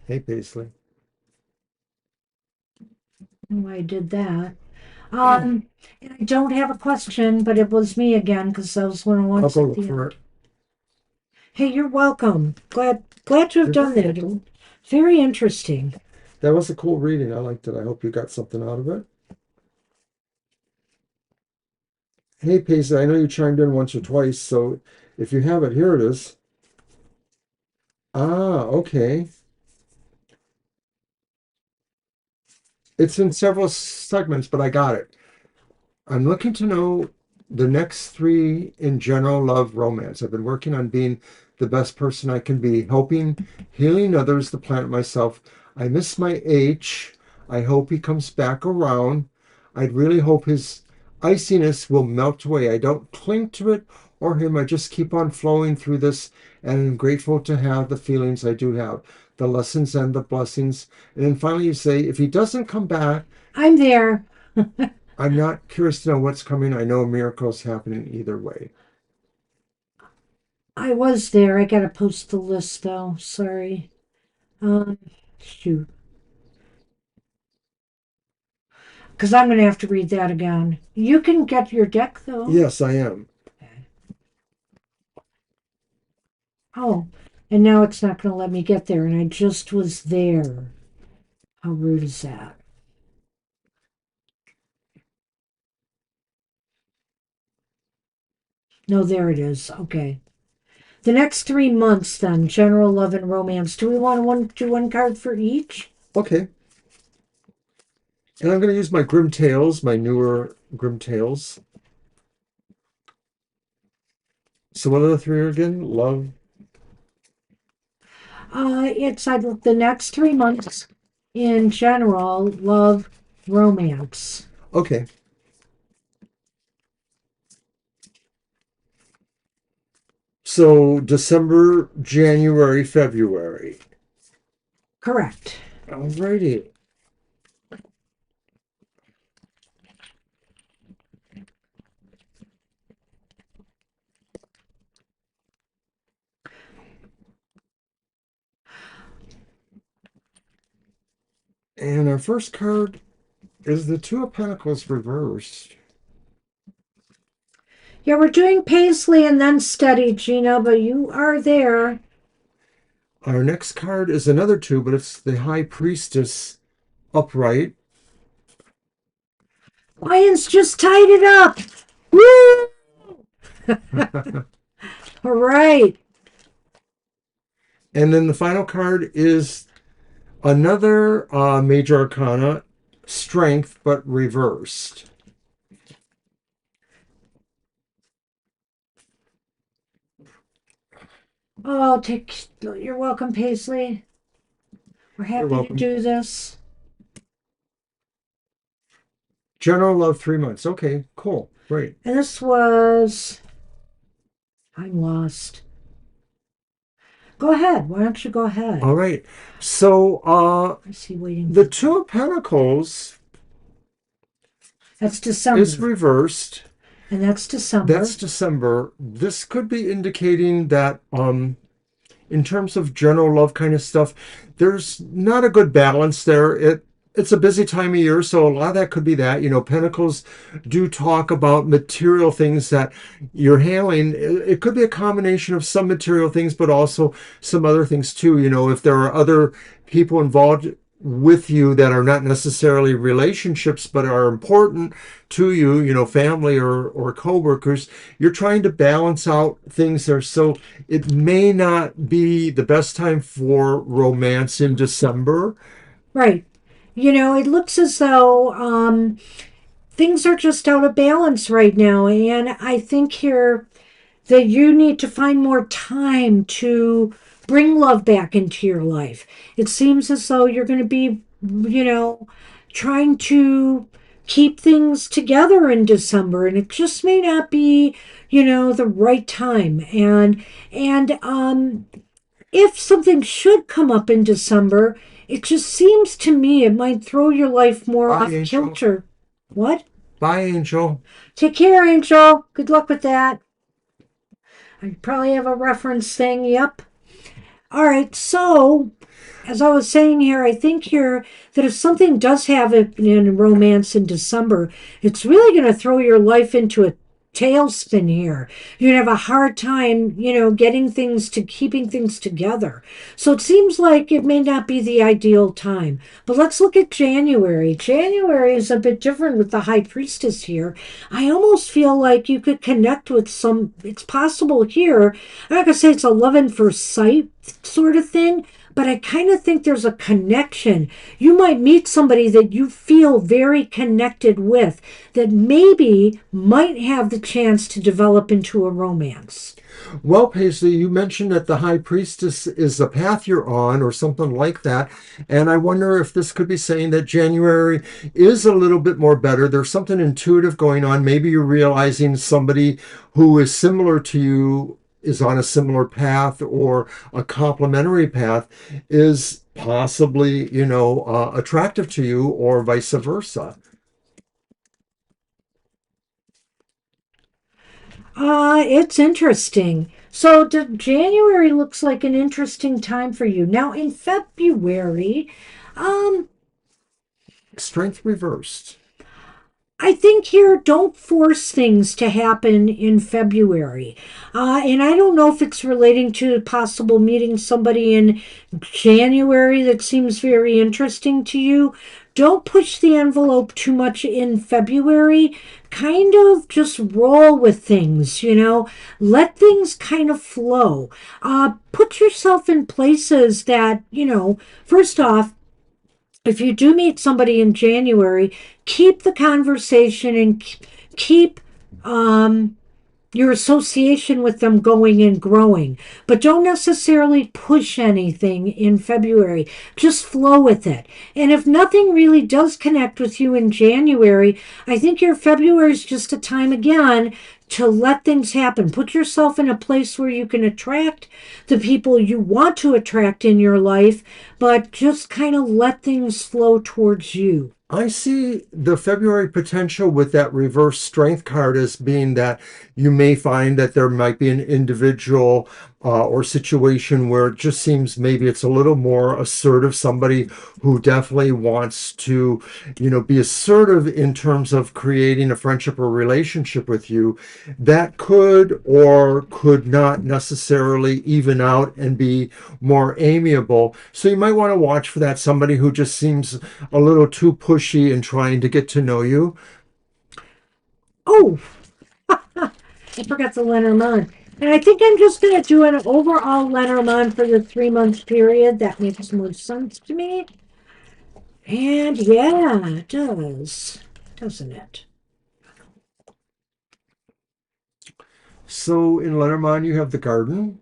Hey, Paisley. oh, I did that. And I don't have a question, but it was me again because I was one of the I'll ones go at look the for end. it. Hey, you're welcome. Glad to have done that. Very interesting. That was a cool reading. I liked it. I hope you got something out of it. Hey, Paisley, I know you chimed in once or twice, so if you have it, here it is. Ah, okay. It's in several segments, but I got it. I'm looking to know the next three in general love romance. I've been working on being the best person I can be, helping, healing others, the planet, myself. I miss my H. I hope he comes back around. I'd really hope his iciness will melt away. I don't cling to it or him. I just keep on flowing through this, and I'm grateful to have the feelings I do have, the lessons and the blessings. And then finally, you say, if he doesn't come back, I'm there. I'm not curious to know what's coming. I know a miracle's happening either way. I was there. I gotta post the list though. Sorry. Um, shoot. Because I'm gonna have to read that again. You can get your deck though. Yes, I am. Oh, and now it's not gonna let me get there, and I just was there. How rude is that? No, there it is. Okay. The next 3 months, then, general love and romance. Do we want to do one card for each? Okay. And I'm going to use my Grim Tales, my newer Grim Tales. So what are the three again? Love. It's the next 3 months in general love, romance. Okay. So December, January, February. Correct. Alrighty. And our first card is the Two of Pentacles reversed. Yeah, we're doing Paisley and then Steady, Gina, but you are there. Our next card is another two, but it's the High Priestess upright. Lions just tied it up. Woo! All right. And then the final card is another major arcana, Strength, but reversed. Oh, you're welcome, Paisley. We're You're happy to welcome. do this. General love 3 months. Okay, cool. Great. And this was. I'm lost. Go ahead. Why don't you go ahead? All right. So I see waiting the for Two of Pentacles That's December. is reversed. And that's December. That's December. This could be indicating that in terms of general love kind of stuff, there's not a good balance there. It's a busy time of year, so a lot of that could be that. You know, Pentacles do talk about material things that you're handling. It could be a combination of some material things, but also some other things too. You know, if there are other people involved with you that are not necessarily relationships but are important to you, you know, family or co-workers, you're trying to balance out things there. So it may not be the best time for romance in December. Right. You know, it looks as though things are just out of balance right now. And I think here that you need to find more time to bring love back into your life. It seems as though you're going to be, trying to keep things together in December, and it just may not be, the right time. And if something should come up in December, it just seems to me it might throw your life more Bye, off Angel. kilter. What? Bye, Angel. Take care, Angel. Good luck with that. I probably have a reference thing. Yep. All right. So, as I was saying here, I think here that if something does have it in romance in December, it's really going to throw your life into a tailspin here. You'd have a hard time, getting things to keeping things together. So it seems like it may not be the ideal time. But let's look at January. January is a bit different with the High Priestess here. I almost feel like you could connect with it's possible here. I'm not going to say it's a love at first sight sort of thing, but I kind of think there's a connection. You might meet somebody that you feel very connected with that maybe might have the chance to develop into a romance. Well, Paisley, you mentioned that the High Priestess is the path you're on or something like that. And I wonder if this could be saying that January is a little bit more better. There's something intuitive going on. Maybe you're realizing somebody who is similar to you is on a similar path or a complementary path is possibly, attractive to you or vice versa. It's interesting. So January looks like an interesting time for you. Now in February, um, Strength reversed. I think here, don't force things to happen in February. And I don't know if it's relating to possible meeting somebody in January that seems very interesting to you. Don't push the envelope too much in February. Kind of just roll with things. Let things kind of flow. Put yourself in places that, first off, if you do meet somebody in January, keep the conversation and keep your association with them going and growing. But don't necessarily push anything in February. Just flow with it. And if nothing really does connect with you in January, I think your February is just a time again to let things happen. Put yourself in a place where you can attract the people you want to attract in your life, but just kind of let things flow towards you. I see the February potential with that reverse strength card as being that you may find that there might be an individual or situation where it just seems maybe it's a little more assertive, somebody who definitely wants to, be assertive in terms of creating a friendship or relationship with you that could or could not necessarily even out and be more amiable. So you might want to watch for that, somebody who just seems a little too pushy and trying to get to know you. Oh, I forgot the Lenormand. And I think I'm just going to do an overall Lenormand for the 3 month period. That makes more sense to me. And yeah, it does, doesn't it? So in Lenormand, you have the garden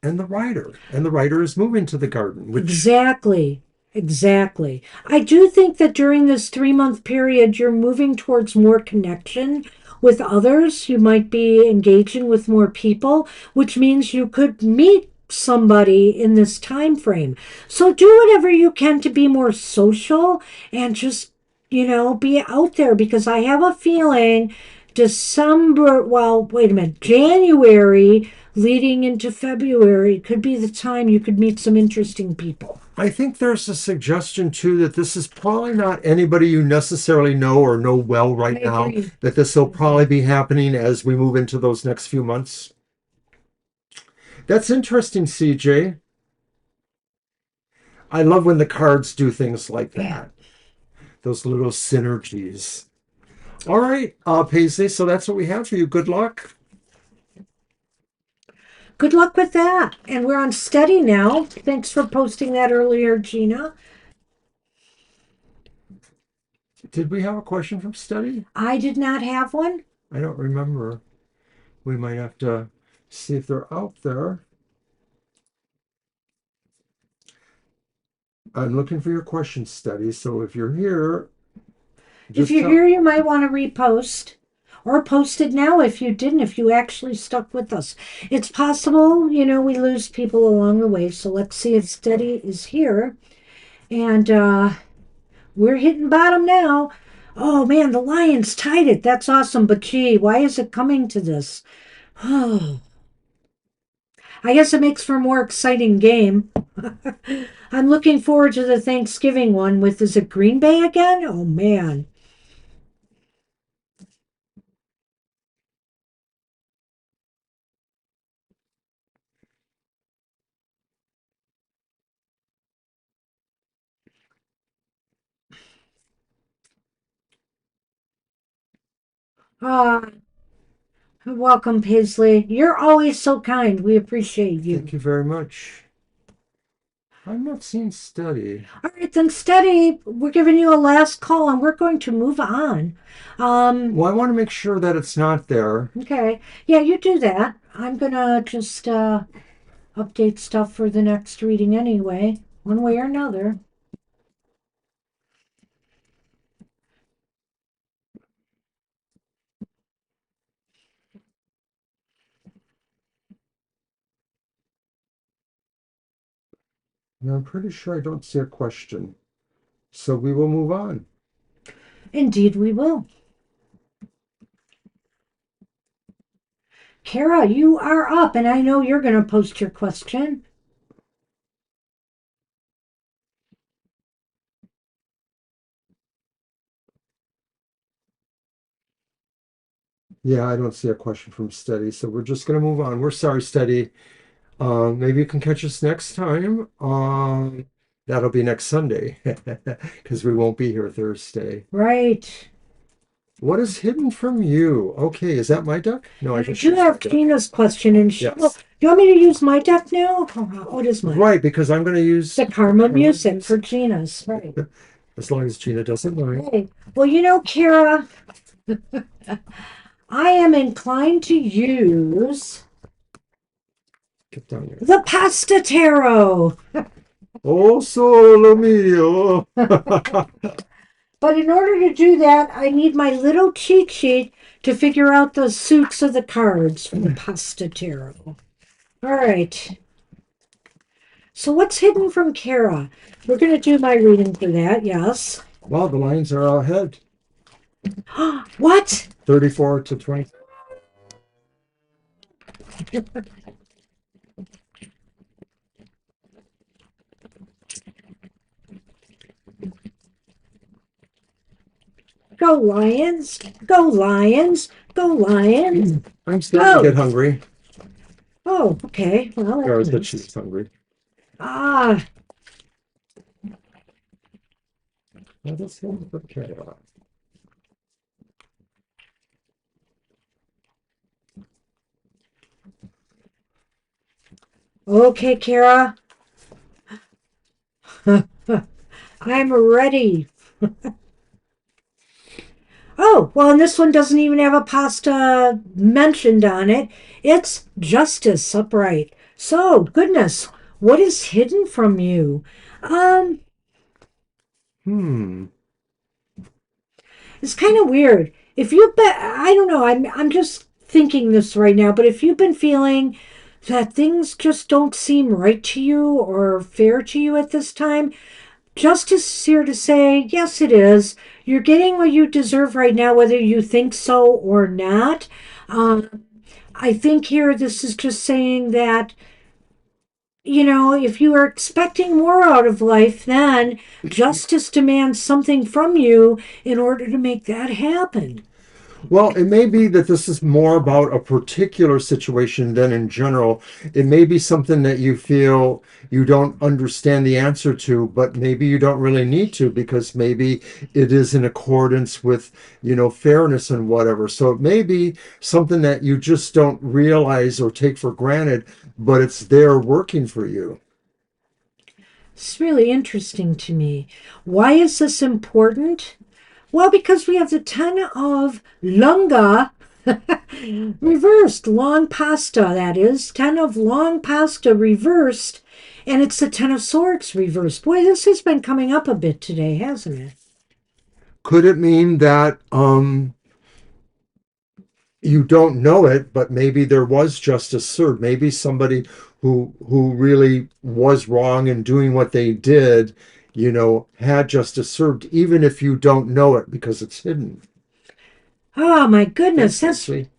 and the rider is moving to the garden, which Exactly. Exactly. I do think that during this 3 month period, you're moving towards more connection with others. You might be engaging with more people, which means you could meet somebody in this time frame. So do whatever you can to be more social and just, be out there because I have a feeling wait a minute, January leading into February could be the time you could meet some interesting people. I think there's a suggestion too that this is probably not anybody you necessarily know or know well I right now, agree. that this will probably be happening as we move into those next few months. That's interesting, CJ. I love when the cards do things like Yeah. that, those little synergies. All right, Paisley, so that's what we have for you. Good luck. Good luck with that. And we're on steady now. Thanks for posting that earlier, Gina. Did we have a question from Study? I did not have one. I don't remember. We might have to see if they're out there. I'm looking for your question, Study. So if you're here, If just you're tell. here, you might want to repost or post it now if you didn't, if you actually stuck with us. It's possible, we lose people along the way. So let's see if Steady is here. And we're hitting bottom now. Oh man, the Lions tied it. That's awesome. But gee, why is it coming to this? Oh, I guess it makes for a more exciting game. I'm looking forward to the Thanksgiving one with, is it Green Bay again? Oh man. Ah, welcome, Paisley. You're always so kind. We appreciate Thank you. you very much. I'm not seeing study. All right, then, steady. We're giving you a last call, and we're going to move on. Um, Well, I want to make sure that it's not there. okay. Yeah, you do that. I'm gonna just update stuff for the next reading anyway, one way or another. And I'm pretty sure I don't see a question. So we will move on. Indeed, we will. Kara, you are up, and I know you're gonna post your question. Yeah, I don't see a question from Steady, so we're just going to move on. We're sorry, Steady. Maybe you can catch us next time. That'll be next Sunday because we won't be here Thursday. Right. What is hidden from you? Okay, is that my duck? No, I And I just do used my have duck. Tina's question, and she will. Yes. Do you want me to use my deck now? What is mine? Right, because I'm going to use The Karma music for music. Gina's. Right. As long as Gina doesn't mind. Hey, well, Kara, I am inclined to use Get down here. the Pasta Tarot. Oh, solo mio. But in order to do that, I need my little cheat sheet to figure out the suits of the cards for the Pasta Tarot. All right. So what's hidden from Kara? We're going to do my reading for that, yes. Well, the lines are all ahead. What? 34 to 20. Go Lions! Go Lions! Go Lions! I'm starting to Go! get hungry. Oh, okay. Well, Or that's that nice. she's hungry. Ah, Let us have the chaos. okay, Kara. I'm ready. Oh, well, and this one doesn't even have a pasta mentioned on it. It's Justice upright. So, goodness, what is hidden from you? Um, Hmm. it's kind of weird. If you've been, I don't know, I'm just thinking this right now, but if you've been feeling that things just don't seem right to you or fair to you at this time, justice is here to say, yes, it is. You're getting what you deserve right now, whether you think so or not. Um, I think here this is just saying that, if you are expecting more out of life, then justice demands something from you in order to make that happen. Well, it may be that this is more about a particular situation than in general. It may be something that you feel you don't understand the answer to, but maybe you don't really need to because maybe it is in accordance with, fairness and whatever. So it may be something that you just don't realize or take for granted, but it's there working for you. It's really interesting to me. Why is this important? Well, because we have the Ten of Lunga reversed, long pasta, that is. Ten of long pasta reversed, and it's the Ten of Swords reversed. Boy, this has been coming up a bit today, hasn't it? Could it mean that you don't know it, but maybe there was justice served. Maybe somebody who really was wrong in doing what they did, had justice served, even if you don't know it because it's hidden. Oh my goodness, Thanks, that's Nancy.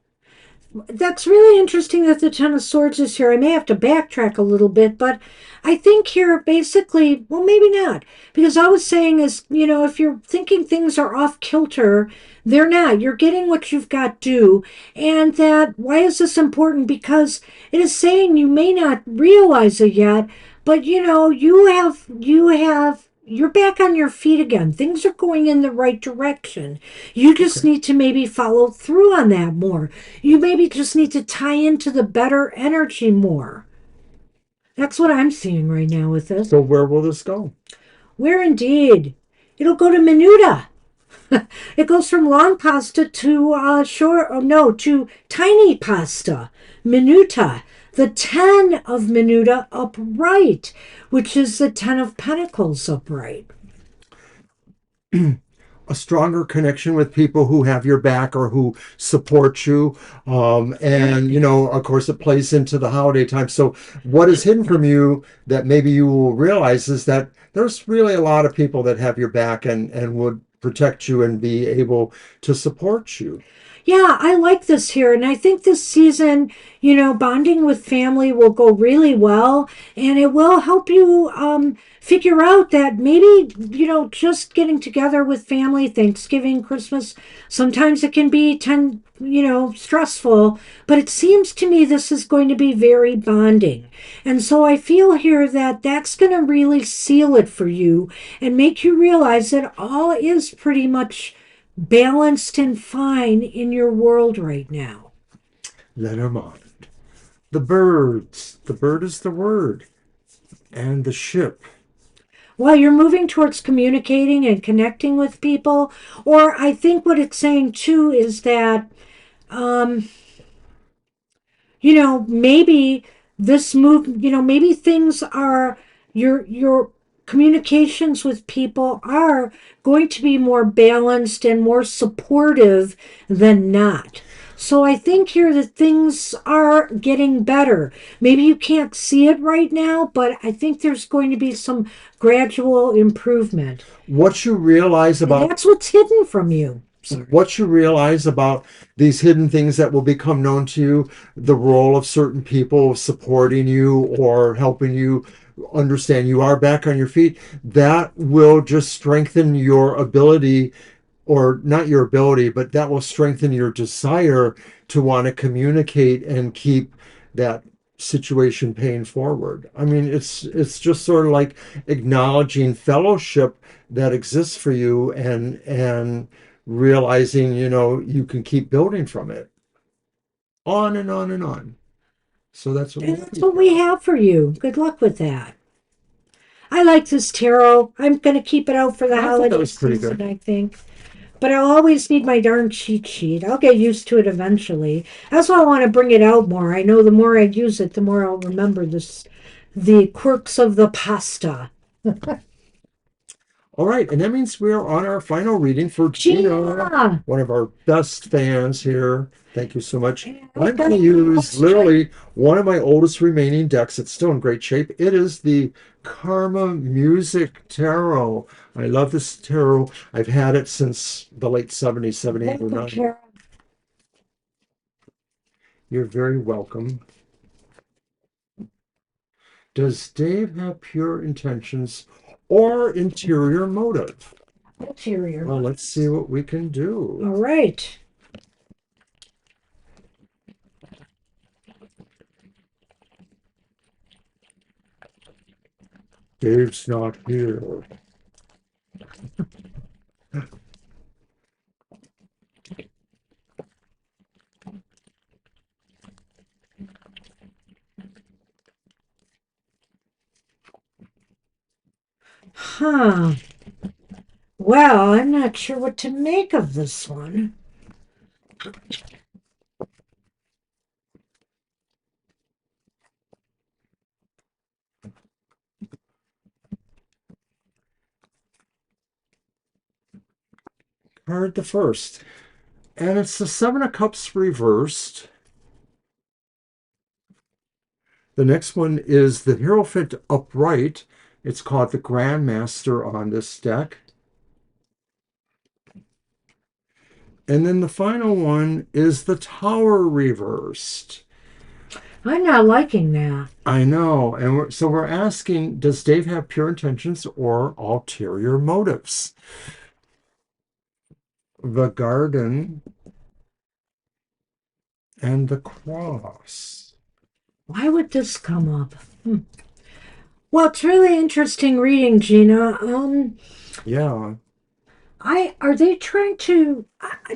That's really interesting that the Ten of Swords is here. I may have to backtrack a little bit, but I think here basically, well, maybe not. Because I was saying is, if you're thinking things are off kilter, they're not. You're getting what you've got due. And that, why is this important? Because it is saying you may not realize it yet, but you have you're back on your feet again. Things are going in the right direction. You just Okay. need to maybe follow through on that more. You maybe just need to tie into the better energy more. That's what I'm seeing right now with this. So where will this go? Where indeed? It'll go to Minuta. It goes from long pasta to short, oh no, to tiny pasta, minuta. The 10 of minuta upright, which is the 10 of pentacles upright. A stronger connection with people who have your back or who support you. And, you know, of course, it plays into the holiday time. So, what is hidden from you that maybe you will realize is that there's really a lot of people that have your back and would protect you and be able to support you. Yeah, I like this here. And I think this season, bonding with family will go really well. And it will help you figure out that maybe, just getting together with family, Thanksgiving, Christmas, sometimes it can be stressful. But it seems to me this is going to be very bonding. And so I feel here that that's going to really seal it for you and make you realize that all is pretty much balanced and fine in your world right now. Lenormand. The birds. The bird is the word. And the ship. While you're moving towards communicating and connecting with people, or I think what it's saying too is that, um, maybe this move, maybe things are your communications with people are going to be more balanced and more supportive than not. So I think here that things are getting better. Maybe you can't see it right now, but I think there's going to be some gradual improvement. What you realize And about that's what's hidden from you. Sorry. what you realize about these hidden things that will become known to you, the role of certain people supporting you or helping you understand you are back on your feet, that will just strengthen your ability, or not your ability, but that will strengthen your desire to want to communicate and keep that situation paying forward. I mean, it's just sort of like acknowledging fellowship that exists for you and realizing, you know, you can keep building from it. On and on and on. So that's what we And have. that's what we have for you. Good luck with that. I like this tarot. I'm going to keep it out for the I thought that holiday was pretty season, good. I think. But I'll always need my darn cheat sheet. I'll get used to it eventually. That's why I want to bring it out more. I know the more I use it, the more I'll remember the quirks of the pasta. All right, and that means we're on our final reading for Gina, Gina! one of our best fans here. Thank you so much. I've I'm got going to a use question. literally one of my oldest remaining decks. It's still in great shape. It is the Karma Music Tarot. I love this tarot. I've had it since the late 70s, 78 or Welcome, 9. Karen. You're very welcome. Does Dave have pure intentions or interior motive? Interior. Well, let's see what we can do. All right. Dave's not here. Huh. Well, I'm not sure what to make of this one. Card the first. And it's the Seven of Cups reversed. The next one is the Hierophant upright. It's called the Grandmaster on this deck. And then the final one is the Tower reversed. I'm not liking that. I know. And so we're asking, does Dave have pure intentions or ulterior motives? The Garden and the Cross. Why would this come up? Well, it's really interesting reading, Gina. Yeah. I are they trying to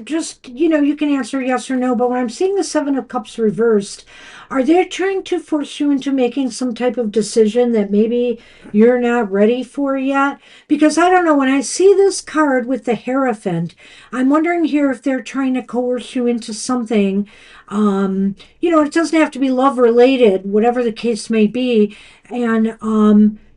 just you can answer yes or no, but when I'm seeing the Seven of Cups reversed, are they trying to force you into making some type of decision that maybe you're not ready for yet? Because I don't know, when I see this card with the Hierophant, I'm wondering here if they're trying to coerce you into something. It doesn't have to be love related, whatever the case may be, and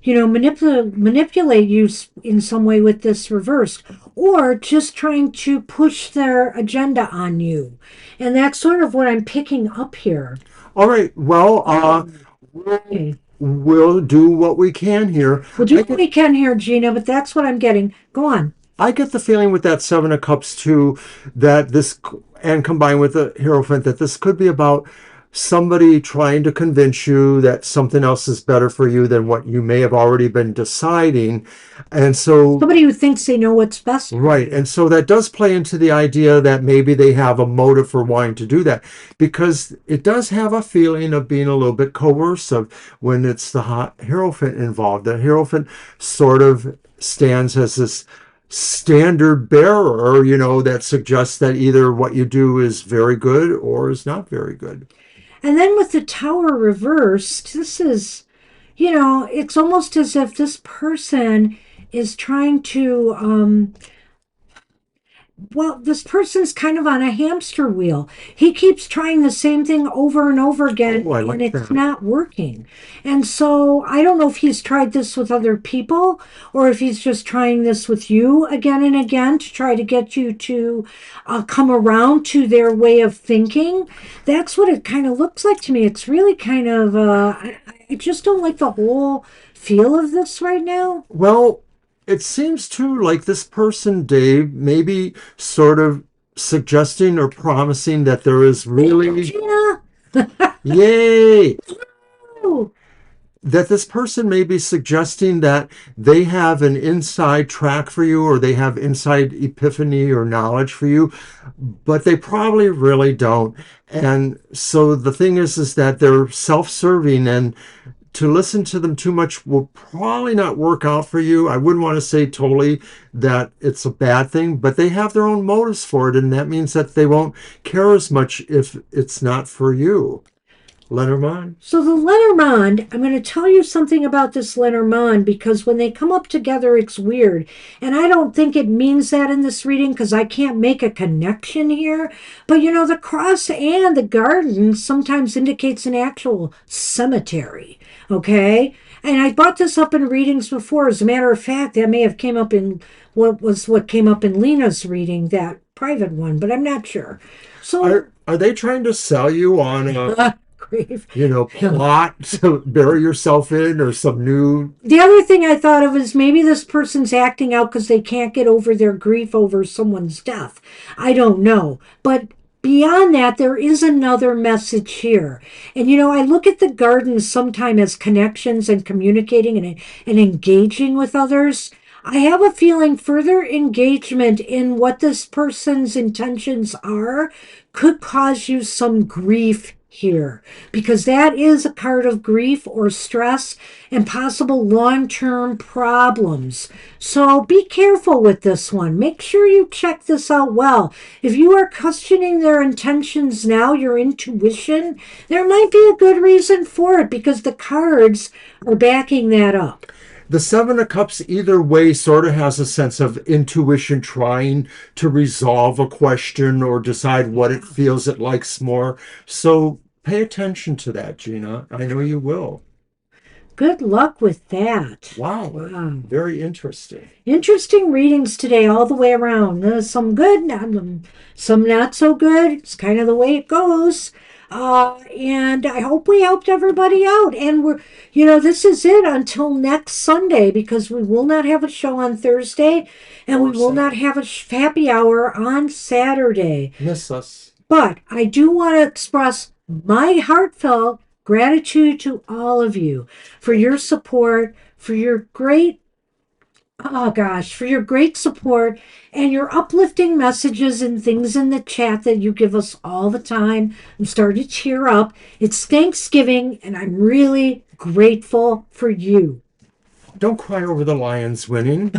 manipulate you in some way with this reversed, or just trying to push their agenda on you. And that's sort of what I'm picking up here. All right. Well, we'll, Okay. we'll do what we can here. We'll do I what get we can here, Gina, but that's what I'm getting. Go on. I get the feeling with that Seven of Cups too, that this, and combined with the Hierophant, that this could be about somebody trying to convince you that something else is better for you than what you may have already been deciding. And so, Somebody who thinks they know what's best for right. you. And so that does play into the idea that maybe they have a motive for wanting to do that, because it does have a feeling of being a little bit coercive when it's the Hierophant involved. The Hierophant sort of stands as this standard bearer, that suggests that either what you do is very good or is not very good. And then with the tower reversed, this is, it's almost as if this person is trying to well, this person's kind of on a hamster wheel. He keeps trying the same thing over and over again, Oh, I and like it's that. not working. And so I don't know if he's tried this with other people or if he's just trying this with you again and again to try to get you to come around to their way of thinking. That's what it kind of looks like to me. It's really kind of, I just don't like the whole feel of this right now. Well, it seems too like this person, Dave, maybe sort of suggesting or promising that there is really, Gina! yay, Oh, that this person may be suggesting that they have an inside track for you, or they have inside epiphany or knowledge for you, but they probably really don't. And so the thing is that they're self-serving, and to listen to them too much will probably not work out for you. I wouldn't want to say totally that it's a bad thing, but they have their own motives for it, and that means that they won't care as much if it's not for you. Lenormand? so the Lenormand, I'm going to tell you something about this Lenormand because when they come up together, it's weird. And I don't think it means that in this reading because I can't make a connection here. But the cross and the garden sometimes indicates an actual cemetery. Okay? And I brought this up in readings before. As a matter of fact, that may have came up in what came up in Lena's reading, that private one, but I'm not sure. So Are they trying to sell you on grave. plot to bury yourself in, or some new? The other thing I thought of is maybe this person's acting out because they can't get over their grief over someone's death. I don't know. But beyond that, there is another message here. And I look at the garden sometimes as connections and communicating and engaging with others. I have a feeling further engagement in what this person's intentions are could cause you some grief here because that is a card of grief or stress and possible long-term problems. So be careful with this one. Make sure you check this out well. If you are questioning their intentions now, your intuition, there might be a good reason for it because the cards are backing that up. The Seven of Cups, either way, sort of has a sense of intuition trying to resolve a question or decide what it feels it likes more. So pay attention to that, Gina. I know you will. Good luck with that. Wow. Wow. Very interesting. Interesting readings today, all the way around. Some good, some not so good. It's kind of the way it goes. And I hope we helped everybody out. And this is it until next Sunday because we will not have a show on Thursday and we will not have a happy hour on Saturday. Miss us. But I do want to express my heartfelt gratitude to all of you for your support, for your great for your great support and your uplifting messages and things in the chat that you give us all the time. I'm starting to cheer up. It's Thanksgiving, and I'm really grateful for you. Don't cry over the Lions winning.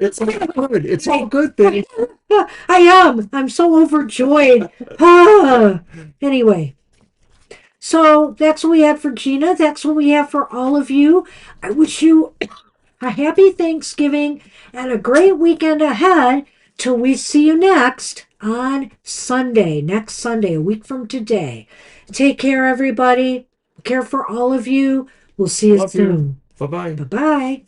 It's all good. It's all good, babe. I am. I'm so overjoyed. Anyway, so that's what we had for Gina. That's what we have for all of you. I wish you a happy Thanksgiving and a great weekend ahead till we see you next on Sunday, next Sunday, a week from today. Take care, everybody. Care for all of you. We'll see you Love you. soon. Bye bye. Bye bye.